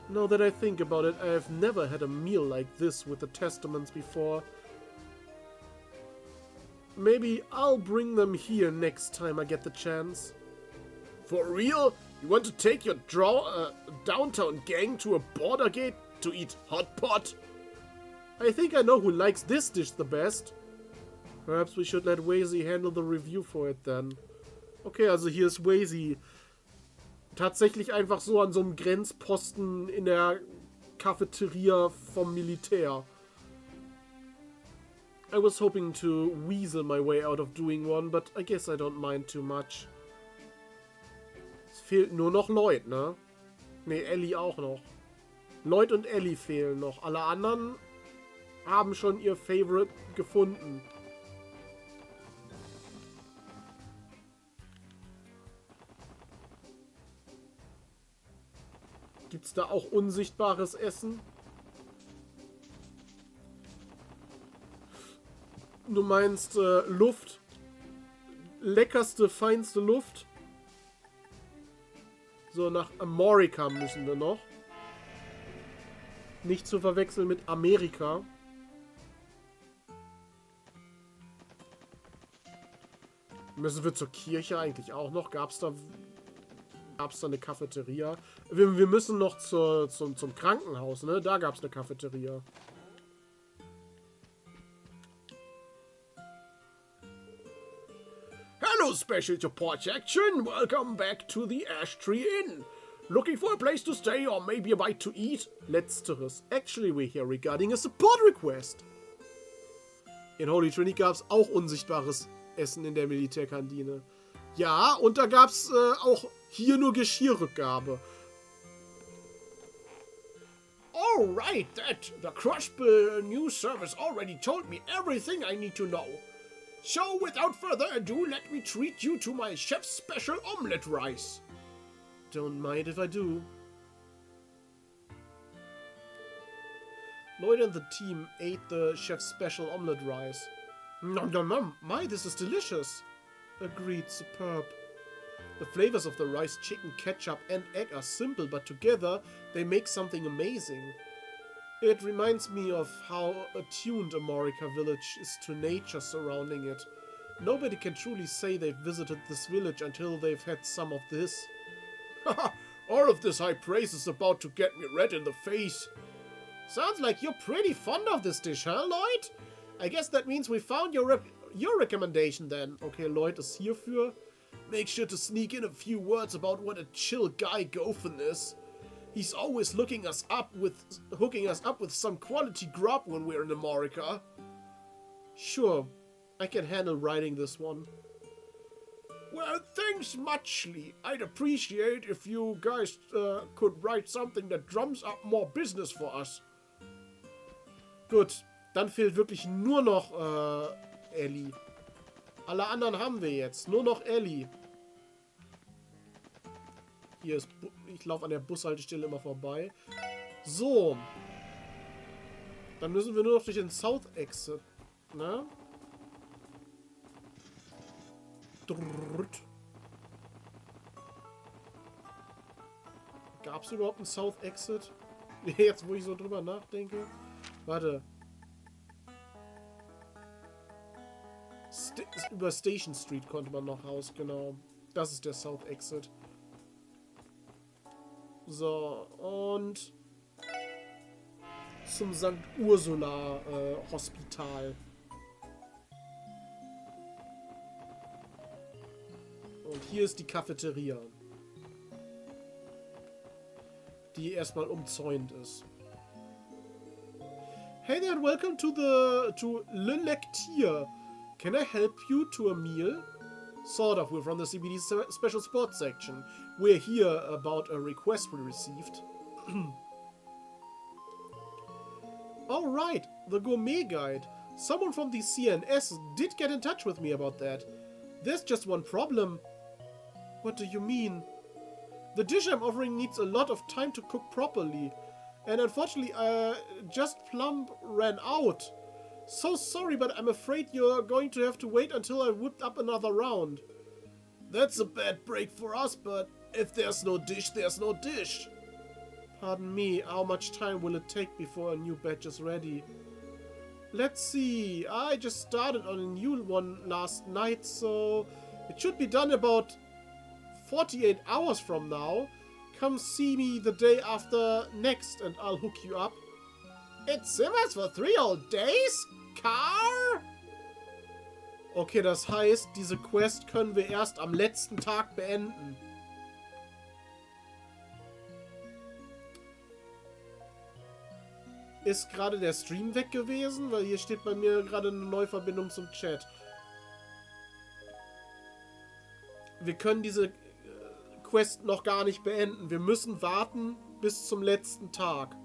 S1: Now that I think about it, I have never had a meal like this with the Testaments before. Maybe I'll bring them here next time I get the chance. For real? You want to take your downtown gang to a border gate to eat hot pot? I think I know who likes this dish the best. Perhaps we should let Wazy handle the review for it then. Okay, also hier ist Wazy tatsächlich einfach so an so einem Grenzposten in der Cafeteria vom Militär. I was hoping to weasel my way out of doing one, but I guess I don't mind too much. Es fehlt nur noch Lloyd, ne? Ne, Ellie auch noch. Lloyd und Ellie fehlen noch. Alle anderen haben schon ihr Favorite gefunden. Gibt's da auch unsichtbares Essen? Du meinst Luft? Leckerste, feinste Luft? So, nach Amerika müssen wir noch. Nicht zu verwechseln mit Amerika. Müssen wir zur Kirche eigentlich auch noch? Gab's da eine Cafeteria? Wir müssen noch zum Krankenhaus, ne? Da gab's eine Cafeteria.
S2: Hello, Special Support Section. Welcome back to the Ash Tree Inn. Looking for a place to stay or maybe a bite to eat?
S1: Letzteres. Actually, we're here regarding a support request. In Holy Trinity gab's auch unsichtbares Essen in der Militärkantine. Ja, und da gab's auch hier nur Geschirrrückgabe.
S2: Alright, the Crushbill news service already told me everything I need to know. So, without further ado, let me treat you to my chef's special omelette rice.
S1: Don't mind if I do. Lloyd and the team ate the chef's special omelette rice. Nom nom nom, my, this is delicious. Agreed, superb. The flavors of the rice, chicken, ketchup and egg are simple, but together they make something amazing. It reminds me of how attuned America Village is to nature surrounding it. Nobody can truly say they've visited this village until they've had some of this.
S2: Haha, all of this high praise is about to get me red in the face. Sounds like you're pretty fond of this dish, huh, Lloyd? I guess that means we found your recommendation then.
S1: Okay, Lloyd ist hierfür.
S2: Make sure to sneak in a few words about what a chill guy Gofen is. He's always hooking us up with some quality grub when we're in America.
S1: Sure, I can handle writing this one.
S2: Well, thanks muchly. I'd appreciate if you guys could write something that drums up more business for us.
S1: Gut, dann fehlt wirklich nur noch Ellie. Alle anderen haben wir jetzt. Nur noch Ellie. Hier ist... Ich laufe an der Bushaltestelle immer vorbei. So. Dann müssen wir nur noch durch den South Exit. Ne? Gab es überhaupt einen South Exit? Jetzt, wo ich so drüber nachdenke. Warte. Über Station Street konnte man noch raus, genau. Das ist der South Exit. So, und zum St. Ursula Hospital. Und hier ist die Cafeteria, die erstmal umzäunt ist. Hey there and welcome to Le Lecture. Can I help you to a meal? Sort of, we're from the CBD Special Sports section. We're here about a request we received. Alright, the Gourmet Guide. Someone from the CNS did get in touch with me about that. There's just one problem. What do you mean? The dish I'm offering needs a lot of time to cook properly. And unfortunately, just plumb ran out. So sorry, but I'm afraid you're going to have to wait until I whipped up another round. That's a bad break for us, but if there's no dish, there's no dish. Pardon me, how much time will it take before a new batch is ready? Let's see, I just started on a new one last night, so it should be done about 48 hours from now. Come see me the day after next and I'll hook you up.
S2: It simmers for 3 whole days? Car?
S1: Okay, das heißt, diese Quest können wir erst am letzten Tag beenden. Ist gerade der Stream weg gewesen? Weil hier steht bei mir gerade eine Neuverbindung zum Chat. Wir können diese Quest noch gar nicht beenden. Wir müssen warten bis zum letzten Tag.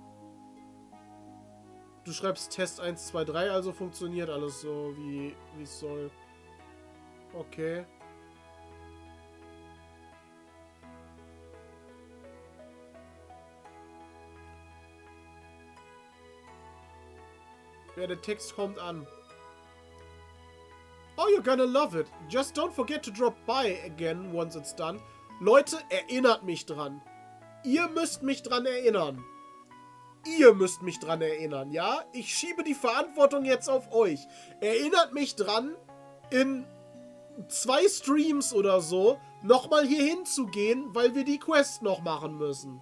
S1: Du schreibst Test 1, 2, 3, also funktioniert alles so, wie es soll. Okay. Ja, der Text kommt an. Oh, you're gonna love it. Just don't forget to drop by again once it's done. Leute, erinnert mich dran. Ihr müsst mich dran erinnern. Ihr müsst mich dran erinnern, ja? Ich schiebe die Verantwortung jetzt auf euch. Erinnert mich dran, in 2 Streams oder so nochmal hier hinzugehen, weil wir die Quest noch machen müssen.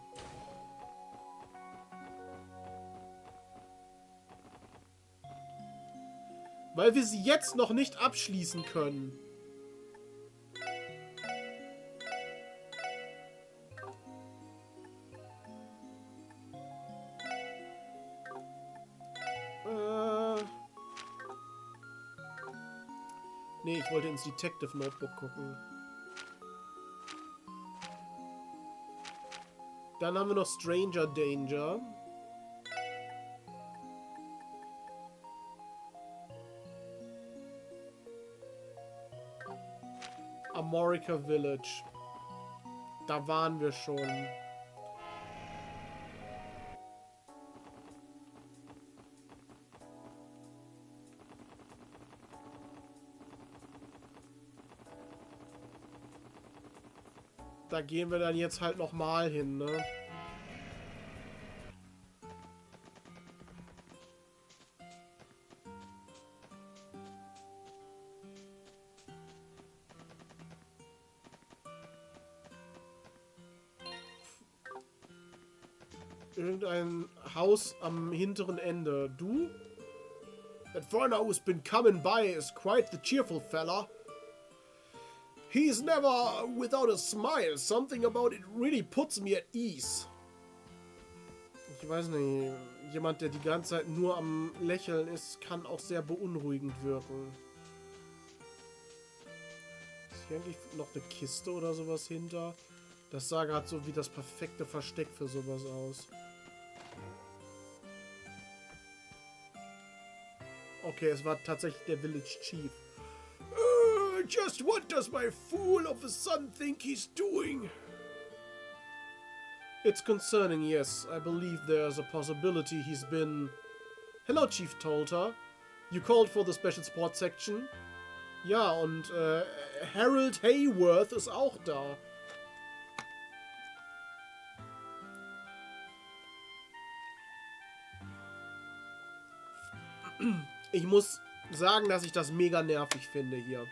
S1: Weil wir sie jetzt noch nicht abschließen können. Nee, ich wollte ins Detective Notebook gucken. Dann haben wir noch Stranger Danger. Amorica Village. Da waren wir schon. Da gehen wir dann jetzt halt nochmal hin, ne? Irgendein Haus am hinteren Ende. Du? That foreigner who's been coming by is quite the cheerful fella. He's never without a smile. Something about it really puts me at ease. Ich weiß nicht. Jemand, der die ganze Zeit nur am Lächeln ist, kann auch sehr beunruhigend wirken. Ist hier eigentlich noch eine Kiste oder sowas hinter? Das sah gerade so wie das perfekte Versteck für sowas aus. Okay, es war tatsächlich der Village Chief. Just what does my fool of a son think he's doing? It's concerning, yes. I believe there's a possibility he's been... Hello, Chief Tolter. You called for the Special Support Section? Ja, und Harold Hayworth ist auch da. Ich muss sagen, dass ich das mega nervig finde hier.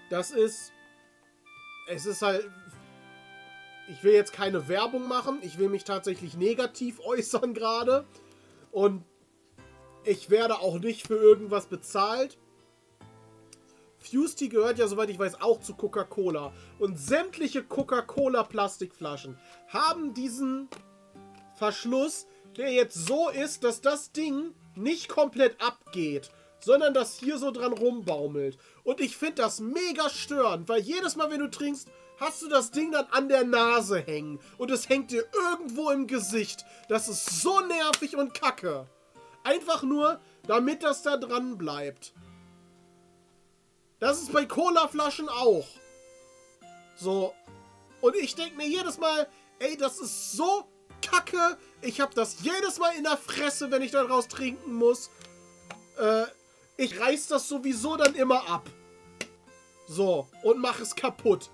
S1: Das ist... Es ist halt... Ich will jetzt keine Werbung machen. Ich will mich tatsächlich negativ äußern gerade. Und ich werde auch nicht für irgendwas bezahlt. Fusty gehört ja, soweit ich weiß, auch zu Coca-Cola. Und sämtliche Coca-Cola-Plastikflaschen haben diesen Verschluss, der jetzt so ist, dass das Ding nicht komplett abgeht, sondern das hier so dran rumbaumelt. Und ich finde das mega störend, weil jedes Mal, wenn du trinkst, hast du das Ding dann an der Nase hängen. Und es hängt dir irgendwo im Gesicht. Das ist so nervig und kacke. Einfach nur, damit das da dran bleibt. Das ist bei Colaflaschen auch. So. Und ich denke mir jedes Mal, ey, das ist so kacke. Ich habe das jedes Mal in der Fresse, wenn ich daraus trinken muss. Ich reiß das sowieso dann immer ab. So. Und mache es kaputt.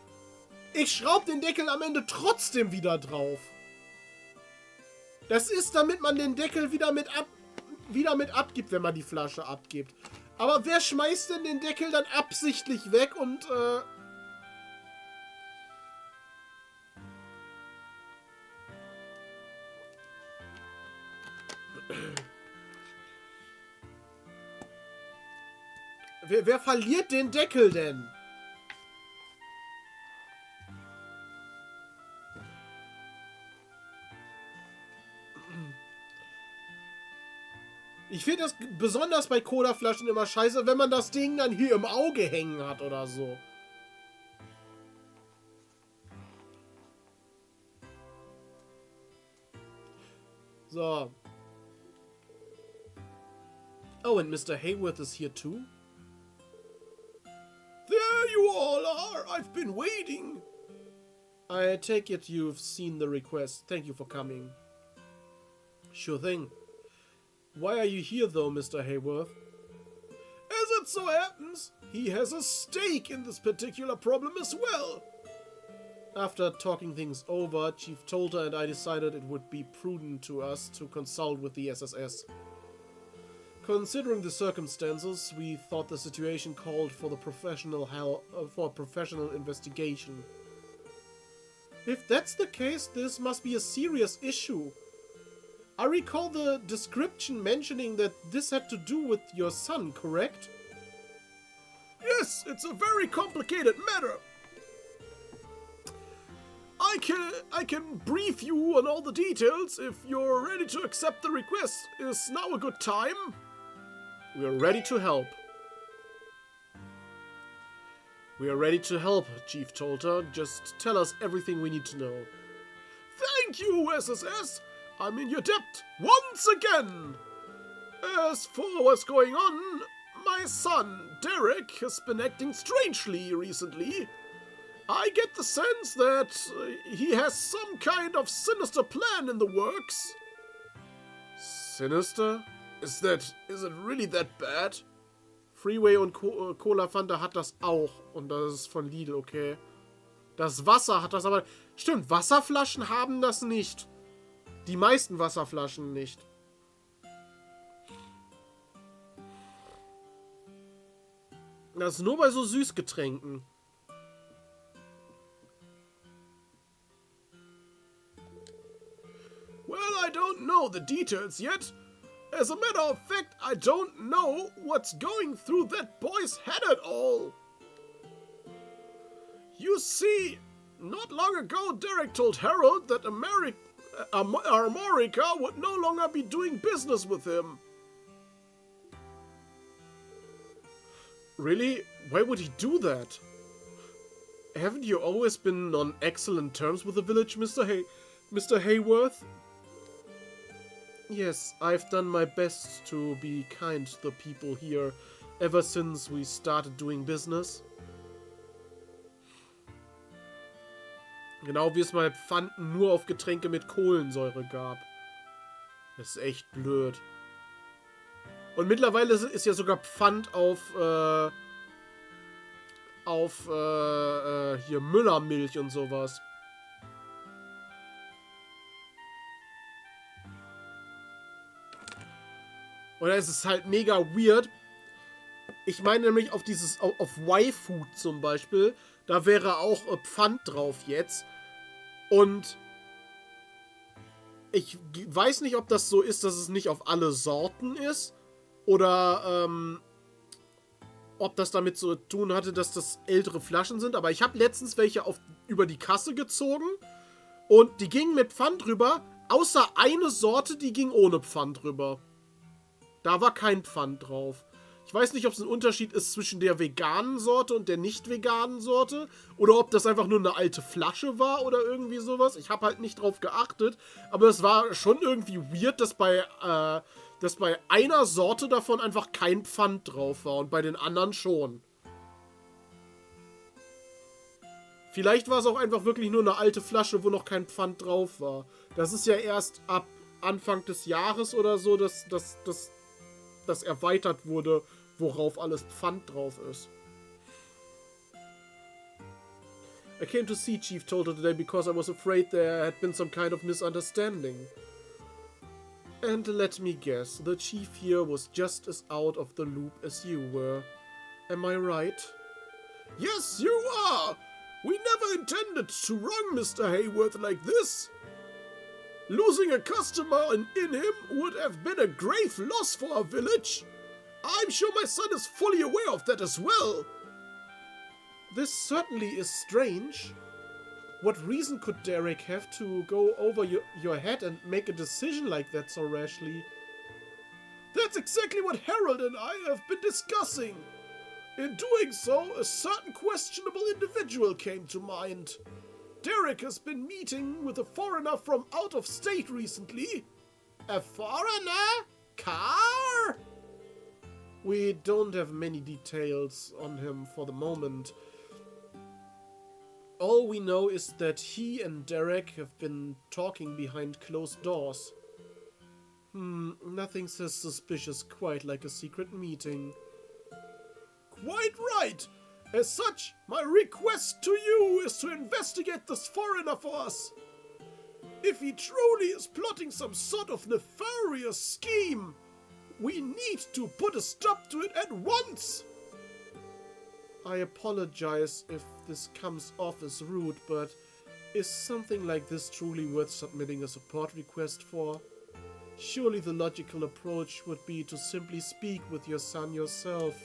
S1: Ich schraube den Deckel am Ende trotzdem wieder drauf. Das ist, damit man den Deckel wieder mit abgibt, wenn man die Flasche abgibt. Aber wer schmeißt denn den Deckel dann absichtlich weg und, wer verliert den Deckel denn? Ich finde das besonders bei Colaflaschen immer scheiße, wenn man das Ding dann hier im Auge hängen hat oder so. So. Oh, and Mr. Hayworth is here too? There you all are! I've been waiting! I take it you've seen the request. Thank you for coming. Sure thing. Why are you here though, Mr. Hayworth? As it so happens, he has a stake in this particular problem as well. After talking things over, Chief Tolter and I decided it would be prudent to us to consult with the SSS. Considering the circumstances, we thought the situation called for the professional investigation. If that's the case, this must be a serious issue. I recall the description mentioning that this had to do with your son, correct? Yes, it's a very complicated matter. I can brief you on all the details if you're ready to accept the request. Is now a good time? We are ready to help. We are ready to help, Chief Tolter. Just tell us everything we need to know. Thank you, SSS. I'm in your debt once again. As for what's going on, my son, Derek, has been acting strangely recently. I get the sense that he has some kind of sinister plan in the works. Sinister? Is it really that bad? Freeway und Cola Fanta hat das auch. Und das ist von Lidl, okay. Das Wasser hat das aber... Stimmt, Wasserflaschen haben das nicht. Die meisten Wasserflaschen nicht. Das ist nur bei so Süßgetränken. Well, I don't know the details yet. As a matter of fact, I don't know what's going through that boy's head at all. You see, not long ago Derek told Harold that America would no longer be doing business with him. Really? Why would he do that? Haven't you always been on excellent terms with the village, Mr. Hayworth? Yes, I've done my best to be kind to the people here ever since we started doing business. Genau wie es mal Pfanden nur auf Getränke mit Kohlensäure gab. Das ist echt blöd. Und mittlerweile ist ja sogar Pfand auf hier Müllermilch und sowas. Oder es ist halt mega weird. Ich meine nämlich auf Y-Food zum Beispiel, da wäre auch Pfand drauf jetzt. Und ich weiß nicht, ob das so ist, dass es nicht auf alle Sorten ist. Oder ob das damit zu tun hatte, dass das ältere Flaschen sind. Aber ich habe letztens welche über die Kasse gezogen. Und die gingen mit Pfand drüber. Außer eine Sorte, die ging ohne Pfand drüber. Da war kein Pfand drauf. Ich weiß nicht, ob es ein Unterschied ist zwischen der veganen Sorte und der nicht veganen Sorte. Oder ob das einfach nur eine alte Flasche war oder irgendwie sowas. Ich habe halt nicht drauf geachtet. Aber es war schon irgendwie weird, dass bei dass bei einer Sorte davon einfach kein Pfand drauf war und bei den anderen schon. Vielleicht war es auch einfach wirklich nur eine alte Flasche, wo noch kein Pfand drauf war. Das ist ja erst ab Anfang des Jahres oder so, dass das erweitert wurde, worauf alles Pfand drauf ist. I came to see Chief Toto today because I was afraid there had been some kind of misunderstanding. And let me guess, the Chief here was just as out of the loop as you were. Am I right?
S2: Yes, you are! We never intended to wrong Mr. Hayworth like this. Losing a customer in him would have been a grave loss for our village. I'm sure my son is fully aware of that as well.
S1: This certainly is strange. What reason could Derek have to go over your head and make a decision like that so rashly?
S2: That's exactly what Harold and I have been discussing. In doing so, a certain questionable individual came to mind. Derek has been meeting with a foreigner from out of state recently.
S1: A foreigner? Car? We don't have many details on him for the moment. All we know is that he and Derek have been talking behind closed doors. Nothing says suspicious quite like a secret meeting.
S2: Quite right! As such, my request to you is to investigate this foreigner for us. If he truly is plotting some sort of nefarious scheme, we need to put a stop to it at once!
S1: I apologize if this comes off as rude, but is something like this truly worth submitting a support request for? Surely the logical approach would be to simply speak with your son yourself.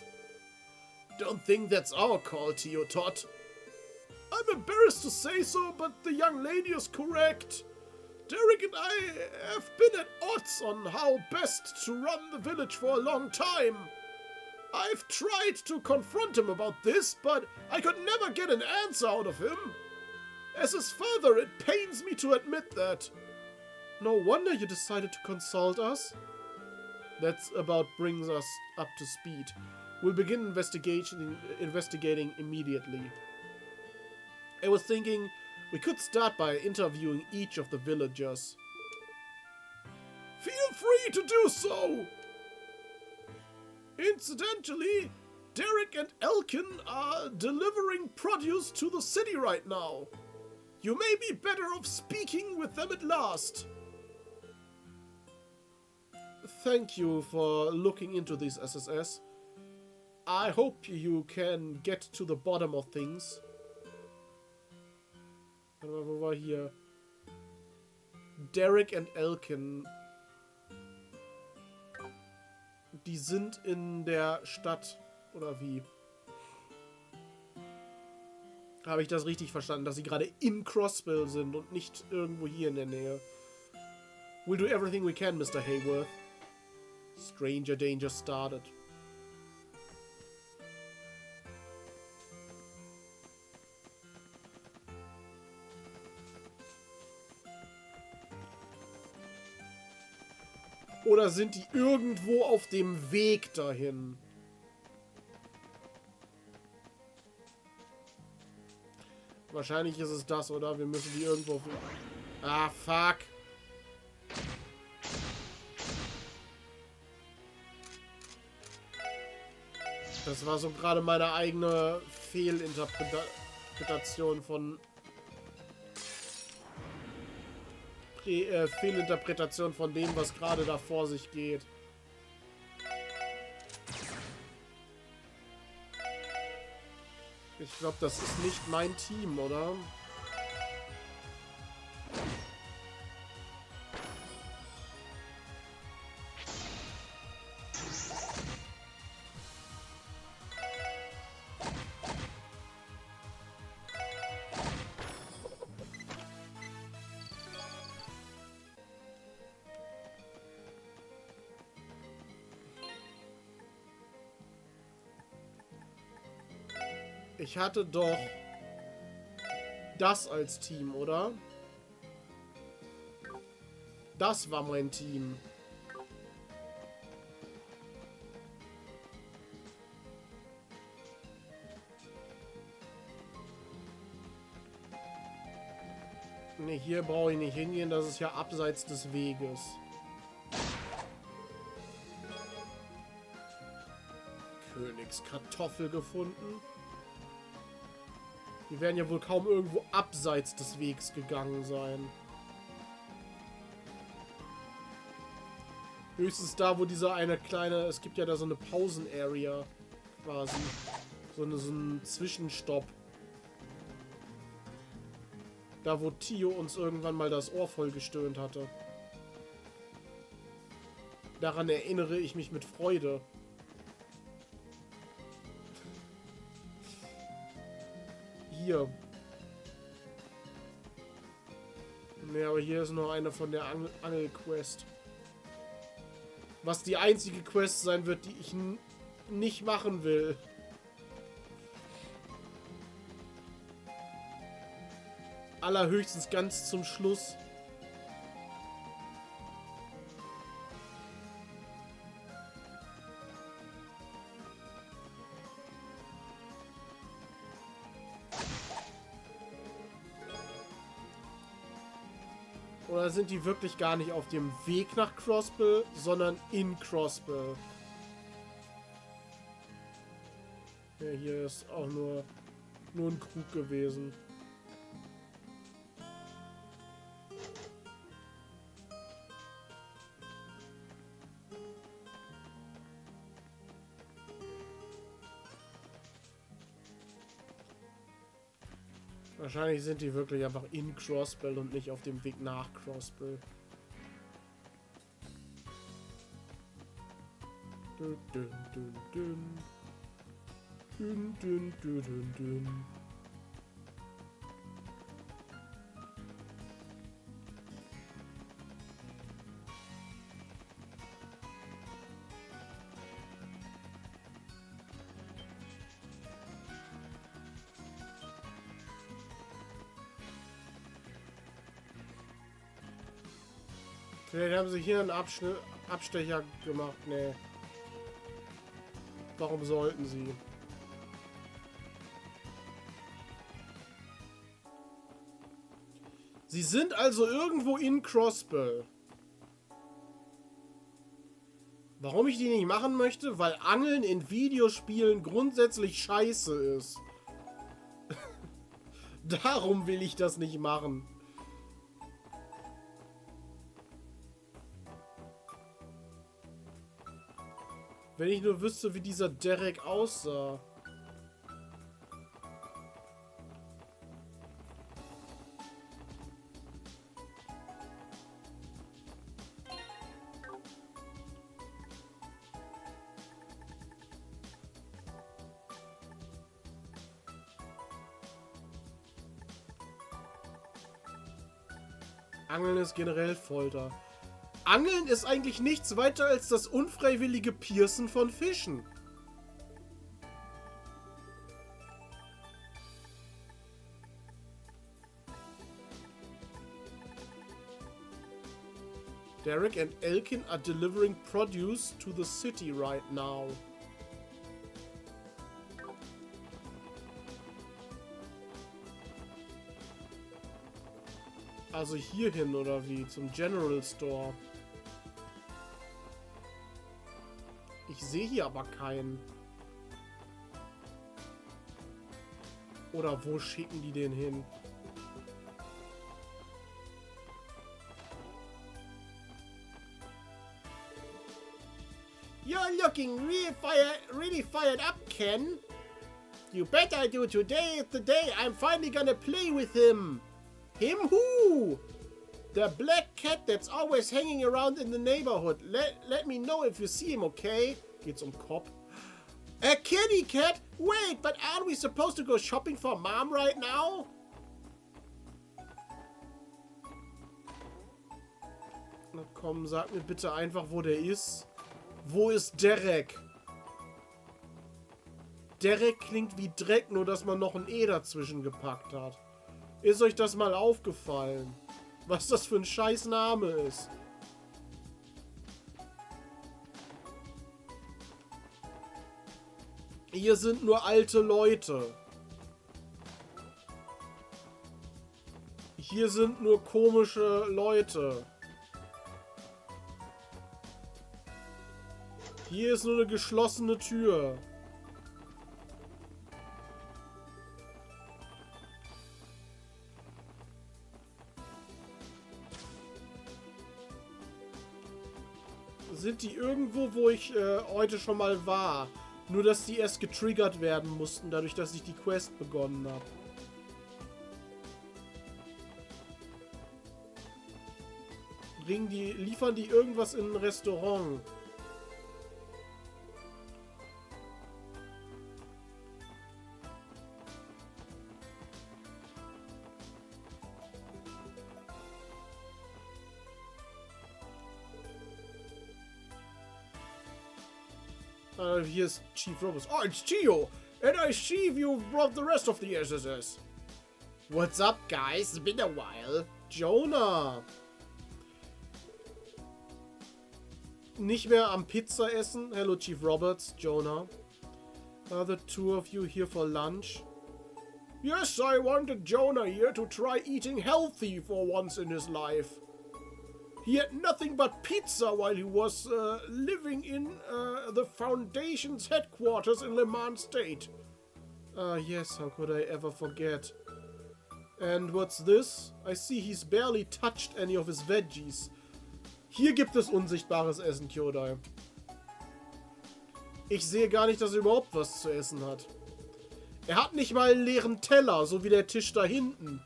S2: Don't think that's our call, Tio Tot. I'm embarrassed to say so, but the young lady is correct. Derek and I have been at odds on how best to run the village for a long time. I've tried to confront him about this, but I could never get an answer out of him. As his father, it pains me to admit that.
S1: No wonder you decided to consult us. That's about brings us up to speed. We'll begin investigating immediately. I was thinking we could start by interviewing each of the villagers.
S2: Feel free to do so! Incidentally, Derek and Elkin are delivering produce to the city right now. You may be better off speaking with them at last.
S1: Thank you for looking into this, SSS. I hope you can get to the bottom of things. Wo war hier? Derek and Elkin. Die sind in der Stadt, oder wie? Habe ich das richtig verstanden, dass sie gerade in Crossville sind und nicht irgendwo hier in der Nähe? We'll do everything we can, Mr. Hayworth. Stranger danger started. Oder sind die irgendwo auf dem Weg dahin? Wahrscheinlich ist es das, oder? Wir müssen die irgendwo... Ah, fuck. Das war so gerade meine eigene Fehlinterpretation von... Fehlinterpretation von dem, was gerade da vor sich geht. Ich glaube, das ist nicht mein Team, oder? Ich hatte doch das als Team, oder? Das war mein Team. Ne, hier brauche ich nicht hingehen, das ist ja abseits des Weges. Königskartoffel gefunden. Die werden ja wohl kaum irgendwo abseits des Wegs gegangen sein. Höchstens da, wo dieser eine kleine... Es gibt ja da so eine Pausen-Area quasi. So ein Zwischenstopp. Da, wo Tio uns irgendwann mal das Ohr voll gestöhnt hatte. Daran erinnere ich mich mit Freude. Hier. Ne, aber hier ist noch eine von der Angel-Quest. Was die einzige Quest sein wird, die ich nicht machen will. Allerhöchstens ganz zum Schluss. Oder sind die wirklich gar nicht auf dem Weg nach Crossbill, sondern in Crossbill? Ja, hier ist auch nur ein Krug gewesen. Wahrscheinlich sind die wirklich einfach in Crossbill und nicht auf dem Weg nach Crossbill. Dun, dun, dun, dun. Dun, dun, dun, dun, dun. Vielleicht haben sie hier einen Abstecher gemacht. Nee. Warum sollten sie? Sie sind also irgendwo in Crossbill. Warum ich die nicht machen möchte? Weil Angeln in Videospielen grundsätzlich scheiße ist. Darum will ich das nicht machen. Wenn ich nur wüsste, wie dieser Derek aussah. Angeln ist generell Folter. Angeln ist eigentlich nichts weiter als das unfreiwillige Piercen von Fischen. Derek and Elkin are delivering produce to the city right now. Also hierhin oder wie? Zum General Store. Ich sehe hier aber keinen. Oder wo schicken die den hin?
S2: You're looking really fired up, Ken. You bet I do. Today is the day I'm finally gonna play with him. Him who? The black cat that's always hanging around in the neighborhood. Let me know if you see him, okay?
S1: Geht's um Cop?
S2: A kitty cat? Wait, but aren't we supposed to go shopping for Mom right now?
S1: Na komm, sag mir bitte einfach, wo der ist. Wo ist Derek? Derek klingt wie Dreck, nur dass man noch ein E dazwischen gepackt hat. Ist euch das mal aufgefallen? Was das für ein scheiß Name ist. Hier sind nur alte Leute. Hier sind nur komische Leute. Hier ist nur eine geschlossene Tür. Sind die irgendwo, wo ich heute schon mal war? Nur, dass die erst getriggert werden mussten, dadurch, dass ich die Quest begonnen habe. Liefern die irgendwas in ein Restaurant? Hier ist Chief Robos. Oh, it's Gio! And I see you brought the rest of the SSS.
S2: What's up, guys? It's been a while.
S1: Jonah! Nicht mehr am Pizza essen? Hello, Chief Roberts. Jonah. Are the two of you here for lunch? Yes, I wanted Jonah here to try eating healthy for once in his life. He had nothing but pizza while he was living in the Foundation's headquarters in Le Mans State. Yes, how could I ever forget? And what's this? I see he's barely touched any of his veggies. Hier gibt es unsichtbares Essen, Kyodai. Ich sehe gar nicht, dass er überhaupt was zu essen hat. Er hat nicht mal einen leeren Teller, so wie der Tisch da hinten.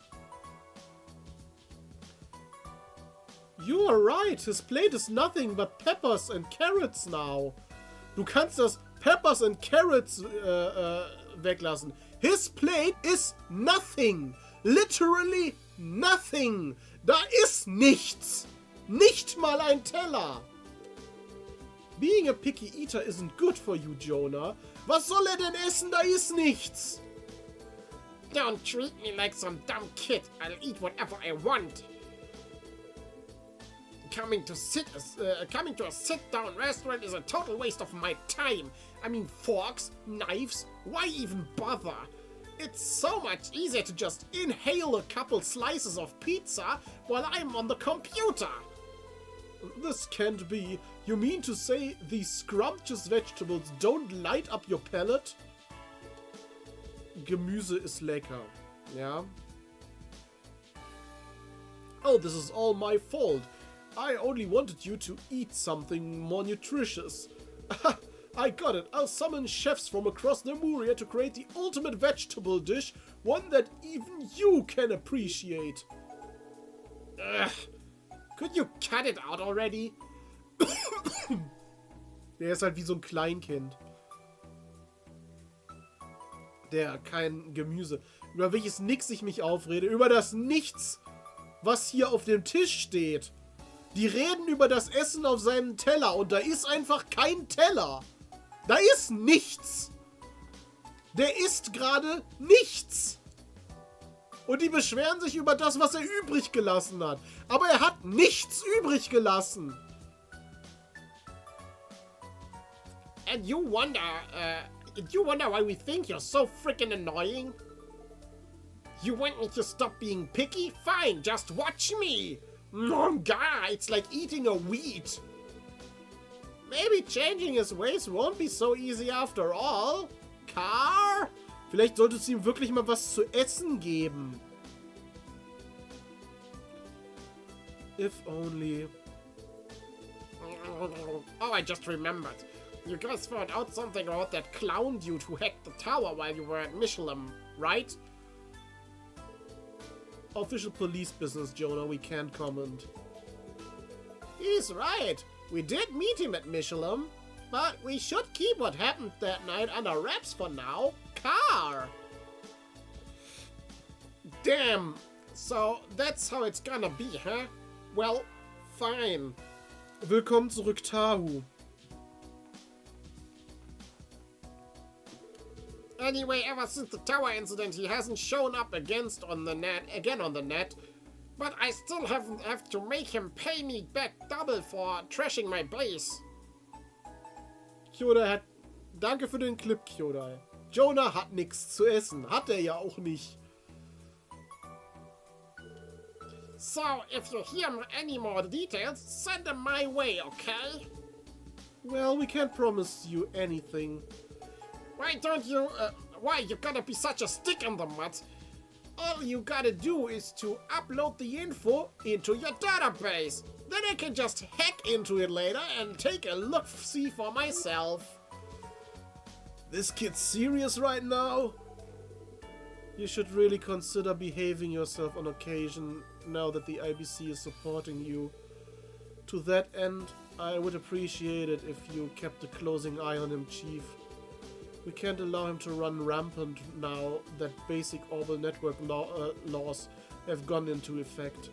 S1: You are right, his plate is nothing but peppers and carrots now. Du kannst das Peppers and Carrots weglassen. His plate is nothing. Literally nothing. Da ist nichts. Nicht mal ein Teller. Being a picky eater isn't good for you, Jonah. Was soll er denn essen? Da ist nichts.
S2: Don't treat me like some dumb kid. I'll eat whatever I want. Coming to a sit-down restaurant is a total waste of my time. I mean, forks, knives, why even bother? It's so much easier to just inhale a couple slices of pizza while I'm on the computer. This can't be. You mean to say these scrumptious vegetables don't light up your palate? Gemüse ist lecker. Ja. Oh, this is all my fault. I only wanted you to eat something more nutritious. I got it. I'll summon chefs from across Lemuria to create the ultimate vegetable dish, one that even you can appreciate. Ugh. Could you cut it out already? Der ist halt wie so ein Kleinkind. Der kein Gemüse. Über welches Nix ich mich aufrede. Über das Nichts, was hier auf dem Tisch steht. Die reden über das Essen auf seinem Teller und da ist einfach kein Teller. Da ist nichts. Der isst gerade nichts. Und die beschweren sich über das, was er übrig gelassen hat. Aber er hat nichts übrig gelassen. And you wonder why we think you're so freaking annoying? You want me to stop being picky? Fine, just watch me. God, it's like eating a weed. Maybe changing his ways won't be so easy after all. Car?
S1: Vielleicht solltest du ihm wirklich mal was zu essen geben. If only.
S2: Oh, I just remembered. You guys found out something about that clown dude who hacked the tower while you were at Michelin, right?
S1: Official police business, Jonah. We can't comment.
S2: He's right. We did meet him at Michelin, but we should keep what happened that night under wraps for now. Car! Damn. So that's how it's gonna be, huh? Well, fine.
S1: Willkommen zurück, Tahu.
S2: Anyway, ever since the tower incident, he hasn't shown up again on the net. But I still have to make him pay me back double for trashing my base.
S1: Kyodai hat... Danke für den Clip, Kyodai. Jonah hat nichts zu essen. Hat er ja auch nicht.
S2: So, if you hear any more details, send them my way, okay?
S1: Well, we can't promise you anything.
S2: Why don't you, why you gotta be such a stick in the mud? All you gotta do is to upload the info into your database. Then I can just hack into it later and take a look-see for myself.
S1: This kid's serious right now? You should really consider behaving yourself on occasion now that the IBC is supporting you. To that end, I would appreciate it if you kept a closing eye on him, Chief. We can't allow him to run rampant now that basic Orbital network laws have gone into effect.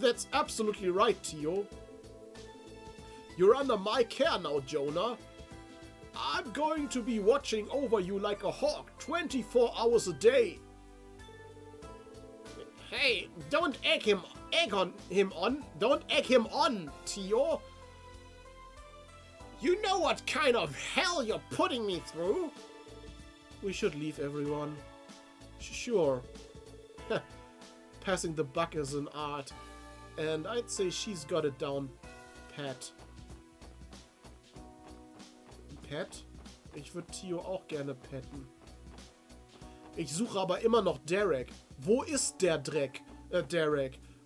S1: That's absolutely right, Tio. You're under my care now, Jonah. I'm going to be watching over you like a hawk 24 hours a day.
S2: Hey, don't egg him on, Tio. You know what kind of hell you're putting me through?
S1: We should leave, everyone. Sure. Passing the buck is an art, and I'd say she's got it down pat. Pat? Ich würde Tio auch gerne petten. Ich suche aber immer noch Derek. Wo ist der Derek?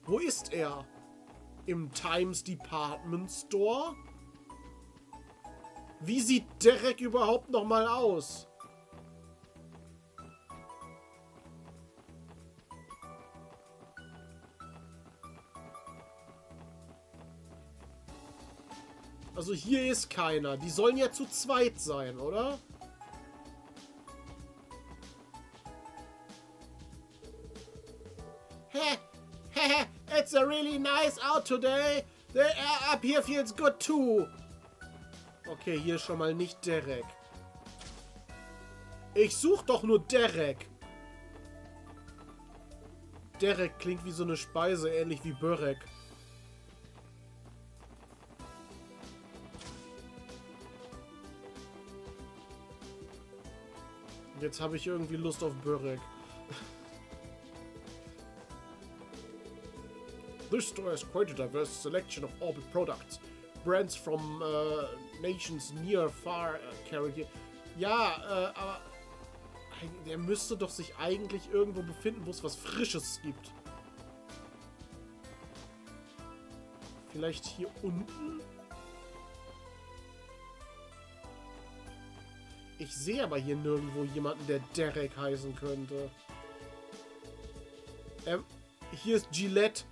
S1: Wo ist er? Im Times Department Store? Wie sieht Derek überhaupt noch mal aus? Also hier ist keiner. Die sollen ja zu zweit sein, oder?
S2: It's a really nice out today. The air up here feels good too.
S1: Okay, hier schon mal nicht Derek. Ich such doch nur Derek. Derek klingt wie so eine Speise, ähnlich wie Börek. Jetzt habe ich irgendwie Lust auf Börek. This store has quite a diverse selection of Orbit products. Brands from nations near, far, carry. Ja, aber der müsste doch sich eigentlich irgendwo befinden, wo es was Frisches gibt. Vielleicht hier unten? Ich sehe aber hier nirgendwo jemanden, der Derek heißen könnte. Hier ist Gillette.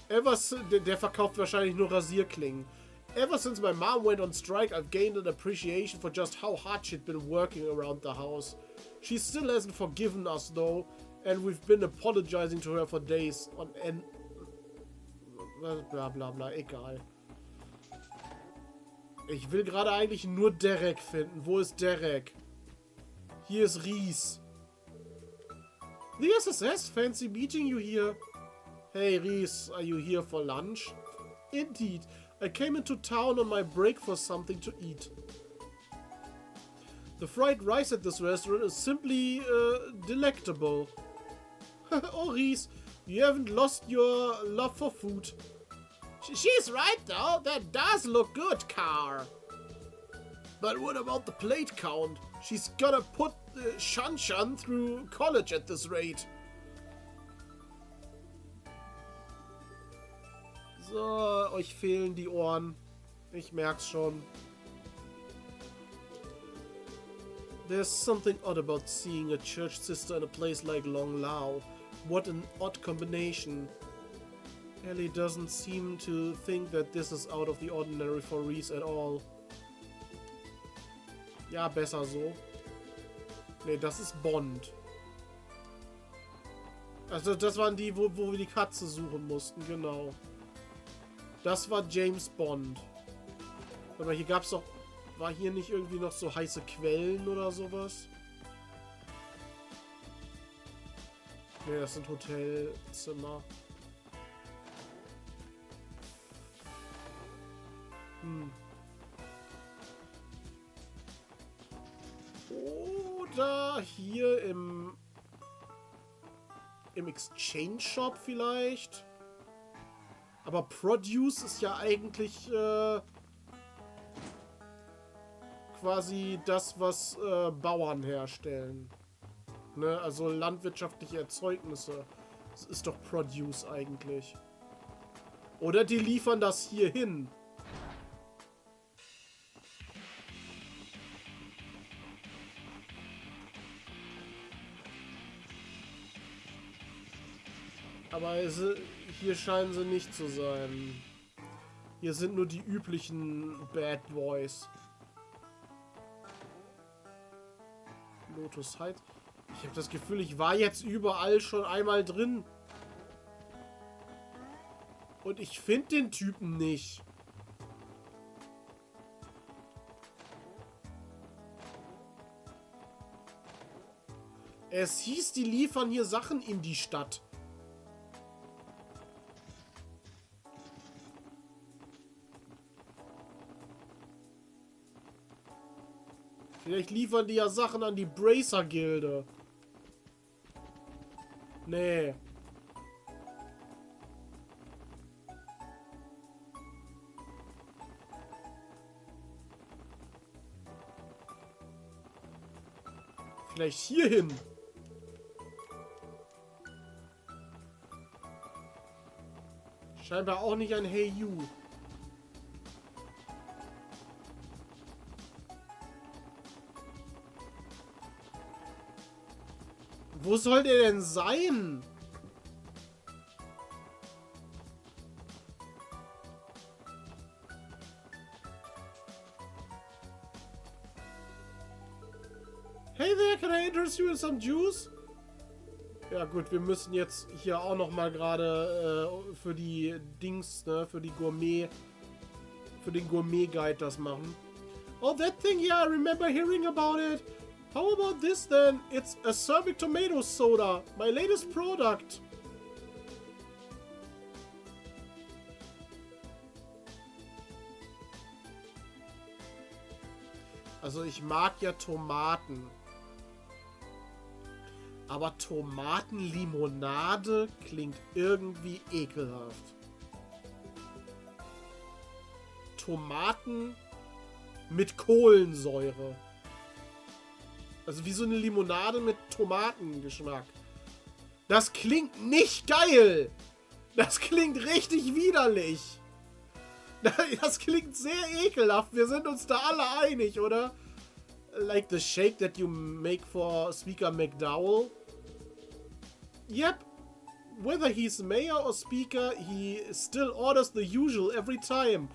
S1: Der verkauft wahrscheinlich nur Rasierklingen. Ever since my mom went on strike, I've gained an appreciation for just how hard she'd been working around the house. She still hasn't forgiven us though, and we've been apologizing to her for days on end. Bla bla bla, egal. Ich will gerade eigentlich nur Derek finden. Wo ist Derek? Hier ist Ries. The SSS, fancy meeting you here. Hey Ries, are you here for lunch? Indeed. I came into town on my break for something to eat. The fried rice at this restaurant is simply delectable. Oh Ries, you haven't lost your love for food.
S2: She's right though, that does look good, Car.
S1: But what about the plate count? She's gonna put Shan through college at this rate. So, euch fehlen die Ohren. Ich merk's schon. There's something odd about seeing a church sister in a place like Long Lao. What an odd combination. Ellie doesn't seem to think that this is out of the ordinary for Reese at all. Ja, besser so. Ne, das ist Bond. Also das waren die, wo wir die Katze suchen mussten, genau. Das war James Bond. Aber hier gab's doch... War hier nicht irgendwie noch so heiße Quellen oder sowas? Ne, das sind Hotelzimmer. Oder hier im im Exchange Shop vielleicht. Aber Produce ist ja eigentlich quasi das, was Bauern herstellen. Ne? Also landwirtschaftliche Erzeugnisse. Das ist doch Produce eigentlich. Oder die liefern das hier hin. Aber hier scheinen sie nicht zu sein. Hier sind nur die üblichen Bad Boys. Lotus Heights. Ich habe das Gefühl, ich war jetzt überall schon einmal drin. Und ich finde den Typen nicht. Es hieß, die liefern hier Sachen in die Stadt. Vielleicht liefern die ja Sachen an die Bracer-Gilde. Nee. Vielleicht hierhin. Scheinbar auch nicht ein Eiyuu. Wo soll der denn sein? Hey there, can I interest you in some juice? Ja gut, wir müssen jetzt hier auch noch mal gerade für die Dings, ne, für die Gourmet, für den Gourmet-Guide das machen. Oh, that thing, yeah, I remember hearing about it. How about this then? It's acerbic tomato soda, my latest product. Also ich mag ja Tomaten. Aber Tomatenlimonade klingt irgendwie ekelhaft. Tomaten mit Kohlensäure. Also wie so eine Limonade mit Tomatengeschmack. Das klingt nicht geil. Das klingt richtig widerlich. Das klingt sehr ekelhaft. Wir sind uns da alle einig, oder? Like the shake that you make for Speaker McDowell. Yep. Whether he's mayor or speaker, he still orders the usual every time.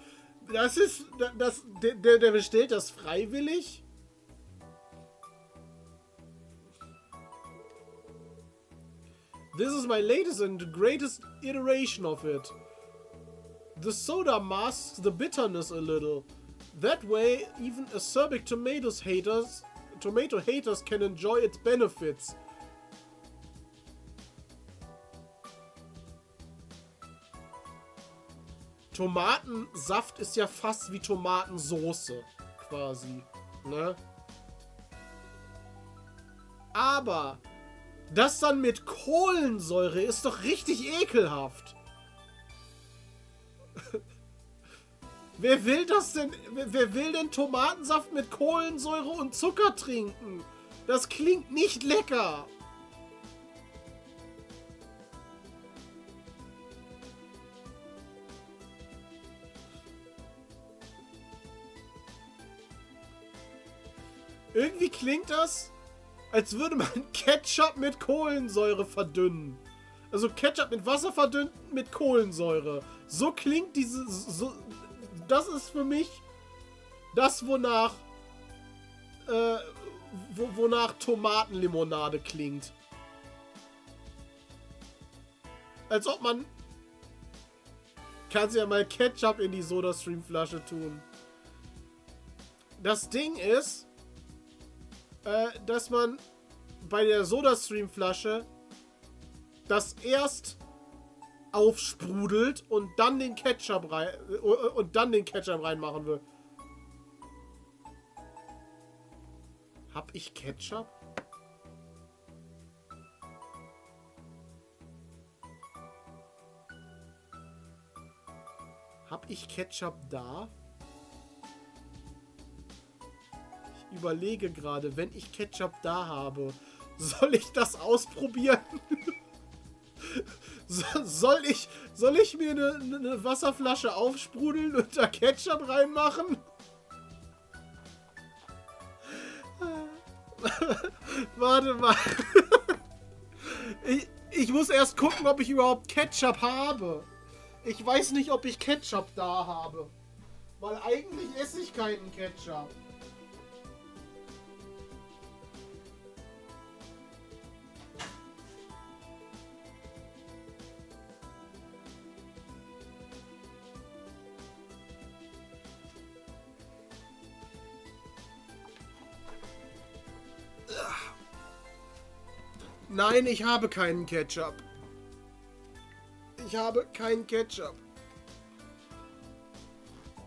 S1: Das ist... Der bestellt das freiwillig? This is my latest and greatest iteration of it. The soda masks the bitterness a little. That way, even acerbic tomato haters can enjoy its benefits. Tomatensaft ist ja fast wie Tomatensoße, quasi, ne? Aber das dann mit Kohlensäure ist doch richtig ekelhaft. Wer will das denn? Wer will denn Tomatensaft mit Kohlensäure und Zucker trinken? Das klingt nicht lecker. Irgendwie klingt das, als würde man Ketchup mit Kohlensäure verdünnen. Also Ketchup mit Wasser verdünnt mit Kohlensäure. So klingt diese... das ist für mich das, wonach Tomatenlimonade klingt. Als ob man... Kannst ja mal Ketchup in die Soda-Stream-Flasche tun. Das Ding ist, dass man bei der Soda-Stream-Flasche das erst aufsprudelt und dann den Ketchup reinmachen will. Hab ich Ketchup? Hab ich Ketchup da? Ich überlege gerade, wenn ich Ketchup da habe, soll ich das ausprobieren? Soll ich mir eine Wasserflasche aufsprudeln und da Ketchup reinmachen? Warte mal. Ich muss erst gucken, ob ich überhaupt Ketchup habe. Ich weiß nicht, ob ich Ketchup da habe. Weil eigentlich esse ich keinen Ketchup. Nein, ich habe keinen Ketchup. Ich habe keinen Ketchup.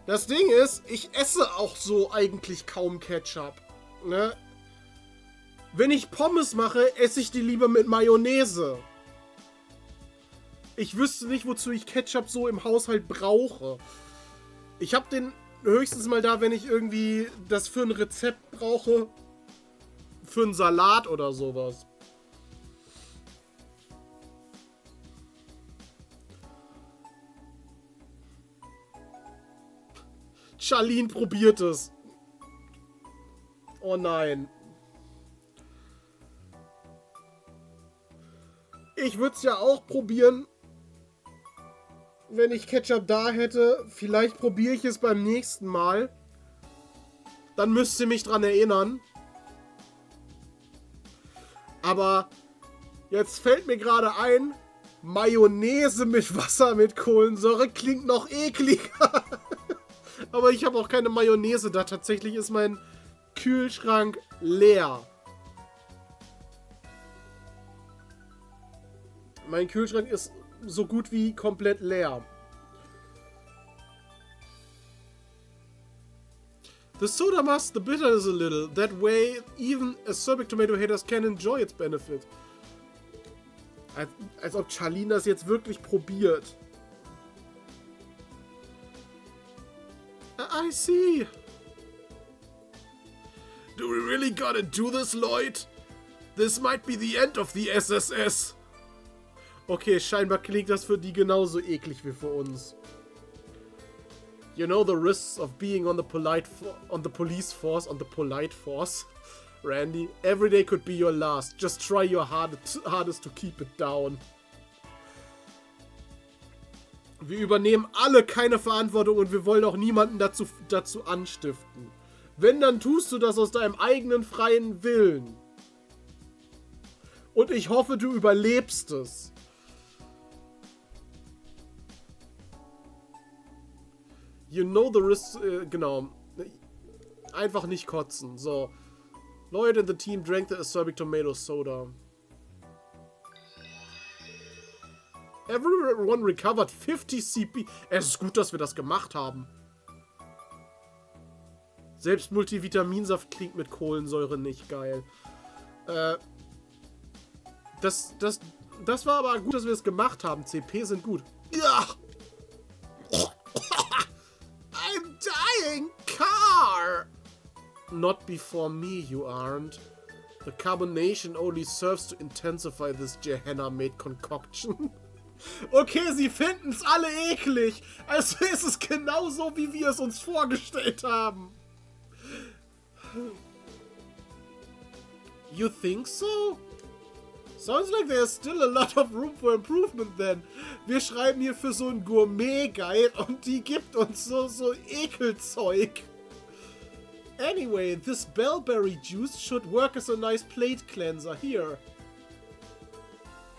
S1: Das Ding ist, ich esse auch so eigentlich kaum Ketchup. Ne? Wenn ich Pommes mache, esse ich die lieber mit Mayonnaise. Ich wüsste nicht, wozu ich Ketchup so im Haushalt brauche. Ich habe den höchstens mal da, wenn ich irgendwie das für ein Rezept brauche. Für einen Salat oder sowas. Charlene probiert es. Oh nein. Ich würde es ja auch probieren, wenn ich Ketchup da hätte. Vielleicht probiere ich es beim nächsten Mal. Dann müsst ihr mich dran erinnern. Aber jetzt fällt mir gerade ein, Mayonnaise mit Wasser mit Kohlensäure klingt noch ekliger. Aber ich habe auch keine Mayonnaise da. Tatsächlich ist mein Kühlschrank leer. Mein Kühlschrank ist so gut wie komplett leer. The soda masks the bitterness a little. That way, even acerbic tomato haters can enjoy its benefit. Als ob Charlene das jetzt wirklich probiert. I see. Do we really gotta do this, Lloyd? This might be the end of the SSS. Okay, scheinbar klingt das für die genauso eklig wie für uns. You know the risks of being on the police force, Randy. Every day could be your last. Just try your hardest to keep it down. Wir übernehmen alle keine Verantwortung und wir wollen auch niemanden dazu anstiften. Wenn, dann tust du das aus deinem eigenen freien Willen. Und ich hoffe, du überlebst es. You know the risks, genau. Einfach nicht kotzen. So. Lloyd and the team drank the acerbic tomato soda. Everyone recovered 50 CP. Es ist gut, dass wir das gemacht haben. Selbst Multivitaminsaft klingt mit Kohlensäure nicht geil. Das war aber gut, dass wir es gemacht haben. CP sind gut. Ja. I'm dying, car! Not before me, you aren't. The carbonation only serves to intensify this Gehenna-made concoction. Okay, sie finden es alle eklig. Also ist es genauso, wie wir es uns vorgestellt haben. You think so? Sounds like there's still a lot of room for improvement then. Wir schreiben hier für so einen Gourmet-Guide und die gibt uns so Ekelzeug. Anyway, this bellberry juice should work as a nice plate cleanser. Here.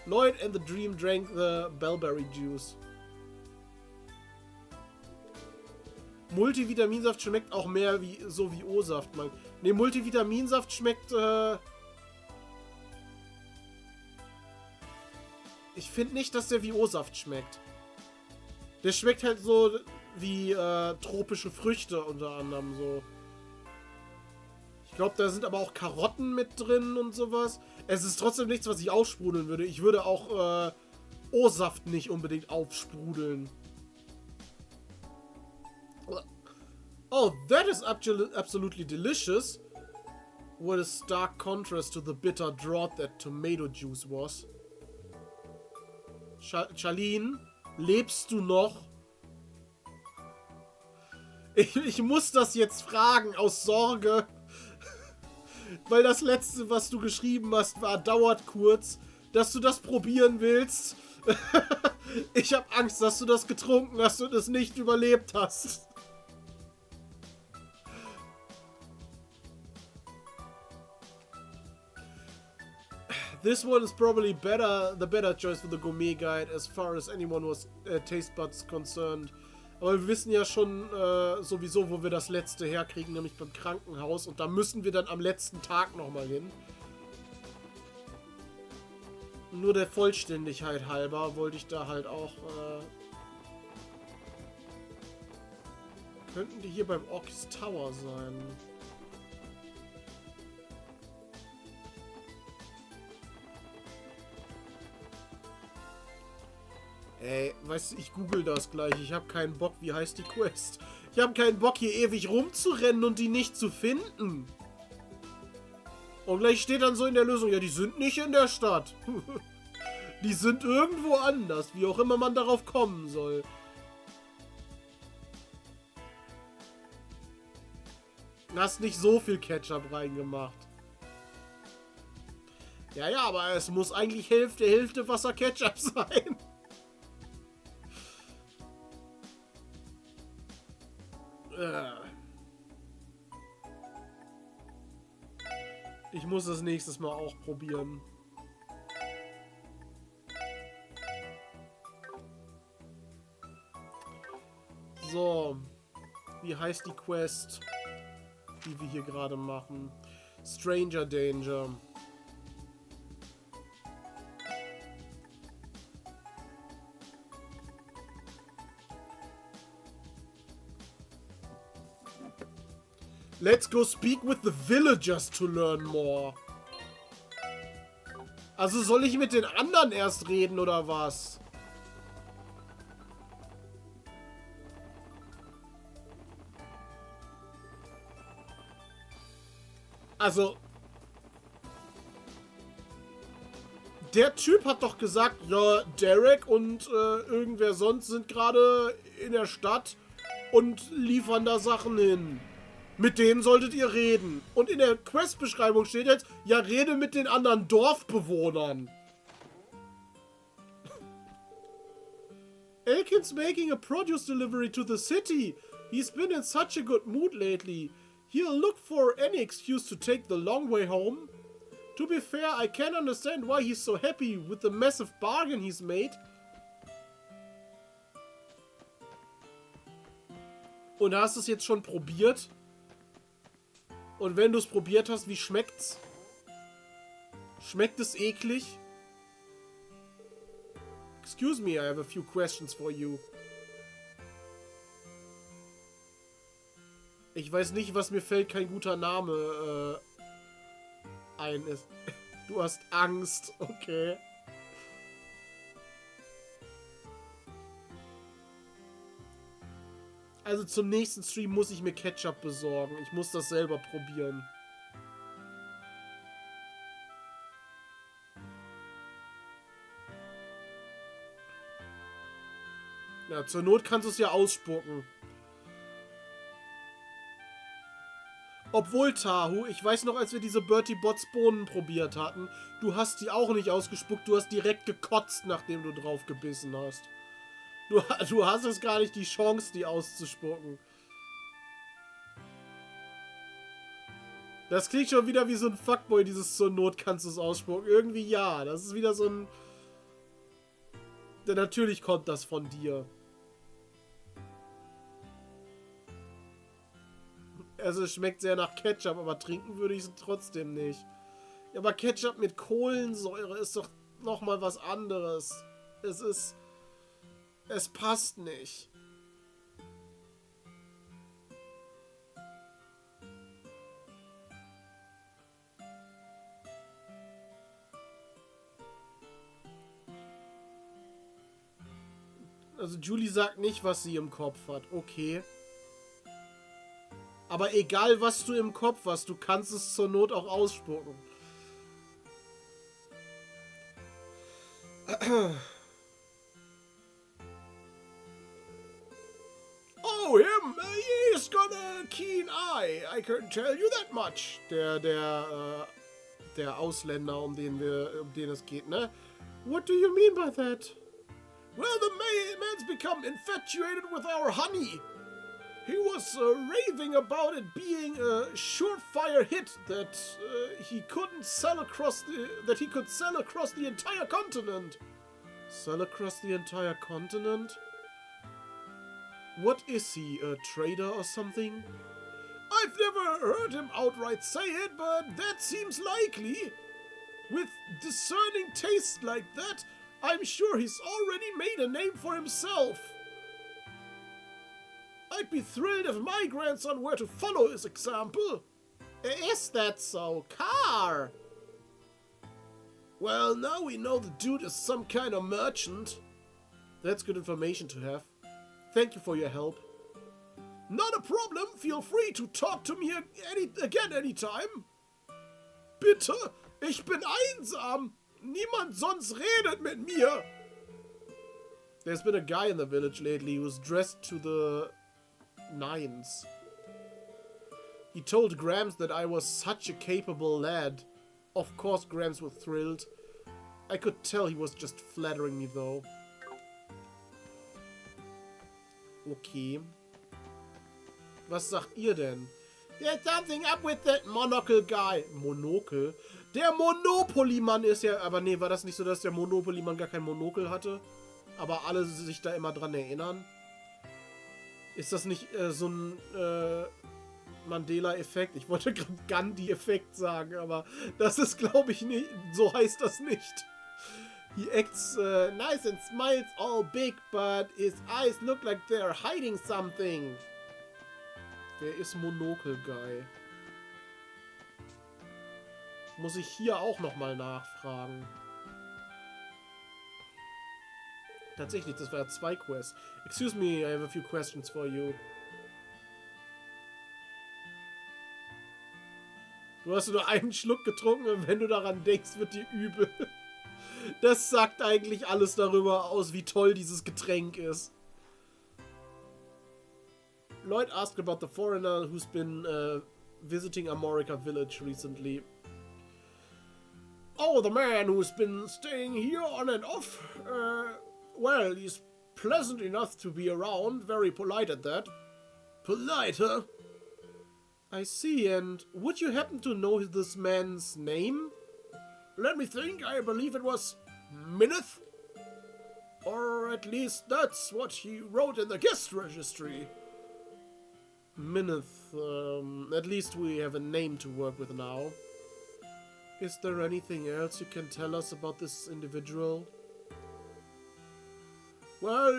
S1: Lloyd and the Dream drank the bellberry juice. Multivitaminsaft schmeckt auch mehr wie O-Saft. Ne, Multivitaminsaft schmeckt, ich finde nicht, dass der wie O-Saft schmeckt. Der schmeckt halt so wie tropische Früchte unter anderem so. Ich glaube, da sind aber auch Karotten mit drin und sowas. Es ist trotzdem nichts, was ich aufsprudeln würde. Ich würde auch O-Saft nicht unbedingt aufsprudeln. Oh, that is absolutely delicious. What a stark contrast to the bitter draught that tomato juice was. Charlene, lebst du noch? Ich muss das jetzt fragen, aus Sorge. Weil das letzte, was du geschrieben hast, dauert kurz. Dass du das probieren willst. Ich habe Angst, dass du das getrunken hast und es nicht überlebt hast. This one is probably the better choice for the Gourmet Guide as far as anyone was taste buds concerned. Aber wir wissen ja schon sowieso, wo wir das letzte herkriegen, nämlich beim Krankenhaus. Und da müssen wir dann am letzten Tag nochmal hin. Nur der Vollständigkeit halber wollte ich da halt auch... könnten die hier beim Ork's Tower sein? Ey, weißt du, ich google das gleich. Ich habe keinen Bock. Wie heißt die Quest? Ich habe keinen Bock, hier ewig rumzurennen und die nicht zu finden. Und gleich steht dann so in der Lösung, ja, die sind nicht in der Stadt. Die sind irgendwo anders, wie auch immer man darauf kommen soll. Du hast nicht so viel Ketchup reingemacht. Ja, ja, aber es muss eigentlich Hälfte Wasser Ketchup sein. Ich muss das nächstes Mal auch probieren. So. Wie heißt die Quest, die wir hier gerade machen? Stranger Danger. Let's go speak with the villagers to learn more. Also soll ich mit den anderen erst reden, oder was? Also... Der Typ hat doch gesagt, ja, Derek und irgendwer sonst sind gerade in der Stadt und liefern da Sachen hin. Mit denen solltet ihr reden. Und in der Quest-Beschreibung steht jetzt, ja, rede mit den anderen Dorfbewohnern. Elkin's making a produce delivery to the city. He's been in such a good mood lately. He'll look for any excuse to take the long way home. To be fair, I can't understand why he's so happy with the massive bargain he's made. Und hast du es jetzt schon probiert? Und wenn du es probiert hast, wie schmeckt's? Schmeckt es eklig? Excuse me, I have a few questions for you. Ich weiß nicht, was mir fällt kein guter Name ein ist. Du hast Angst, okay. Also zum nächsten Stream muss ich mir Ketchup besorgen. Ich muss das selber probieren. Ja, zur Not kannst du es ja ausspucken. Obwohl, Tahu, ich weiß noch, als wir diese Bertie Bots Bohnen probiert hatten, du hast die auch nicht ausgespuckt, du hast direkt gekotzt, nachdem du drauf gebissen hast. Du hast es gar nicht die Chance, die auszuspucken. Das klingt schon wieder wie so ein Fuckboy, dieses zur Not kannst du es ausspucken. Irgendwie ja, das ist wieder so ein... Denn natürlich kommt das von dir. Also es schmeckt sehr nach Ketchup, aber trinken würde ich es trotzdem nicht. Ja, aber Ketchup mit Kohlensäure ist doch nochmal was anderes. Es passt nicht. Also Julie sagt nicht, was sie im Kopf hat. Okay. Aber egal, was du im Kopf hast, du kannst es zur Not auch ausspucken. Oh, him! He's got a keen eye. I can tell you that much. Der Ausländer, um den es geht, ne? What do you mean by that? Well, the man's become infatuated with our honey. He was raving about it being a surefire hit that he could sell across the entire continent. Sell across the entire continent? What is he, a trader or something? I've never heard him outright say it, but that seems likely. With discerning taste like that, I'm sure he's already made a name for himself. I'd be thrilled if my grandson were to follow his example. Is that so, Car? Well, now we know the dude is some kind of merchant. That's good information to have. Thank you for your help. Not a problem. Feel free to talk to me again anytime. Bitte, ich bin einsam. Niemand sonst redet mit mir. There's been a guy in the village lately who's dressed to the nines. He told Grams that I was such a capable lad. Of course Grams was thrilled. I could tell he was just flattering me though. Okay. Was sagt ihr denn? There's something up with that monocle guy. Monocle? Der Monopoly-Mann ist ja... Aber nee, war das nicht so, dass der Monopoly-Mann gar kein Monokel hatte? Aber alle sich da immer dran erinnern? Ist das nicht so ein Mandela-Effekt? Ich wollte gerade Gandhi-Effekt sagen, aber das ist, glaube ich, nicht... So heißt das nicht. He acts nice and smiles all big, but his eyes look like they're hiding something. Wer ist Monocle Guy? Muss ich hier auch nochmal nachfragen. Tatsächlich, das war ja 2 Quests. Excuse me, I have a few questions for you. Du hast nur einen Schluck getrunken und wenn du daran denkst, wird dir übel. Das sagt eigentlich alles darüber aus, wie toll dieses Getränk ist. Lloyd asked about the foreigner who's been visiting America Village recently. Oh, the man who's been staying here on and off? Well, he's pleasant enough to be around, very polite at that. Polite, huh? I see, and would you happen to know this man's name? Let me think, I believe it was Mineth? Or at least that's what he wrote in the guest registry. Mineth, at least we have a name to work with now. Is there anything else you can tell us about this individual? Well,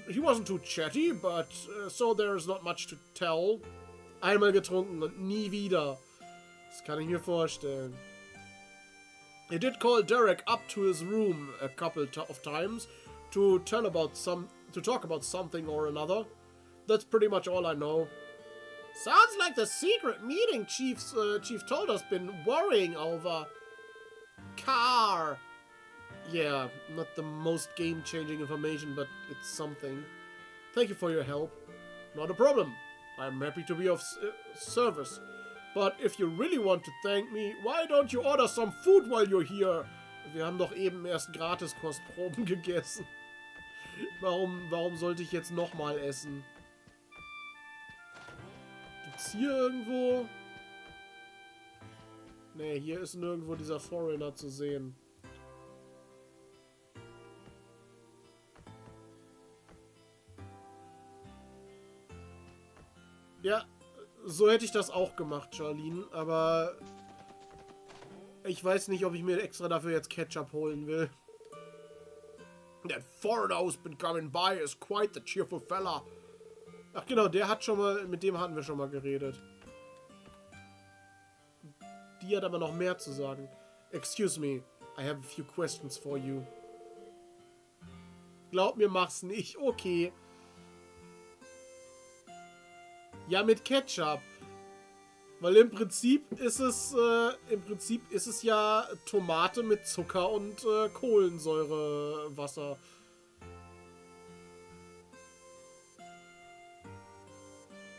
S1: he wasn't too chatty, but so there's not much to tell. Einmal getrunken und nie wieder. Das kann ich mir vorstellen. He did call Derek up to his room a couple of times to talk about something or another. That's pretty much all I know. Sounds like the secret meeting Chief told us been worrying over. Car. Yeah, not the most game-changing information, but it's something. Thank you for your help. Not a problem. I'm happy to be of service. But if you really want to thank me, why don't you order some food while you're here? Wir haben doch eben erst Gratis-Kostproben gegessen. Warum sollte ich jetzt nochmal essen? Gibt's hier irgendwo? Nee, hier ist nirgendwo dieser Foreigner zu sehen. Ja, so hätte ich das auch gemacht, Charlene, aber ich weiß nicht, ob ich mir extra dafür jetzt Ketchup holen will. That foreigner who's been coming by is quite the cheerful fella. Ach genau, mit dem hatten wir schon mal geredet. Die hat aber noch mehr zu sagen. Excuse me, I have a few questions for you. Glaub mir, mach's nicht. Okay. Ja, mit Ketchup. Weil im Prinzip ist es ja Tomate mit Zucker und Kohlensäurewasser.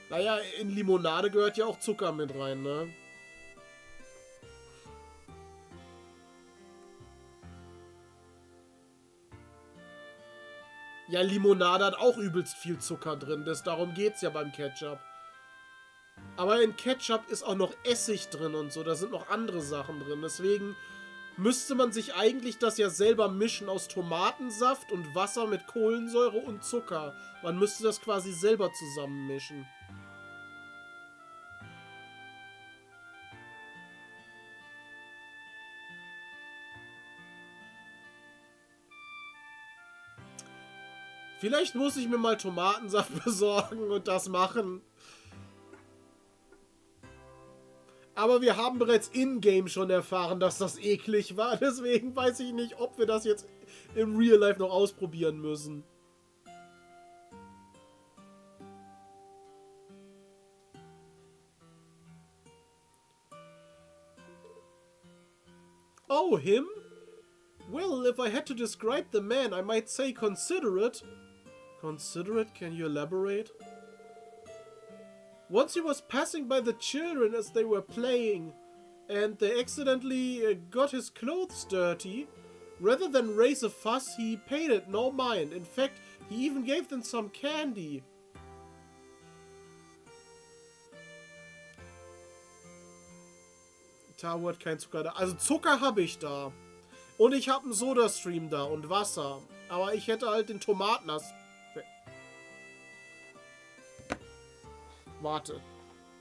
S1: Naja, in Limonade gehört ja auch Zucker mit rein, ne? Ja, Limonade hat auch übelst viel Zucker drin. Darum geht's ja beim Ketchup. Aber in Ketchup ist auch noch Essig drin und so. Da sind noch andere Sachen drin. Deswegen müsste man sich eigentlich das ja selber mischen aus Tomatensaft und Wasser mit Kohlensäure und Zucker. Man müsste das quasi selber zusammenmischen. Vielleicht muss ich mir mal Tomatensaft besorgen und das machen. Aber wir haben bereits in-game schon erfahren, dass das eklig war. Deswegen weiß ich nicht, ob wir das jetzt im Real Life noch ausprobieren müssen. Oh, him? Well, if I had to describe the man, I might say considerate. Considerate? Can you elaborate? Once he was passing by the children as they were playing, and they accidentally got his clothes dirty. Rather than raise a fuss, he paid it no mind. In fact, he even gave them some candy. Taro hat kein Zucker da. Also Zucker habe ich da. Und ich habe einen Soda-Stream da und Wasser. Aber ich hätte halt den Tomatenass. Warte.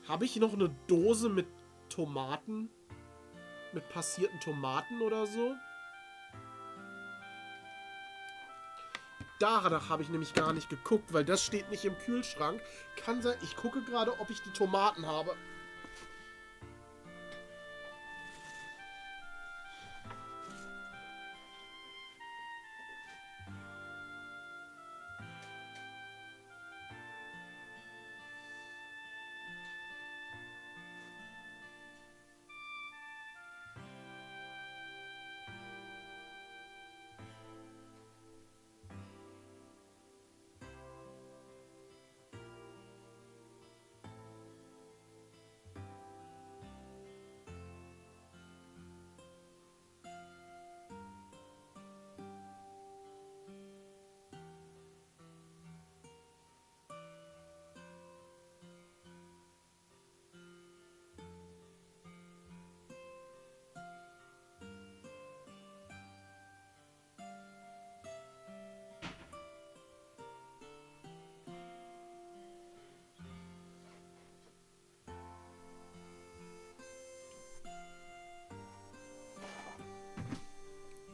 S1: Habe ich noch eine Dose mit Tomaten? Mit passierten Tomaten oder so? Danach habe ich nämlich gar nicht geguckt, weil das steht nicht im Kühlschrank. Kann sein, ich gucke gerade, ob ich die Tomaten habe.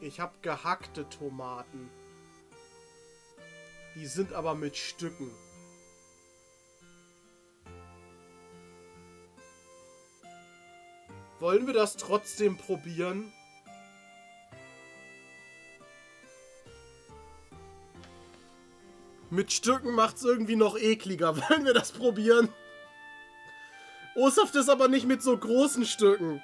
S1: Ich habe gehackte Tomaten. Die sind aber mit Stücken. Wollen wir das trotzdem probieren? Mit Stücken macht es irgendwie noch ekliger. Wollen wir das probieren? O-Saft ist aber nicht mit so großen Stücken.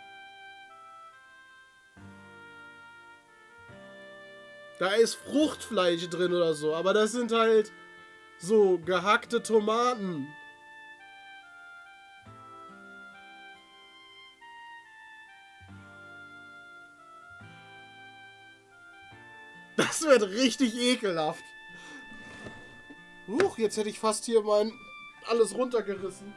S1: Da ist Fruchtfleisch drin oder so, aber das sind halt so gehackte Tomaten. Das wird richtig ekelhaft. Huch, jetzt hätte ich fast hier alles runtergerissen.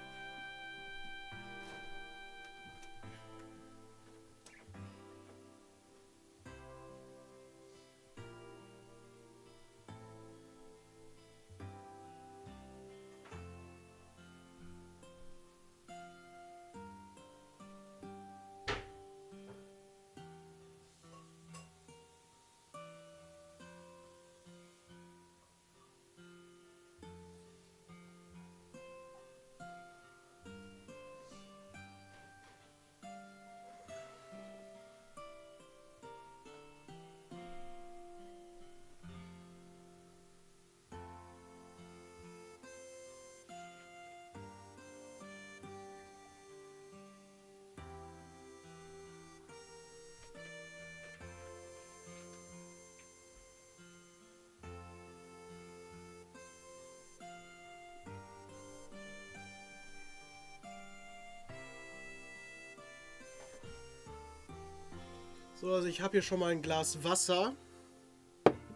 S1: So, also ich habe hier schon mal ein Glas Wasser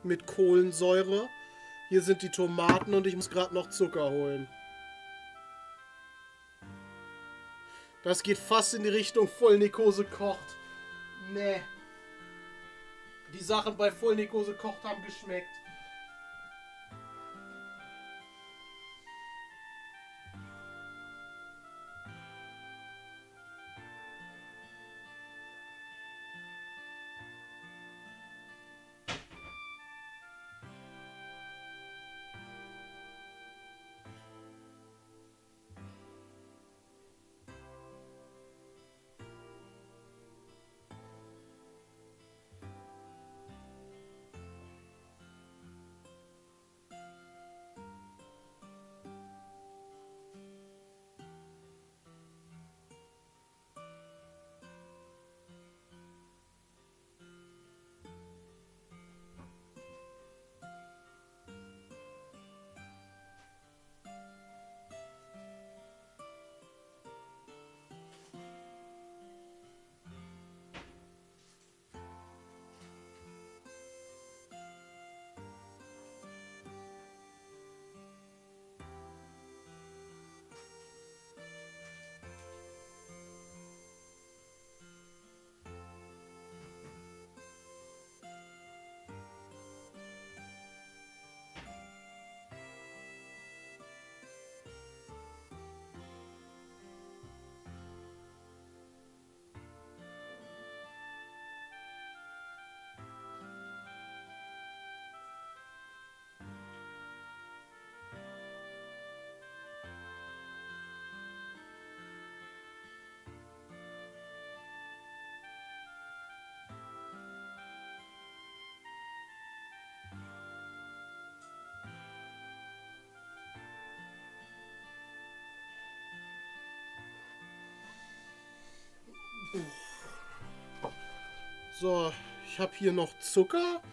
S1: mit Kohlensäure. Hier sind die Tomaten und ich muss gerade noch Zucker holen. Das geht fast in die Richtung Vollnekose kocht. Nee. Die Sachen bei Vollnekose kocht haben geschmeckt. So, ich habe hier noch Zucker.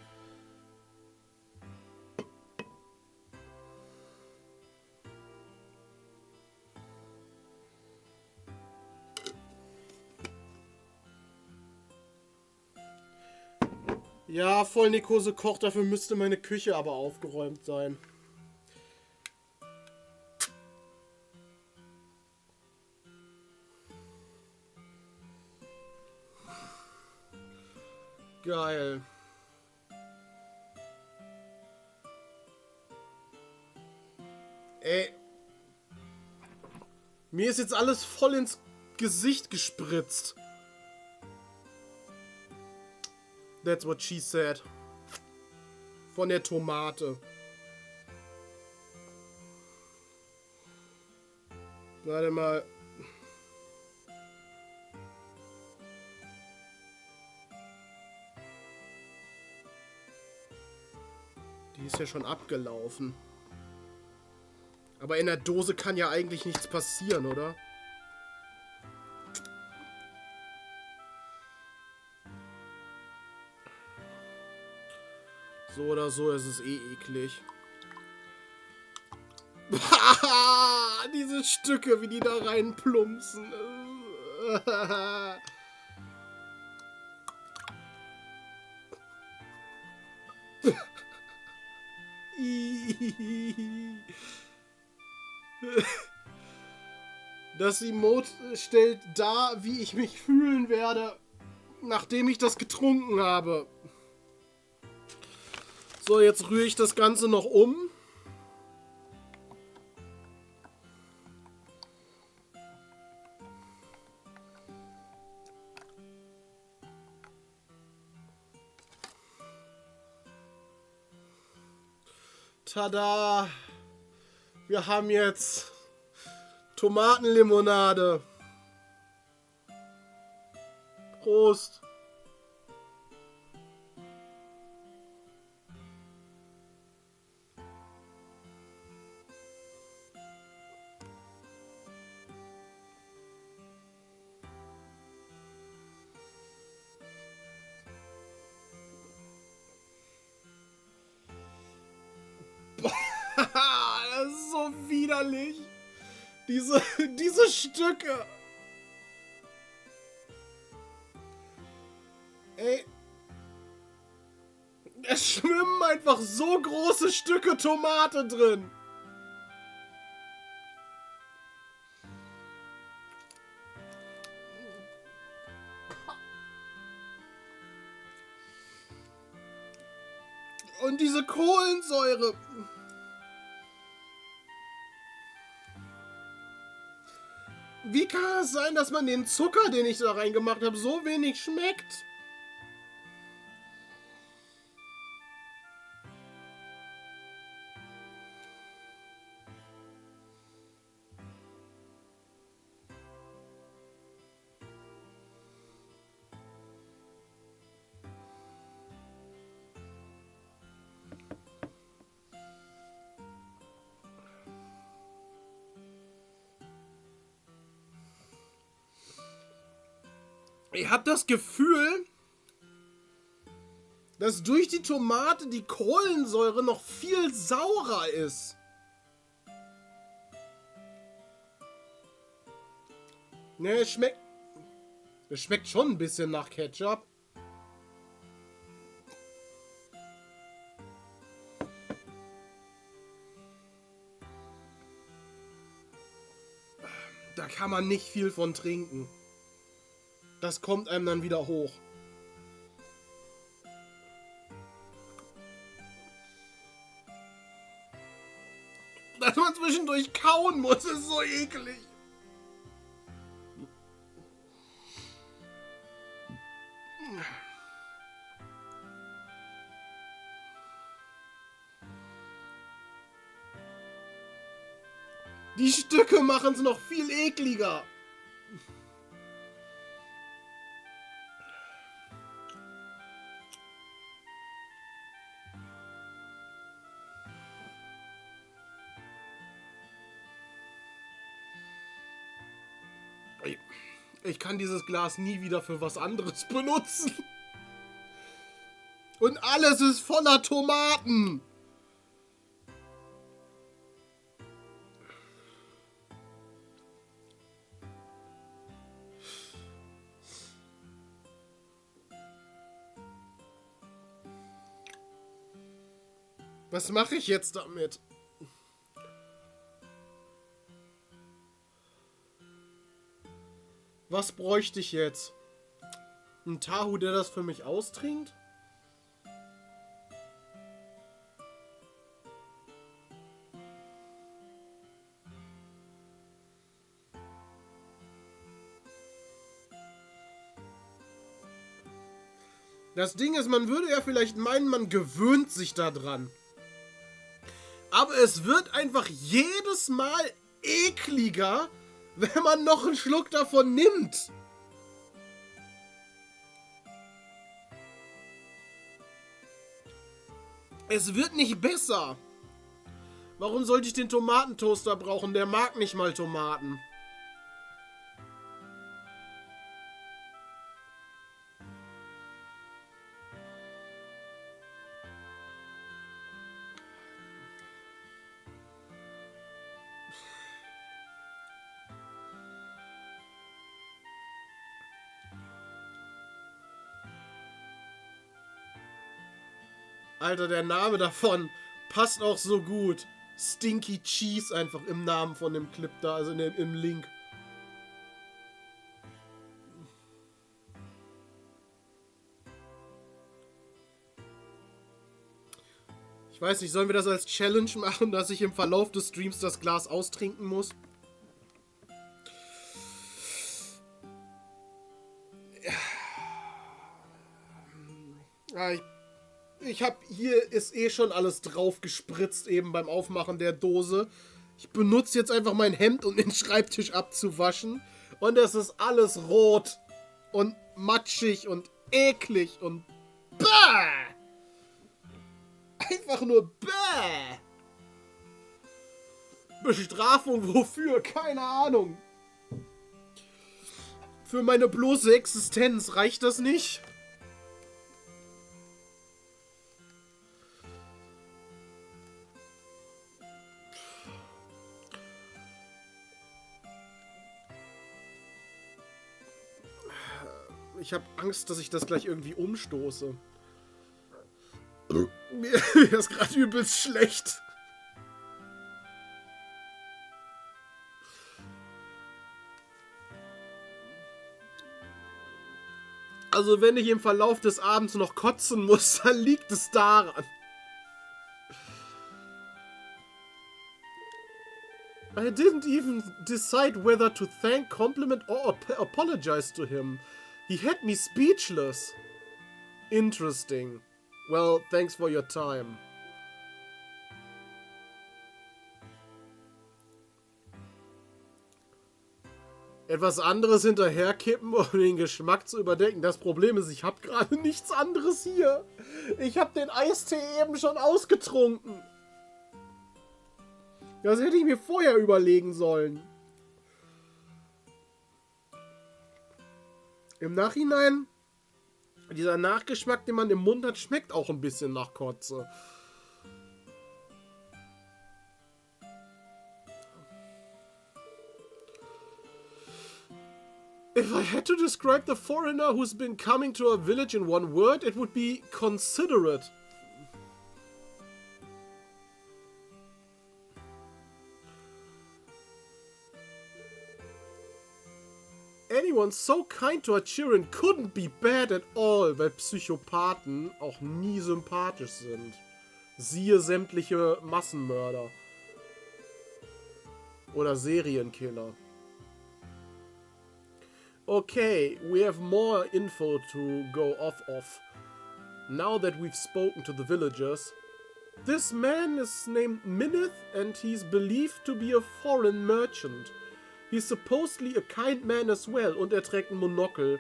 S1: Ja, Vollnekose kocht, dafür müsste meine Küche aber aufgeräumt sein. Geil. Ey. Mir ist jetzt alles voll ins Gesicht gespritzt. That's what she said. Von der Tomate. Warte mal. Die ist ja schon abgelaufen. Aber in der Dose kann ja eigentlich nichts passieren, oder? So oder so ist es eh eklig. Diese Stücke, wie die da reinplumpsen. Das Emote stellt dar, wie ich mich fühlen werde, nachdem ich das getrunken habe. So, jetzt rühre ich das Ganze noch um. Tada! Wir haben jetzt Tomatenlimonade. Prost! Das ist so widerlich. Diese Stücke. Ey. Es schwimmen einfach so große Stücke Tomate drin. Und diese Kohlensäure. Wie kann es sein, dass man den Zucker, den ich da reingemacht habe, so wenig schmeckt? Ich habe das Gefühl, dass durch die Tomate die Kohlensäure noch viel saurer ist. Ne, es schmeckt schon ein bisschen nach Ketchup. Da kann man nicht viel von trinken. Das kommt einem dann wieder hoch. Dass man zwischendurch kauen muss, ist so eklig. Die Stücke machen es noch viel ekliger. Ich kann dieses Glas nie wieder für was anderes benutzen. Und alles ist voller Tomaten. Was mache ich jetzt damit? Was bräuchte ich jetzt? Ein Tahu, der das für mich austrinkt? Das Ding ist, man würde ja vielleicht meinen, man gewöhnt sich daran. Aber es wird einfach jedes Mal ekliger, wenn man noch einen Schluck davon nimmt. Es wird nicht besser. Warum sollte ich den Tomatentoaster brauchen? Der mag nicht mal Tomaten. Alter, der Name davon passt auch so gut. Stinky Cheese einfach im Namen von dem Clip da, also im Link. Ich weiß nicht, sollen wir das als Challenge machen, dass ich im Verlauf des Streams das Glas austrinken muss? Ja, ich habe hier ist eh schon alles drauf gespritzt eben beim Aufmachen der Dose. Ich benutze jetzt einfach mein Hemd, um den Schreibtisch abzuwaschen. Und es ist alles rot und matschig und eklig und bäh! Einfach nur bäh! Bestrafung wofür? Keine Ahnung. Für meine bloße Existenz reicht das nicht? Ich habe Angst, dass ich das gleich irgendwie umstoße. Mir ist gerade übelst schlecht. Also wenn ich im Verlauf des Abends noch kotzen muss, dann liegt es daran. I didn't even decide whether to thank, compliment or apologize to him. He had me speechless. Interesting. Well, thanks for your time. Etwas anderes hinterherkippen, um den Geschmack zu überdecken. Das Problem ist, ich habe gerade nichts anderes hier. Ich habe den Eistee eben schon ausgetrunken. Das hätte ich mir vorher überlegen sollen. Im Nachhinein, dieser Nachgeschmack, den man im Mund hat, schmeckt auch ein bisschen nach Kotze. If I had to describe the foreigner who's been coming to our village in one word, it would be considerate. Anyone so kind to our children couldn't be bad at all, weil Psychopathen auch nie sympathisch sind. Siehe sämtliche Massenmörder. Oder Serienkiller. Okay, we have more info to go off of. Now that we've spoken to the villagers, this man is named Minith and he's believed to be a foreign merchant. He's supposedly a kind man as well und er trägt ein Monokel.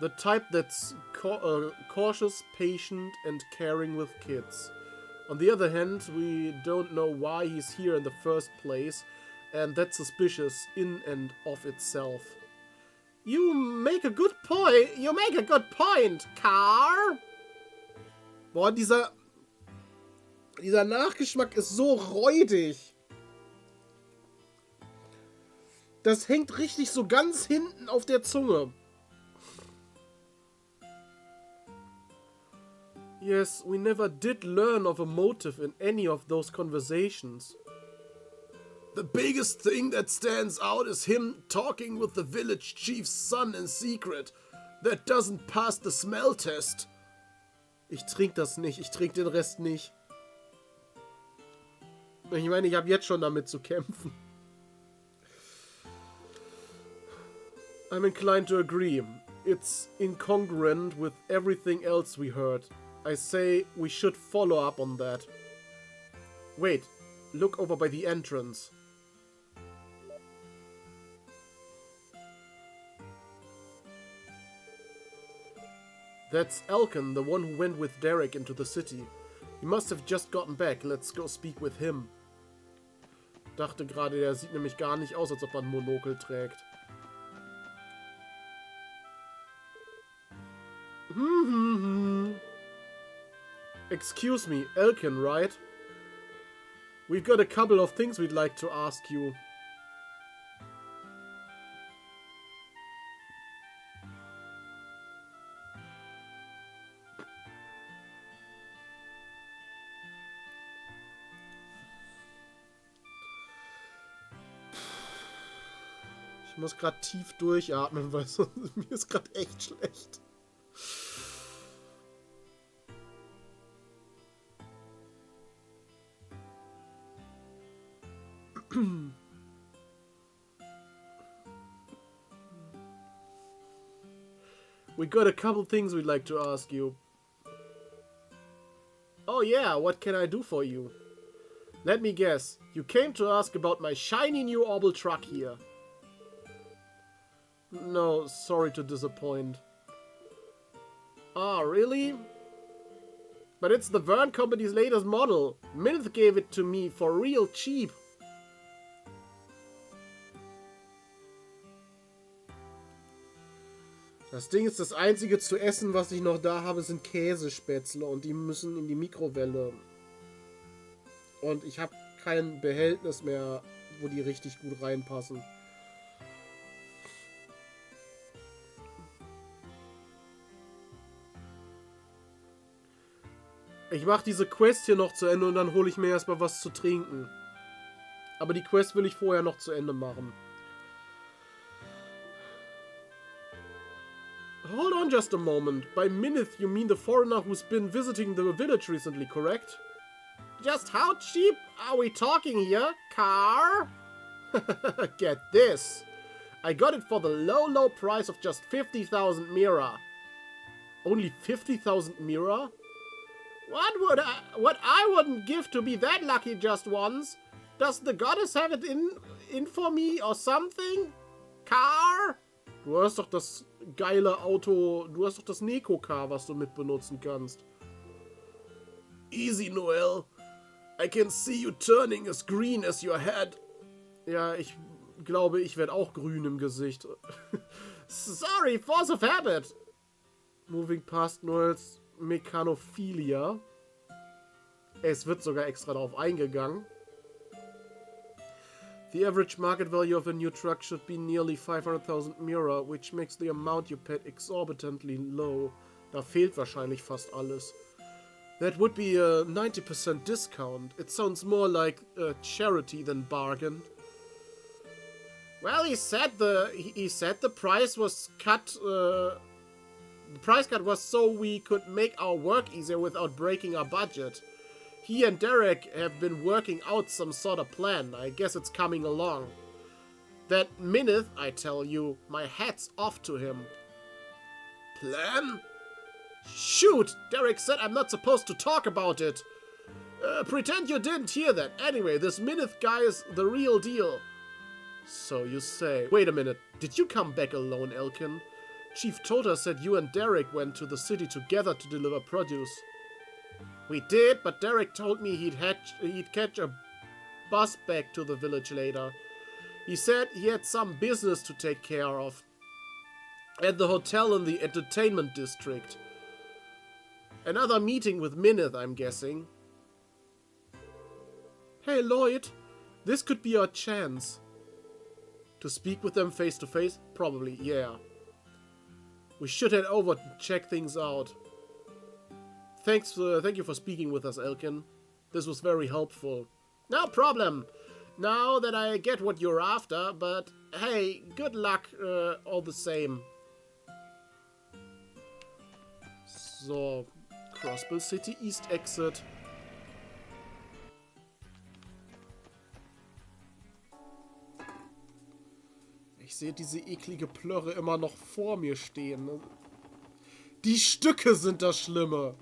S1: The type that's cautious, patient and caring with kids. On the other hand, we don't know why he's here in the first place and that's suspicious in and of itself. You make a good point. You make a good point, Car. Boah, dieser Nachgeschmack ist so räudig. Das hängt richtig so ganz hinten auf der Zunge. Yes, we never did learn of a motive in any of those conversations. The biggest thing that stands out is him talking with the village chief's son in secret. That doesn't pass the smell test. Ich trinke das nicht. Ich trinke den Rest nicht. Ich meine, ich habe jetzt schon damit zu kämpfen. I'm inclined to agree. It's incongruent with everything else we heard. I say we should follow up on that. Wait, look over by the entrance. That's Elkin, the one who went with Derek into the city. He must have just gotten back. Let's go speak with him. Dachte gerade, der sieht nämlich gar nicht aus, als ob er ein Monokel trägt. Excuse me, Elkin, right? We've got a couple of things we'd like to ask you. Ich muss gerade tief durchatmen, weil mir ist gerade echt schlecht. We got a couple things we'd like to ask you. Oh yeah, what can I do for you? Let me guess. You came to ask about my shiny new orbital truck here. No, sorry to disappoint. Ah, really? But it's the Vern Company's latest model. Minth gave it to me for real cheap. Das Ding ist, das einzige zu essen, was ich noch da habe, sind Käsespätzle und die müssen in die Mikrowelle. Und ich habe kein Behältnis mehr, wo die richtig gut reinpassen. Ich mache diese Quest hier noch zu Ende und dann hole ich mir erstmal was zu trinken. Aber die Quest will ich vorher noch zu Ende machen. Hold on just a moment. By Minith, you mean the foreigner who's been visiting the village recently, correct?
S2: Just how cheap are we talking here, car?
S1: Get this. I got it for the low price of just 50,000 Mira. Only 50,000 Mira?
S2: What I wouldn't give to be that lucky just once? Does the goddess have it in for me or something? Car?
S1: Du hast doch das geile Auto, du hast doch das Neko-Car, was du mit benutzen kannst. Easy, Noel. I can see you turning as green as your head. Ja, ich glaube, ich werde auch grün im Gesicht.
S2: Sorry, force of habit.
S1: Moving past Noels Mechanophilia. Es wird sogar extra darauf eingegangen. The average market value of a new truck should be nearly 500,000 Mira, which makes the amount you paid exorbitantly low. Da fehlt wahrscheinlich fast alles. That would be a 90% discount. It sounds more like a charity than bargain.
S2: Well, he said the price was cut. The price cut was so we could make our work easier without breaking our budget. He and Derek have been working out some sort of plan. I guess it's coming along. That Minith, I tell you, my hat's off to him.
S1: Plan?
S2: Shoot! Derek said I'm not supposed to talk about it. Pretend you didn't hear that. Anyway, this Minith guy is the real deal.
S1: So you say. Wait a minute. Did you come back alone, Elkin? Chief Tota said you and Derek went to the city together to deliver produce.
S2: We did, but Derek told me he'd catch a bus back to the village later. He said he had some business to take care of.
S1: At the hotel in the entertainment district.
S2: Another meeting with Minith, I'm guessing.
S1: Hey Lloyd, this could be our chance. To speak with them face to face? Probably, yeah. We should head over to check things out. Thank you for speaking with us, Elkin. This was very helpful.
S2: No problem. Now that I get what you're after, but hey, good luck all the same.
S1: So, Crossbill City East Exit. Ich sehe diese eklige Plörre immer noch vor mir stehen. Ne? Die Stücke sind das Schlimme.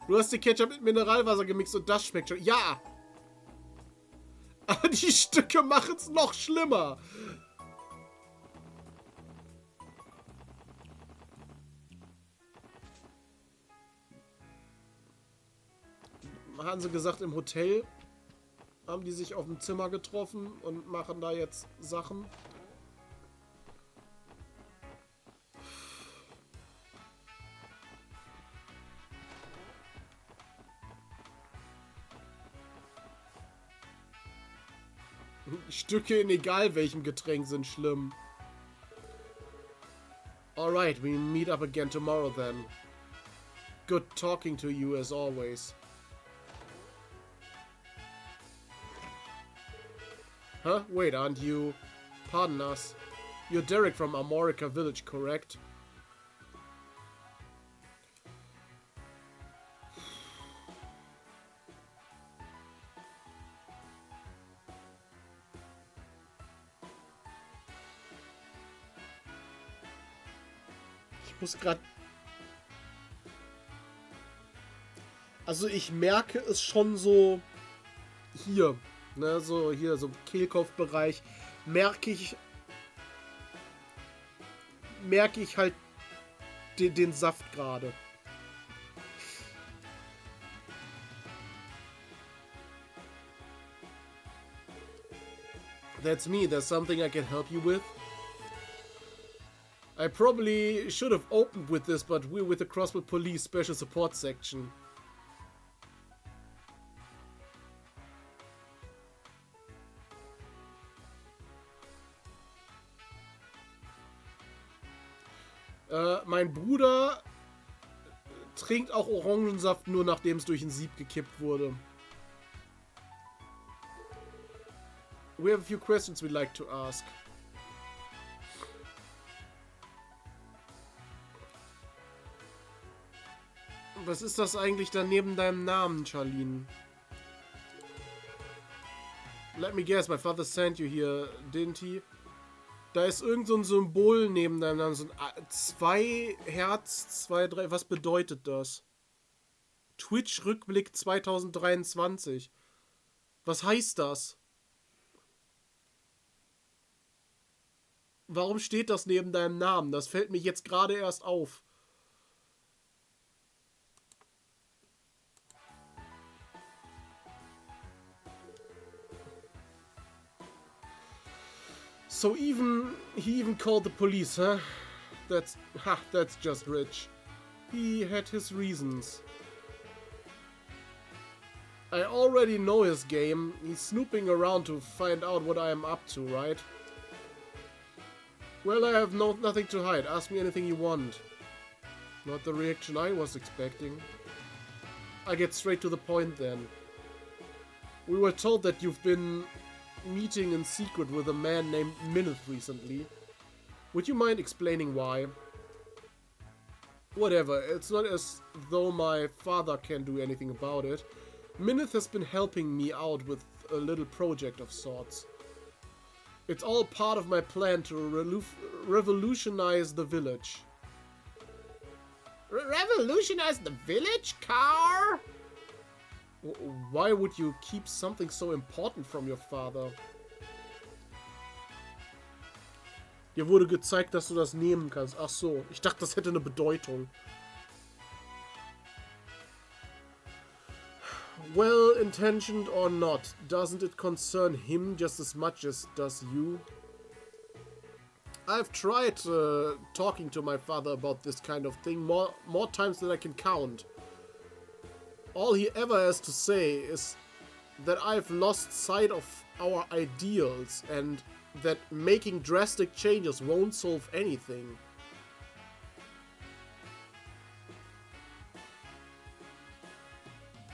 S1: Du hast die Ketchup mit Mineralwasser gemixt und das schmeckt schon. Ja! Aber die Stücke machen es noch schlimmer. Haben sie gesagt, im Hotel haben die sich auf dem Zimmer getroffen und machen da jetzt Sachen. Stücke in egal welchem Getränk sind schlimm. Alright, we meet up again tomorrow then. Good talking to you as always. Huh? Wait, aren't you... Pardon us. You're Derek from America Village, correct? Ich muss gerade... Also ich merke es schon so... Hier... Ne, so hier, so im Kehlkopfbereich, merke ich halt den Saft gerade. That's me. There's something I can help you with? I probably should have opened with this, but we're with the Crossbill Police Special Support Section. Mein Bruder trinkt auch Orangensaft nur, nachdem es durch ein Sieb gekippt wurde. We have a few questions we'd like to ask. Was ist das eigentlich da neben deinem Namen, Charlene? Let me guess, my father sent you here, didn't he? Da ist irgend so ein Symbol neben deinem Namen. So ein 2 Herz, 2, 3. Was bedeutet das? Twitch-Rückblick 2023. Was heißt das? Warum steht das neben deinem Namen? Das fällt mir jetzt gerade erst auf. So he even called the police, huh? That's just rich. He had his reasons. I already know his game. He's snooping around to find out what I am up to, right? Well, I have nothing to hide. Ask me anything you want. Not the reaction I was expecting. I get straight to the point then. We were told that you've been meeting in secret with a man named Minith recently. Would you mind explaining why? Whatever, it's not as though my father can do anything about it. Minith has been helping me out with a little project of sorts. It's all part of my plan to revolutionize the village.
S2: Revolutionize the village, car?
S1: Why would you keep something so important from your father? Dir wurde gezeigt, dass du das nehmen kannst. Ach so, ich dachte, das hätte eine Bedeutung. Well-intentioned or not, doesn't it concern him just as much as does you? I've tried talking to my father about this kind of thing more times than I can count. All he ever has to say is that I've lost sight of our ideals and that making drastic changes won't solve anything.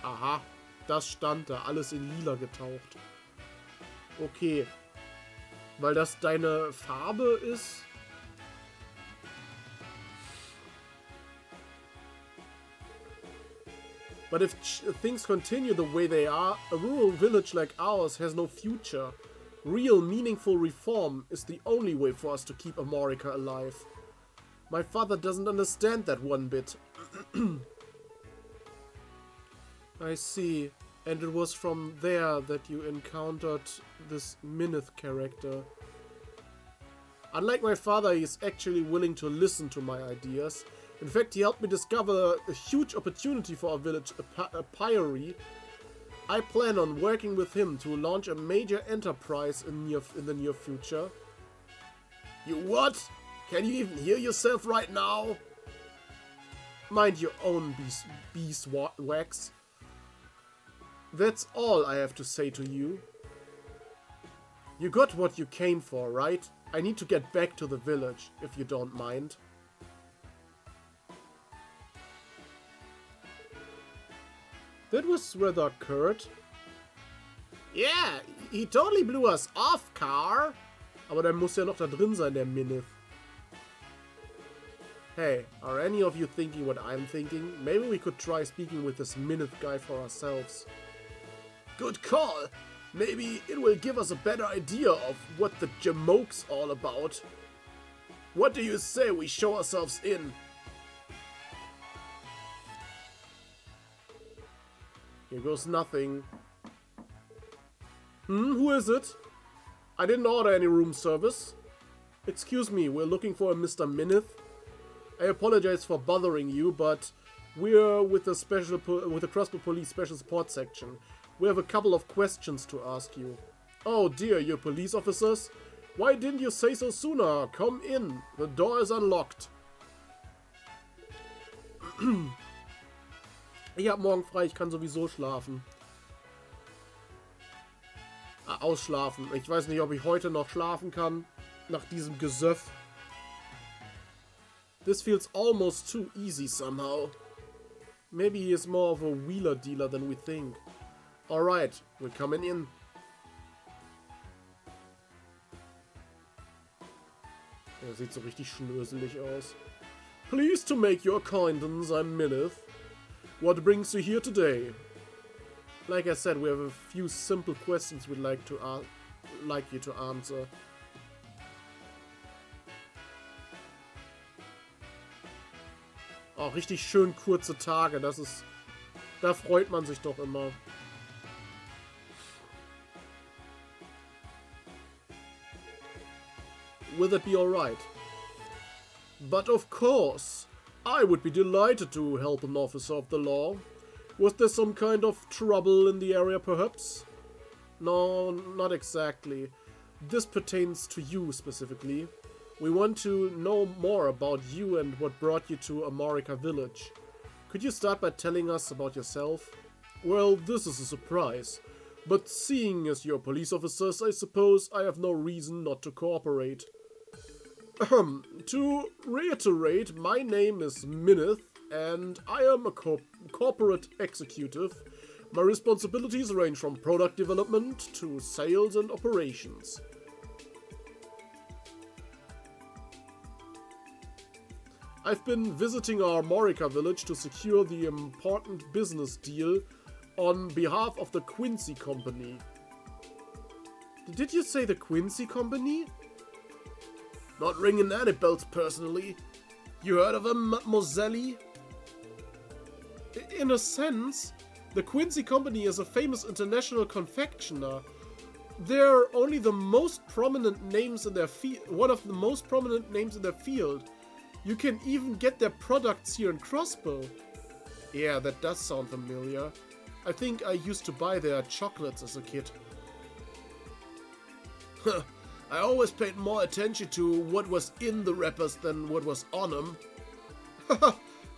S1: Aha, das stand da, alles in lila getaucht. Okay, weil das deine Farbe ist? But if things continue the way they are, a rural village like ours has no future. Real, meaningful reform is the only way for us to keep America alive. My father doesn't understand that one bit. I see. And it was from there that you encountered this Minith character. Unlike my father, he is actually willing to listen to my ideas. In fact, he helped me discover a huge opportunity for our village, a priory. I plan on working with him to launch a major enterprise in the near future. You what? Can you even hear yourself right now? Mind your own beeswax. That's all I have to say to you. You got what you came for, right? I need to get back to the village, if you don't mind. That was rather curt.
S2: Yeah, he totally blew us off, car.
S1: Aber der muss ja noch da drin sein, der Minith. Hey, are any of you thinking what I'm thinking? Maybe we could try speaking with this Minith guy for ourselves.
S2: Good call. Maybe it will give us a better idea of what the Jamoke's all about. What do you say we show ourselves in?
S1: Here goes nothing. Who is it? I didn't order any room service. Excuse me, we're looking for a Mr. Minith. I apologize for bothering you, but we're with the Crossbow Police Special Support Section. We have a couple of questions to ask you. Oh dear, you're police officers? Why didn't you say so sooner? Come in. The door is unlocked. Ich hab morgen frei, ich kann sowieso schlafen. Ausschlafen. Ich weiß nicht, ob ich heute noch schlafen kann. Nach diesem Gesöff. This feels almost too easy somehow. Maybe he is more of a wheeler dealer than we think. Alright, we're coming in. Er sieht so richtig schnöselig aus. Pleased to make your acquaintance, I'm Minith. What brings you here today? Like I said, we have a few simple questions we'd like you to answer. Auch richtig schön kurze Tage, das ist... Da freut man sich doch immer. Will that be alright? But of course, I would be delighted to help an officer of the law. Was there some kind of trouble in the area, perhaps? No, not exactly. This pertains to you specifically. We want to know more about you and what brought you to America Village. Could you start by telling us about yourself? Well, this is a surprise. But seeing as you're police officers, I suppose I have no reason not to cooperate. To reiterate, my name is Minith, and I am a corporate executive. My responsibilities range from product development to sales and operations. I've been visiting our America village to secure the important business deal on behalf of the Quincy Company. Did you say the Quincy Company? Not ringing any bells personally. You heard of him, Mademoiselle? In a sense, the Quincy Company is a famous international confectioner. They're only the most prominent names in their one of the most prominent names in their field. You can even get their products here in Crossbow. Yeah, that does sound familiar. I think I used to buy their chocolates as a kid. I always paid more attention to what was in the wrappers than what was on them.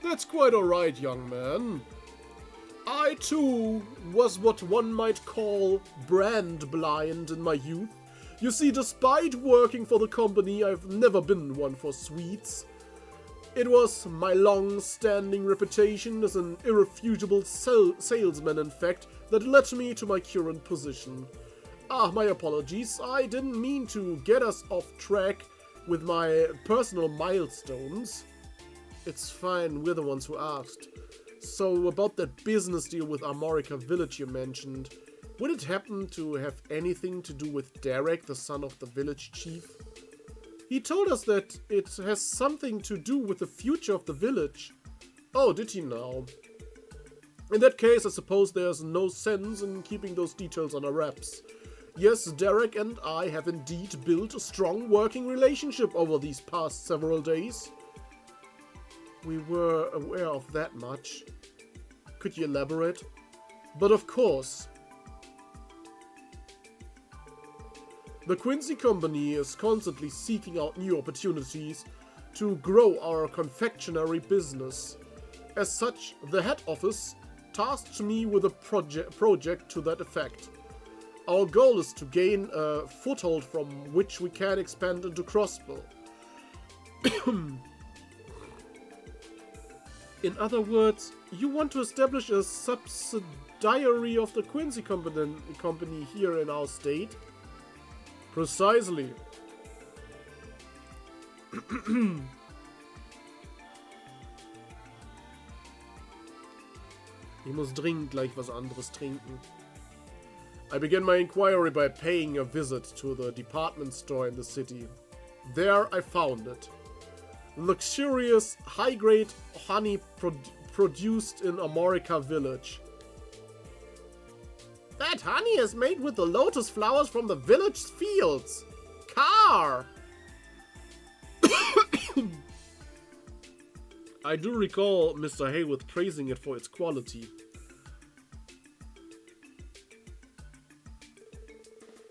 S1: That's quite alright, young man. I too was what one might call brand blind in my youth. You see, despite working for the company, I've never been one for sweets. It was my long-standing reputation as an irrefutable salesman, in fact, that led me to my current position. My apologies, I didn't mean to get us off track with my personal milestones. It's fine, we're the ones who asked. So, about that business deal with America Village you mentioned, would it happen to have anything to do with Derek, the son of the village chief? He told us that it has something to do with the future of the village. Oh, did he now? In that case, I suppose there's no sense in keeping those details on our wraps. Yes, Derek and I have indeed built a strong working relationship over these past several days. We were aware of that much. Could you elaborate? But of course. The Quincy Company is constantly seeking out new opportunities to grow our confectionery business. As such, the head office tasked me with a project to that effect. Our goal is to gain a foothold from which we can expand into Crossbow. In other words, you want to establish a subsidiary of the Quincy Company here in our state? Precisely. Ich muss dringend gleich was anderes trinken. I began my inquiry by paying a visit to the department store in the city. There I found it. Luxurious, high-grade honey produced in America Village.
S2: That honey is made with the lotus flowers from the village fields. Car!
S1: I do recall Mr. Hayworth praising it for its quality.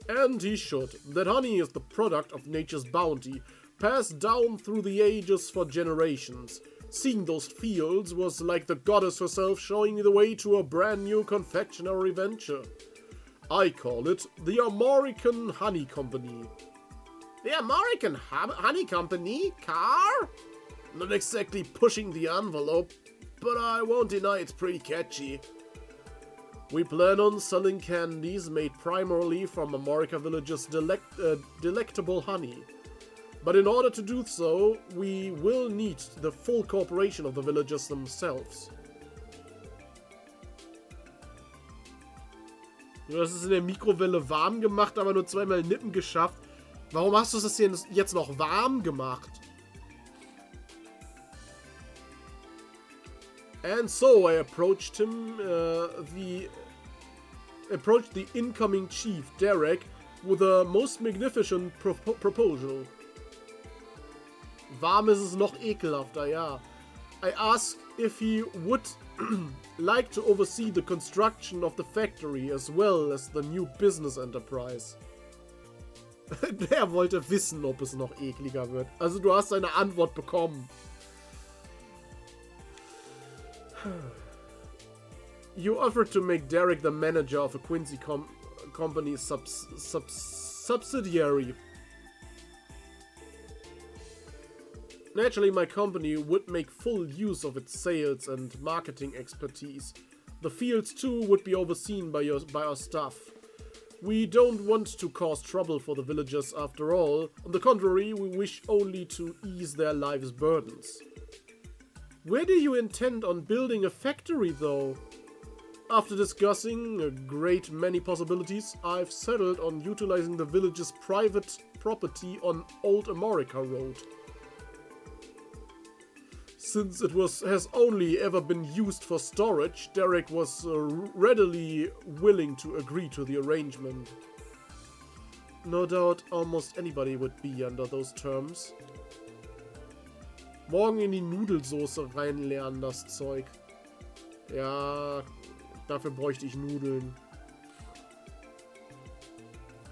S1: And he should. That honey is the product of nature's bounty, passed down through the ages for generations. Seeing those fields was like the goddess herself showing the way to a brand new confectionery venture. I call it the American Honey Company.
S2: The American Honey Company? Car?
S1: Not exactly pushing the envelope, but I won't deny it's pretty catchy. We plan on selling candies made primarily from America villagers' delectable honey. But in order to do so, we will need the full cooperation of the villagers themselves. Du hast es in der Mikrowelle warm gemacht, aber nur zweimal Nippen geschafft. Warum hast du es jetzt noch warm gemacht? And so I approached him, the incoming chief, Derek, with a most magnificent proposal. Warm ist es noch ekelhafter, ja. I asked if he would like to oversee the construction of the factory as well as the new business enterprise. Der wollte wissen, ob es noch ekliger wird. Also du hast seine Antwort bekommen. You offered to make Derek the manager of a Quincy company subsidiary. Naturally, my company would make full use of its sales and marketing expertise. The fields too would be overseen by our staff. We don't want to cause trouble for the villagers after all. On the contrary, we wish only to ease their lives' burdens. Where do you intend on building a factory, though? After discussing a great many possibilities, I've settled on utilizing the village's private property on Old America Road. Since it has only ever been used for storage, Derek was readily willing to agree to the arrangement. No doubt almost anybody would be under those terms. Morgen in die Nudelsoße reinlernen, das Zeug. Ja, dafür bräuchte ich Nudeln.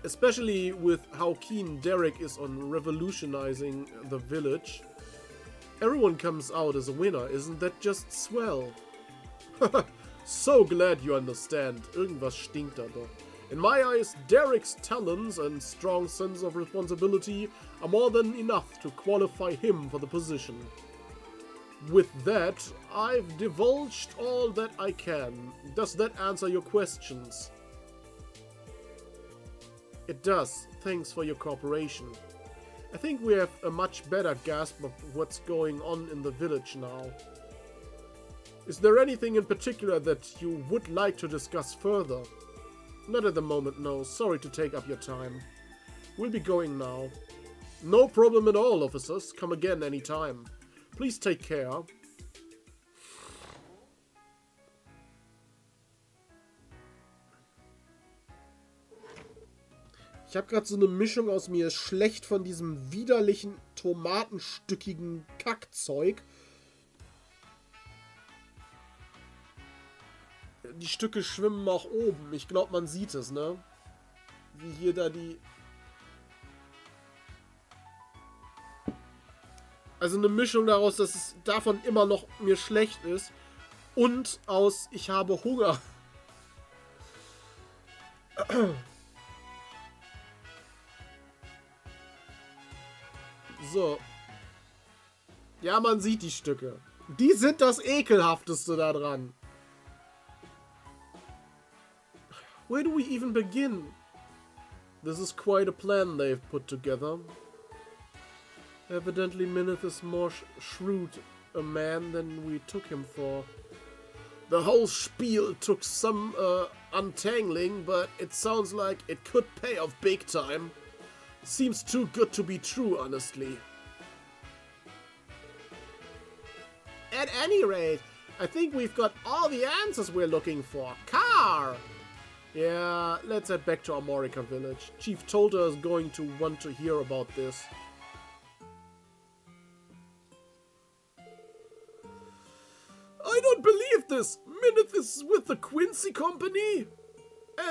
S1: Especially with how keen Derek is on revolutionizing the village. Everyone comes out as a winner, isn't that just swell? So glad you understand. Irgendwas stinkt da doch. In my eyes, Derek's talents and strong sense of responsibility are more than enough to qualify him for the position. With that, I've divulged all that I can. Does that answer your questions? It does. Thanks for your cooperation. I think we have a much better grasp of what's going on in the village now. Is there anything in particular that you would like to discuss further? Not at the moment, no. Sorry to take up your time. We'll be going now. No problem at all, officers. Come again anytime. Please take care. Ich habe gerade so eine Mischung aus mir ist schlecht von diesem widerlichen, tomatenstückigen Kackzeug. Die Stücke schwimmen auch oben. Ich glaube, man sieht es, ne? Wie hier da die... Also eine Mischung daraus, dass es davon immer noch mir schlecht ist. Und aus, ich habe Hunger. So. Ja, man sieht die Stücke. Die sind das Ekelhafteste da dran. Where do we even begin? This is quite a plan they've put together. Evidently, Minith is more shrewd a man than we took him for. The whole spiel took some untangling, but it sounds like it could pay off big time. Seems too good to be true, honestly. At any rate, I think we've got all the answers we're looking for. Car! Yeah, let's head back to America Village. Chief Tolter is going to want to hear about this. I don't believe this! Minith is with the Quincy Company?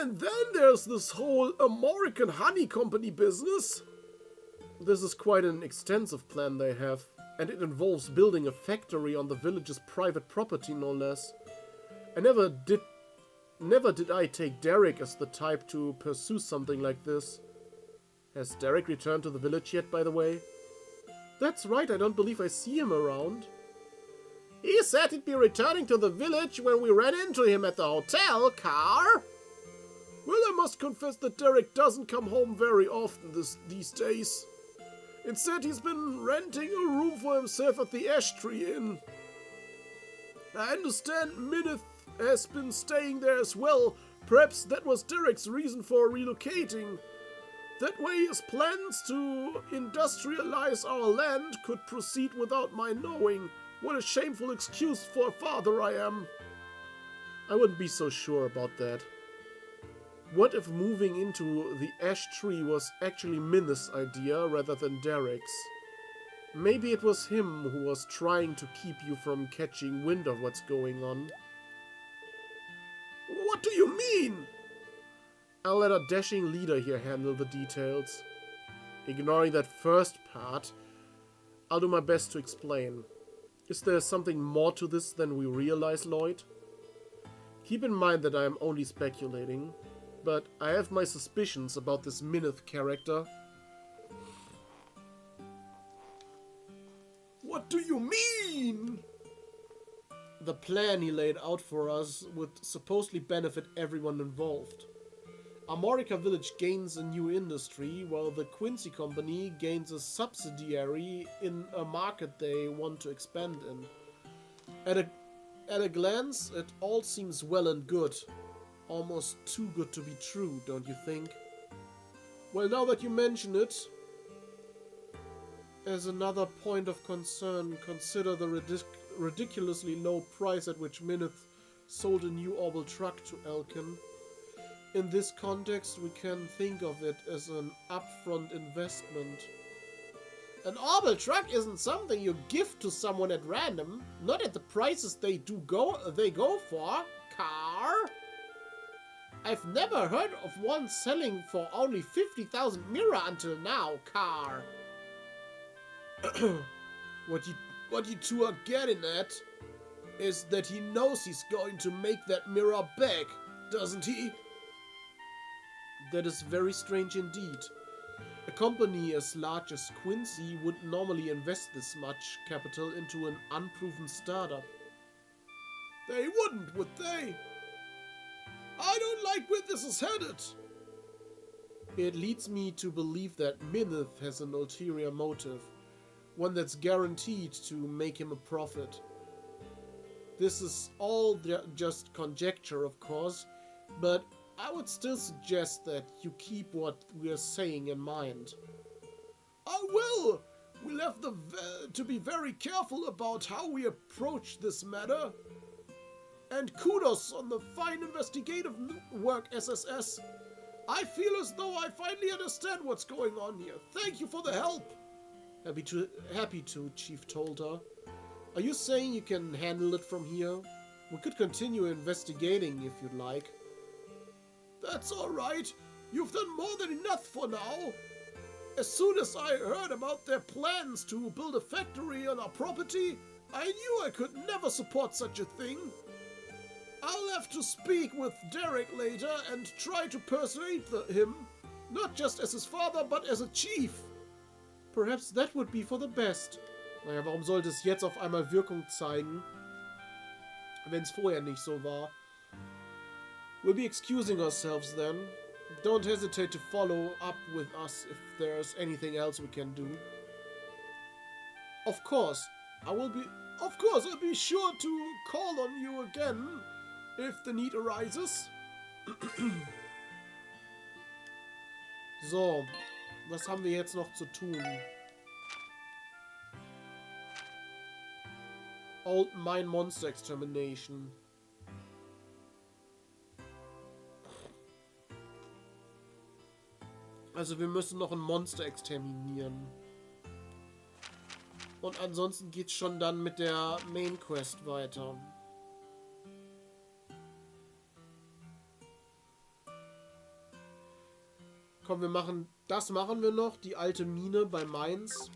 S1: And then there's this whole American Honey Company business. This is quite an extensive plan they have, and it involves building a factory on the village's private property, no less. Never did I take Derek as the type to pursue something like this. Has Derek returned to the village yet, by the way? That's right, I don't believe I see him around.
S2: He said he'd be returning to the village when we ran into him at the hotel, Car.
S1: Well, I must confess that Derek doesn't come home very often these days. Instead, he's been renting a room for himself at the Ash Tree Inn. I understand Minith has been staying there as well. Perhaps that was Derek's reason for relocating. That way his plans to industrialize our land could proceed without my knowing. What a shameful excuse for a father I am. I wouldn't be so sure about that. What if moving into the ash tree was actually Minith's idea rather than Derek's? Maybe it was him who was trying to keep you from catching wind of what's going on. What do you mean? I'll let our dashing leader here handle the details. Ignoring that first part, I'll do my best to explain. Is there something more to this than we realize, Lloyd? Keep in mind that I am only speculating, but I have my suspicions about this Minith character. What do you mean? The plan he laid out for us would supposedly benefit everyone involved. America Village gains a new industry, while the Quincy Company gains a subsidiary in a market they want to expand in. At a glance, it all seems well and good. Almost too good to be true, don't you think? Well, now that you mention it, as another point of concern, consider the ridiculously low price at which Minith sold a new Orbital truck to Elkin. In this context, we can think of it as an upfront investment.
S2: An Orbital truck isn't something you give to someone at random, not at the prices they go for, Car. I've never heard of one selling for only 50,000 Mira until now, Car.
S1: What you two are getting at is that he knows he's going to make that mirror back, doesn't he? That is very strange indeed. A company as large as Quincy wouldn't normally invest this much capital into an unproven startup. They wouldn't, would they? I don't like where this is headed. It leads me to believe that Minith has an ulterior motive, one that's guaranteed to make him a profit. This is all just conjecture, of course, but I would still suggest that you keep what we're saying in mind. I will! We'll have to be very careful about how we approach this matter. And kudos on the fine investigative work, SSS. I feel as though I finally understand what's going on here. Thank you for the help. Happy to, Chief told her. Are you saying you can handle it from here? We could continue investigating if you'd like. That's alright. You've done more than enough for now. As soon as I heard about their plans to build a factory on our property, I knew I could never support such a thing. I'll have to speak with Derek later and try to persuade him, not just as his father, but as a chief. Perhaps that would be for the best. Naja, warum sollte es jetzt auf einmal Wirkung zeigen, wenn es vorher nicht so war? We'll be excusing ourselves then. Don't hesitate to follow up with us if there's anything else we can do. Of course, I'll be sure to call on you again if the need arises. So, was haben wir jetzt noch zu tun? Old Mine Monster Extermination. Also wir müssen noch ein Monster exterminieren. Und ansonsten geht's schon dann mit der Main Quest weiter. Komm, das machen wir noch, die alte Mine bei Mainz.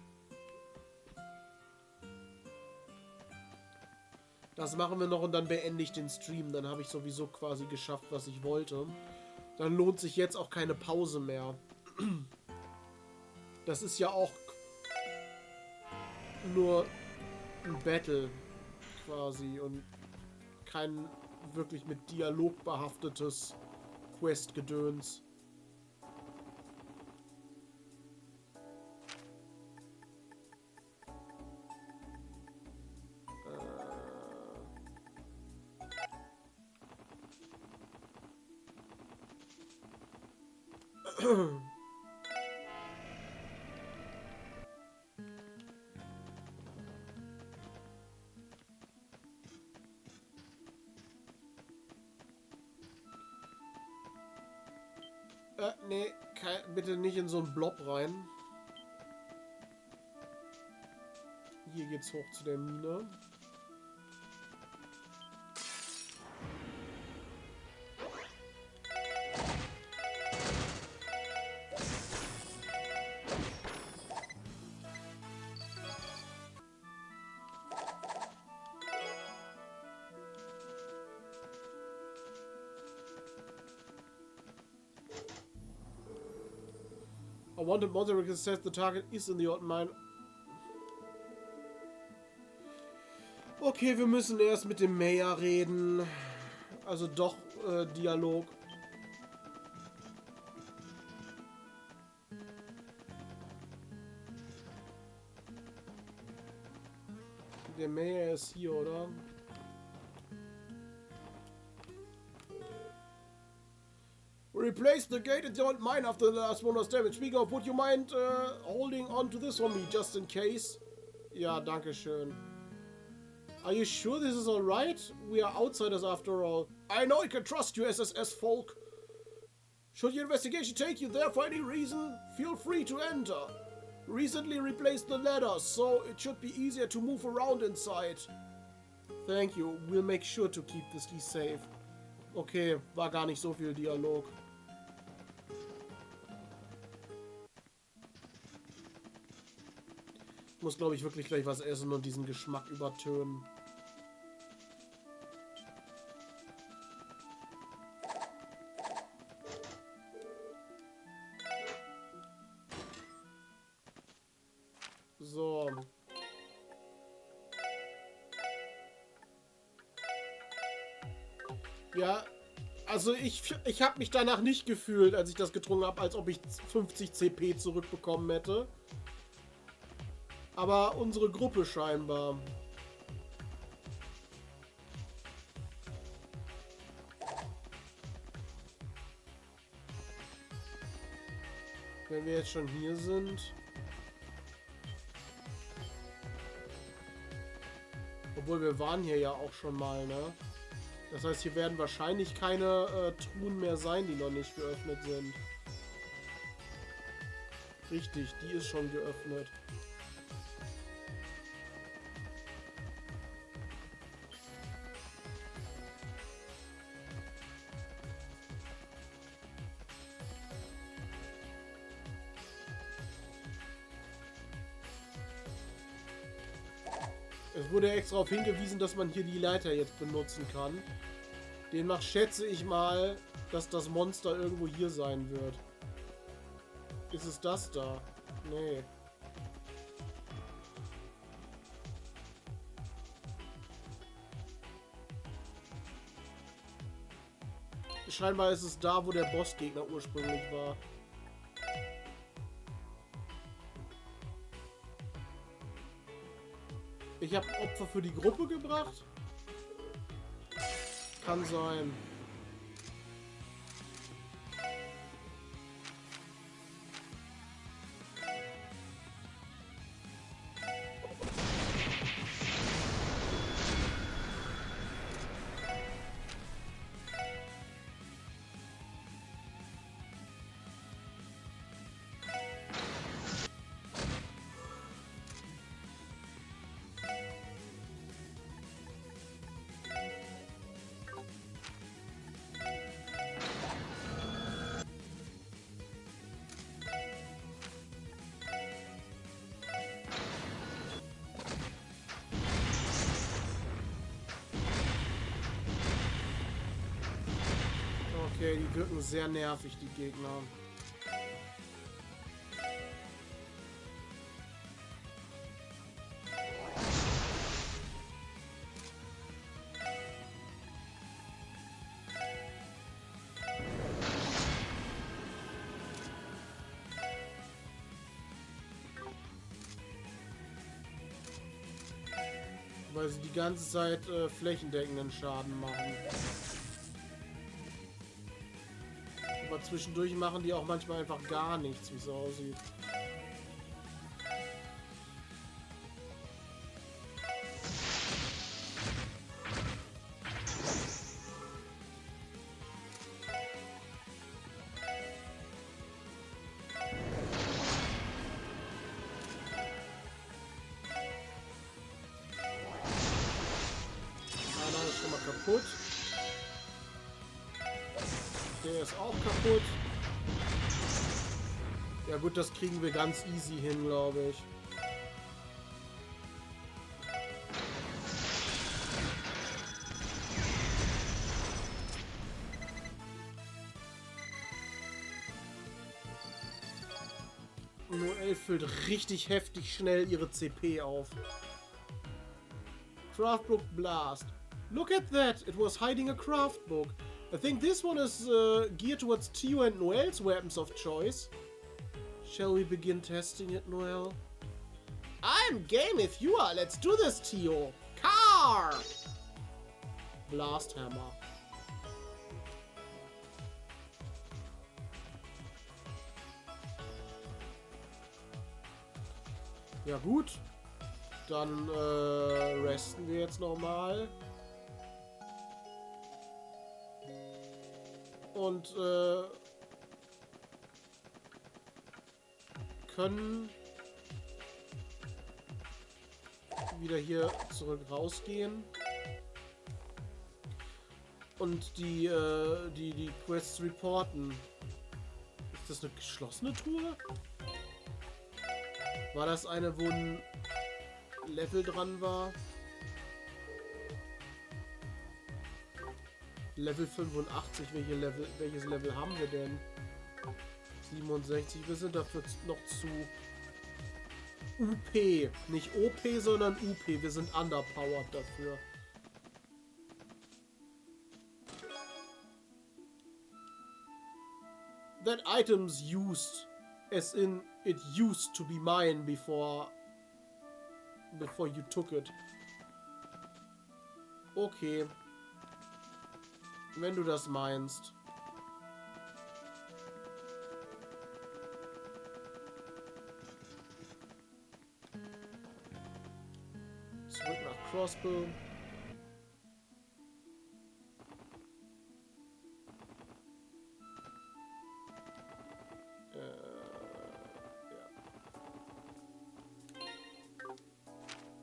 S1: Das machen wir noch und dann beende ich den Stream. Dann habe ich sowieso quasi geschafft, was ich wollte. Dann lohnt sich jetzt auch keine Pause mehr. Das ist ja auch nur ein Battle quasi und kein wirklich mit Dialog behaftetes Quest-Gedöns. Nee, bitte nicht in so einen Blob rein. Hier geht's hoch zu der Mine. A wanted monster says the target is in the old mine. Okay, wir müssen erst mit dem Mayor reden. Also doch Dialog. Der Mayor ist hier, oder? Replace the gate at the old mine after the last one was damaged. Speaking of, would you mind holding on to this for me, just in case? Ja, danke schön. Are you sure this is alright? We are outsiders after all. I know I can trust you, SSS folk. Should your investigation take you there for any reason, feel free to enter. Recently replaced the ladder, so it should be easier to move around inside. Thank you. We'll make sure to keep this key safe. Okay, war gar nicht so viel Dialog. Ich muss, glaube ich, wirklich gleich was essen und diesen Geschmack übertönen. So. Ja, also ich habe mich danach nicht gefühlt, als ich das getrunken habe, als ob ich 50 CP zurückbekommen hätte. Aber unsere Gruppe scheinbar. Wenn wir jetzt schon hier sind. Obwohl wir waren hier ja auch schon mal, ne? Das heißt, hier werden wahrscheinlich keine Truhen mehr sein, die noch nicht geöffnet sind. Richtig, die ist schon geöffnet. Es wurde extra darauf hingewiesen, dass man hier die Leiter jetzt benutzen kann. Demnach schätze ich mal, dass das Monster irgendwo hier sein wird. Ist es das da? Nee. Scheinbar ist es da, wo der Bossgegner ursprünglich war. Ich habe Opfer für die Gruppe gebracht. Kann sein. Okay, die wirken sehr nervig, die Gegner. Weil sie die ganze Zeit flächendeckenden Schaden machen. Aber zwischendurch machen die auch manchmal einfach gar nichts, wie es so aussieht. Einer ist schon mal kaputt. Der ist auch kaputt. Ja gut, das kriegen wir ganz easy hin, glaube ich. Noel füllt richtig heftig schnell ihre CP auf. Craftbook Blast. Look at that! It was hiding a craftbook. I think this one is geared towards Tio and Noel's weapons of choice. Shall we begin testing it, Noel?
S2: I'm game if you are. Let's do this, Tio. Car!
S1: Blast Hammer. Ja gut. Dann resten wir jetzt nochmal. Und können wieder hier zurück rausgehen. Und die Quests reporten. Ist das eine geschlossene Truhe? War das eine, wo ein Level dran war? Level 85, welches Level haben wir denn? 67, wir sind dafür noch zu UP. Nicht OP, sondern UP. Wir sind underpowered dafür. That items used, as in it used to be mine before you took it. Okay. Wenn du das meinst. Zurück nach Crossbow.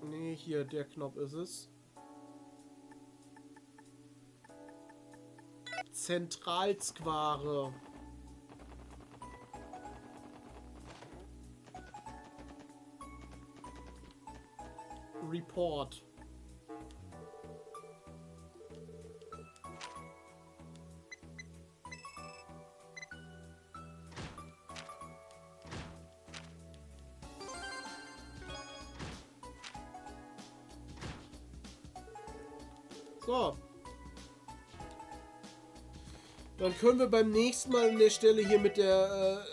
S1: Nee, hier, der Knopf ist es. Zentralsquare. Report. So. Dann können wir beim nächsten Mal an der Stelle hier mit der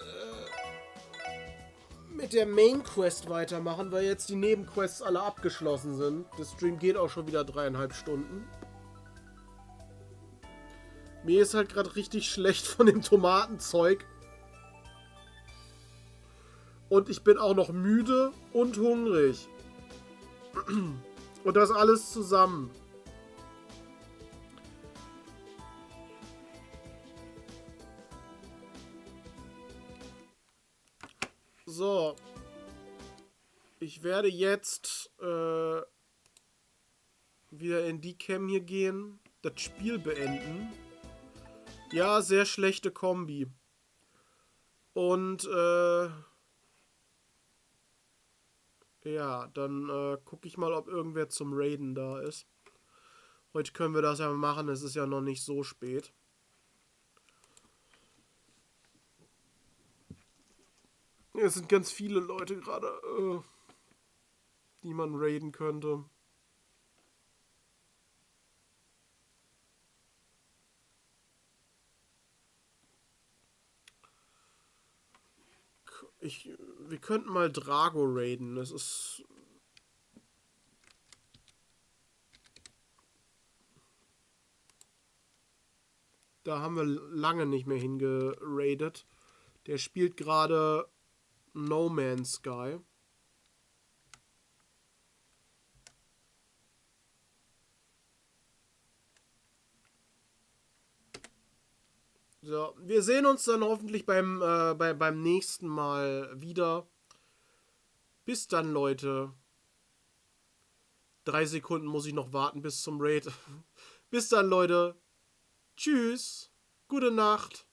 S1: Main Quest weitermachen, weil jetzt die Nebenquests alle abgeschlossen sind. Der Stream geht auch schon wieder 3,5 Stunden. Mir ist halt gerade richtig schlecht von dem Tomatenzeug. Und ich bin auch noch müde und hungrig. Und das alles zusammen. So. Ich werde jetzt wieder in die Cam hier gehen. Das Spiel beenden. Ja, sehr schlechte Kombi. Und ja, dann gucke ich mal, ob irgendwer zum Raiden da ist. Heute können wir das ja machen, es ist ja noch nicht so spät. Es sind ganz viele Leute gerade, die man raiden könnte. Wir könnten mal Drago raiden. Das ist Da haben wir lange nicht mehr hingeradet. Der spielt gerade No Man's Sky. So, wir sehen uns dann hoffentlich beim nächsten Mal wieder. Bis dann, Leute. 3 Sekunden muss ich noch warten bis zum Raid. Bis dann, Leute. Tschüss. Gute Nacht.